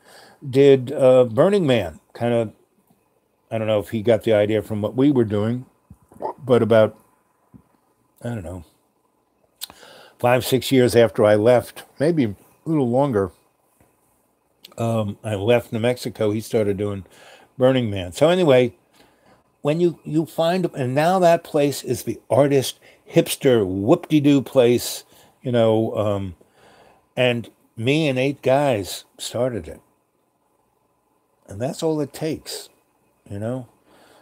did Burning Man, kind of, I don't know if he got the idea from what we were doing, but about, I don't know, 5, 6 years after I left, maybe a little longer, I left New Mexico, he started doing Burning Man. So anyway, when you find, and now that place is the artist hipster whoop-de-doo place, you know, and me and 8 guys started it. And that's all it takes, you know.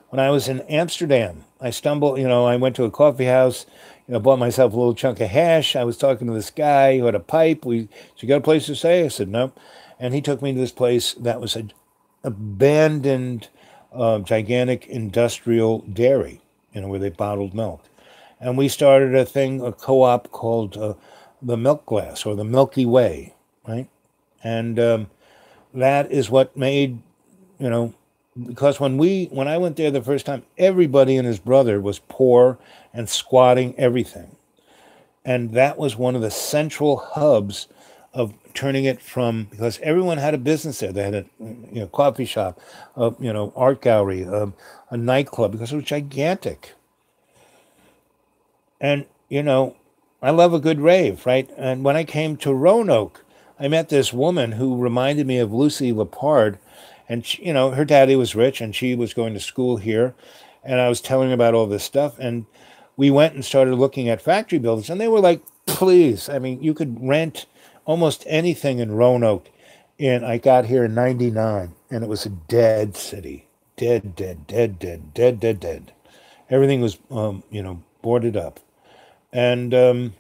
When I was in Amsterdam, I stumbled, I went to a coffee house, bought myself a little chunk of hash. I was talking to this guy who had a pipe. So you got a place to stay? I said, no. And he took me to this place that was an abandoned, gigantic industrial dairy, where they bottled milk. And we started a co-op called the Milk Glass, or the Milky Way, right? And that is what made, because when I went there the first time, everybody and his brother was poor and squatting everything. And that was one of the central hubs of turning it from, because everyone had a business there. They had a coffee shop, art gallery, a nightclub, because it was gigantic. And, I love a good rave, right? And when I came to Roanoke, I met this woman who reminded me of Lucy Lepard. And, her daddy was rich and she was going to school here. And I was telling her about all this stuff. And we went and started looking at factory buildings. And they were like, please, I mean, you could rent almost anything in Roanoke. And I got here in 99 and it was a dead city. Dead, dead, dead, dead, dead, dead, dead. Everything was, boarded up. And we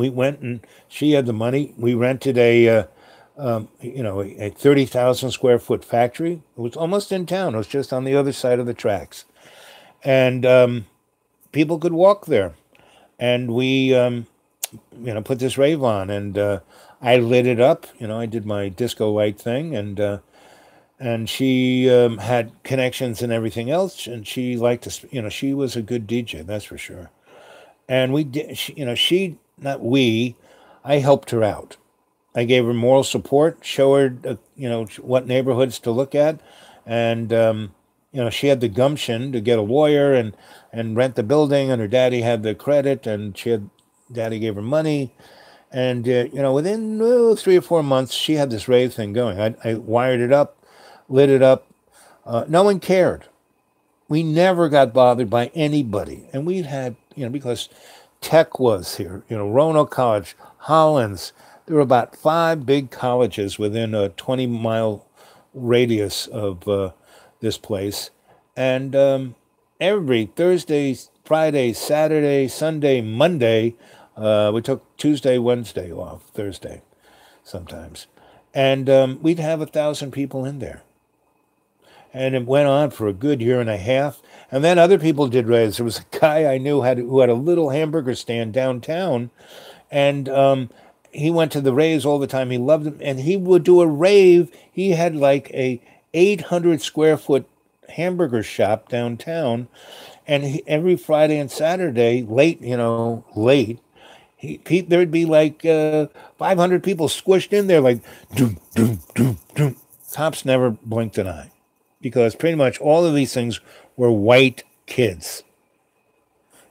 went and she had the money. We rented a 30,000 square foot factory. It was almost in town. It was just on the other side of the tracks. And people could walk there. And we, put this rave on. And I lit it up. I did my disco light thing. And she had connections and everything else. And she liked to, she was a good DJ, that's for sure. And we did, I helped her out. I gave her moral support, show her, what neighborhoods to look at. And, she had the gumption to get a lawyer and rent the building. And her daddy had the credit and daddy gave her money. And, within 3 or 4 months, she had this rave thing going. I wired it up, lit it up. No one cared. We never got bothered by anybody. And we had, because Tech was here, Roanoke College, Hollins. There were about 5 big colleges within a 20-mile radius of this place. And every Thursday, Friday, Saturday, Sunday, Monday, we took Tuesday, Wednesday off, Thursday sometimes. And we'd have 1,000 people in there. And it went on for a good year and a half. And then other people did raves. There was a guy I knew who had a little hamburger stand downtown. And he went to the raves all the time. He loved them. And he would do a rave. He had like a 800 square foot hamburger shop downtown. And every Friday and Saturday, late, there'd be like 500 people squished in there, like, doom, doom, doom, doom. Cops never blinked an eye. Because pretty much all of these things were white kids.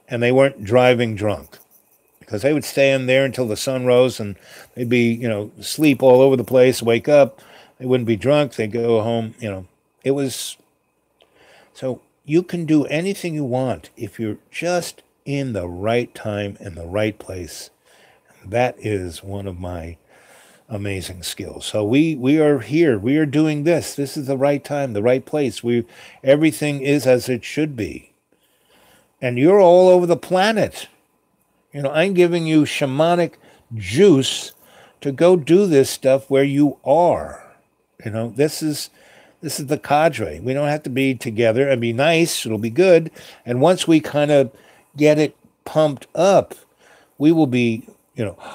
And they weren't driving drunk. Because they would stay in there until the sun rose and they'd be, sleep all over the place, wake up. They wouldn't be drunk. They'd go home, It was... So you can do anything you want if you're just in the right time and the right place. That is one of my amazing skills. So we are here. We are doing this. This is the right time, the right place. Everything is as it should be. And you're all over the planet. I'm giving you shamanic juice to go do this stuff where you are. This is the cadre. We don't have to be together. It'd be nice. It'll be good. And once we kind of get it pumped up, we will be,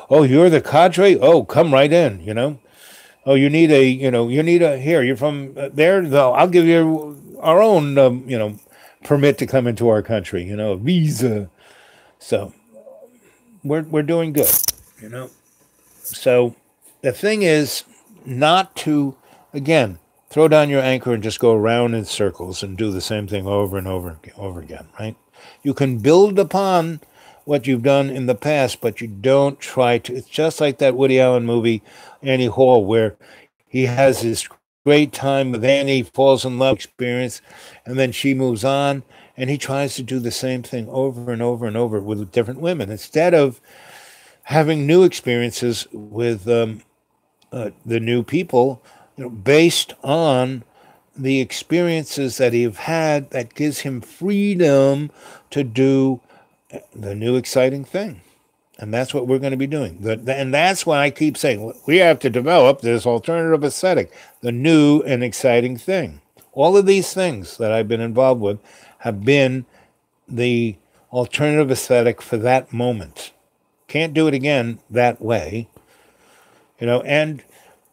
oh, you're the cadre? Oh, come right in, Oh, you need here, you're from there? No, I'll give you our own, permit to come into our country, a visa. So we're doing good, you know. So the thing is not to, again, throw down your anchor and just go around in circles and do the same thing over and over again, right? You can build upon what you've done in the past, but you don't try to. It's just like that Woody Allen movie, Annie Hall, where he has this great time with Annie, falls in love experience, and then she moves on, and he tries to do the same thing over and over and over with different women instead of having new experiences with the new people, based on the experiences that he've had that gives him freedom to do the new exciting thing. And that's what we're going to be doing. And that's why I keep saying we have to develop this alternative aesthetic, the new and exciting thing. All of these things that I've been involved with have been the alternative aesthetic for that moment. Can't do it again that way, and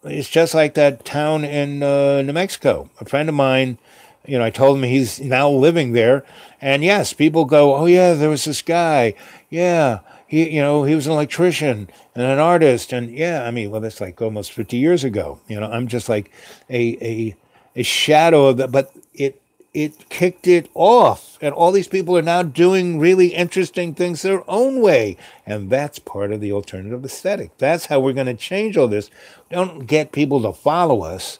it's just like that town in New Mexico. A friend of mine, I told him he's now living there. And yes, people go, oh yeah, there was this guy. Yeah, he was an electrician and an artist. And yeah, I mean, well, that's like almost 50 years ago. I'm just like a shadow of that, but it kicked it off. And all these people are now doing really interesting things their own way. And that's part of the alternative aesthetic. That's how we're going to change all this. Don't get people to follow us.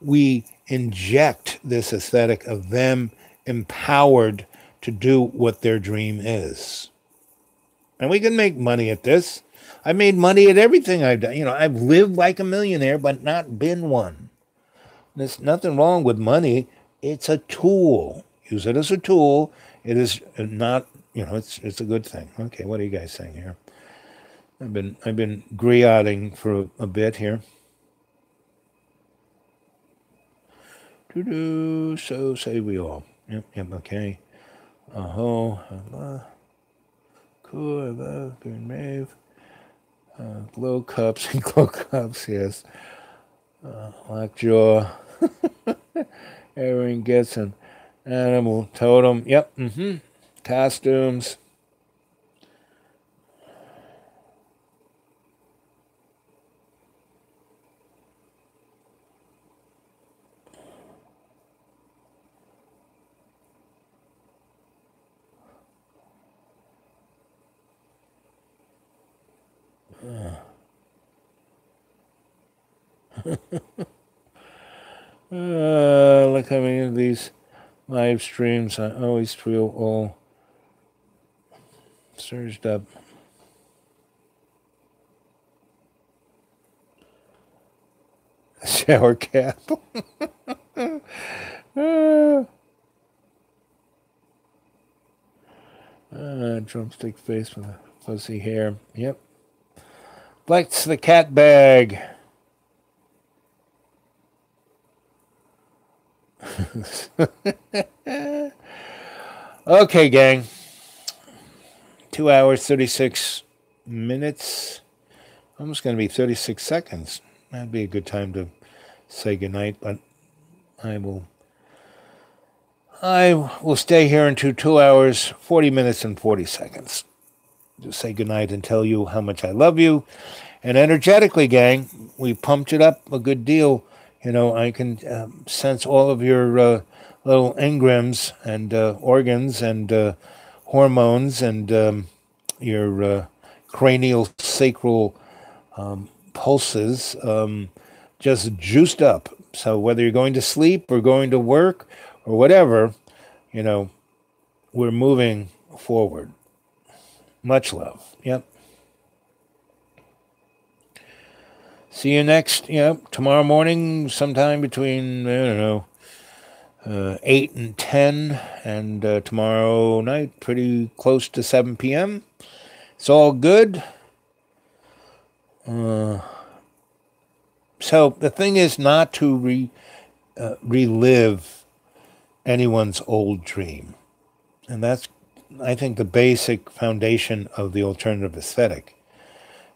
We inject this aesthetic of them empowered to do what their dream is. And we can make money at this. I made money at everything I've done. I've lived like a millionaire, but not been one. There's nothing wrong with money. It's a tool. Use it as a tool. It is not, it's a good thing. Okay, what are you guys saying here? I've been grioting for a bit here. So say we all. Yep, okay. Cool, I love Green Rave. Glow cups and glow cups, yes. Lockjaw. Everyone gets an animal totem. Yep. Costumes. Like coming into these live streams, I always feel all surged up. Shower cap. Drumstick face with a fuzzy hair. Yep. Flex the cat bag. Okay, gang. 2 hours, 36 minutes. Almost going to be 36 seconds. That'd be a good time to say goodnight, but I will stay here until 2 hours, 40 minutes, and 40 seconds. To say goodnight and tell you how much I love you. And energetically, gang, we pumped it up a good deal. I can sense all of your little engrams and organs and hormones and your cranial sacral pulses just juiced up. So whether you're going to sleep or going to work or whatever, we're moving forward. Much love. Yep. See you next, tomorrow morning, sometime between, 8 and 10, and tomorrow night, pretty close to 7 p.m. It's all good. So the thing is not to relive anyone's old dream. And that's, I think, the basic foundation of the alternative aesthetic.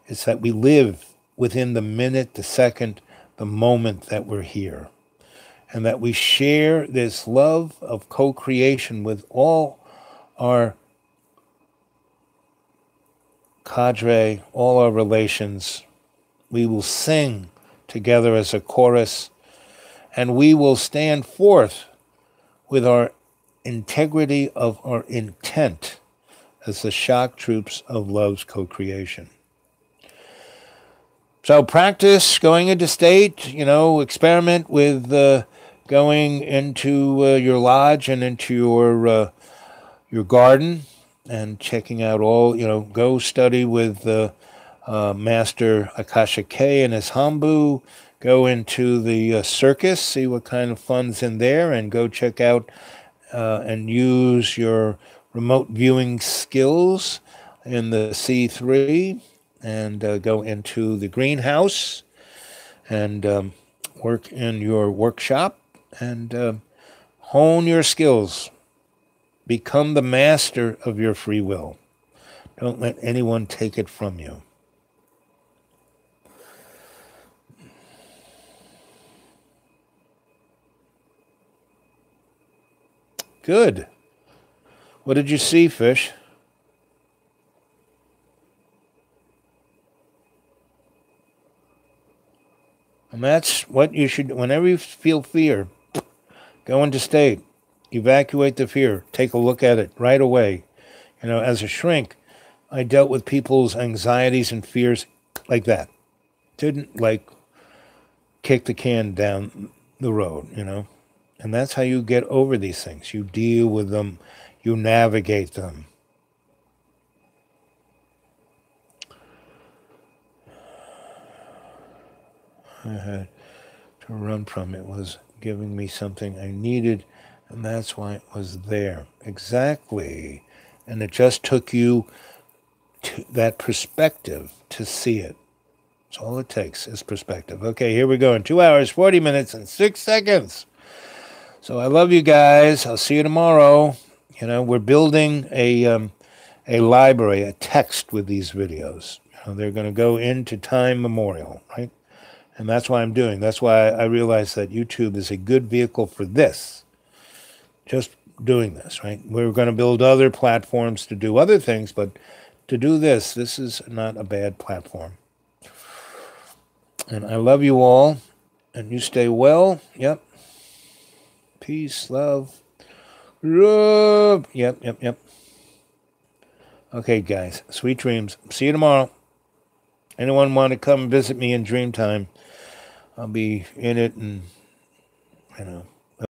It's that we live within the minute, the second, the moment that we're here. and that we share this love of co-creation with all our cadre, all our relations. We will sing together as a chorus, and we will stand forth with our integrity of our intent as the shock troops of love's co-creation. So practice going into state, experiment with going into your lodge and into your garden and checking out all, go study with Master Akasha K and his Hambu, go into the circus, see what kind of fun's in there, and go check out and use your remote viewing skills in the C3, and go into the greenhouse and work in your workshop and hone your skills. Become the master of your free will. Don't let anyone take it from you. Good. What did you see, Fish? And that's what you should, whenever you feel fear, go into state, evacuate the fear, take a look at it right away. As a shrink, I dealt with people's anxieties and fears like that. Didn't kick the can down the road, And that's how you get over these things. You deal with them, you navigate them. I had to run from it. Was giving me something I needed, and that's why it was there. Exactly. And it just took you to that perspective to see it. That's all it takes is perspective. Okay, here we go in 2 hours, 40 minutes, and 6 seconds. So I love you guys. I'll see you tomorrow. We're building a library, a text with these videos. They're going to go into time memorial, right? And that's why I'm doing. That's why I realized that YouTube is a good vehicle for this. Just doing this, right? We're going to build other platforms to do other things, but to do this is not a bad platform. And I love you all, and you stay well. Yep. Peace, love. Love. Yep. Okay, guys. Sweet dreams. See you tomorrow. Anyone want to come visit me in Dreamtime? I'll be in it and,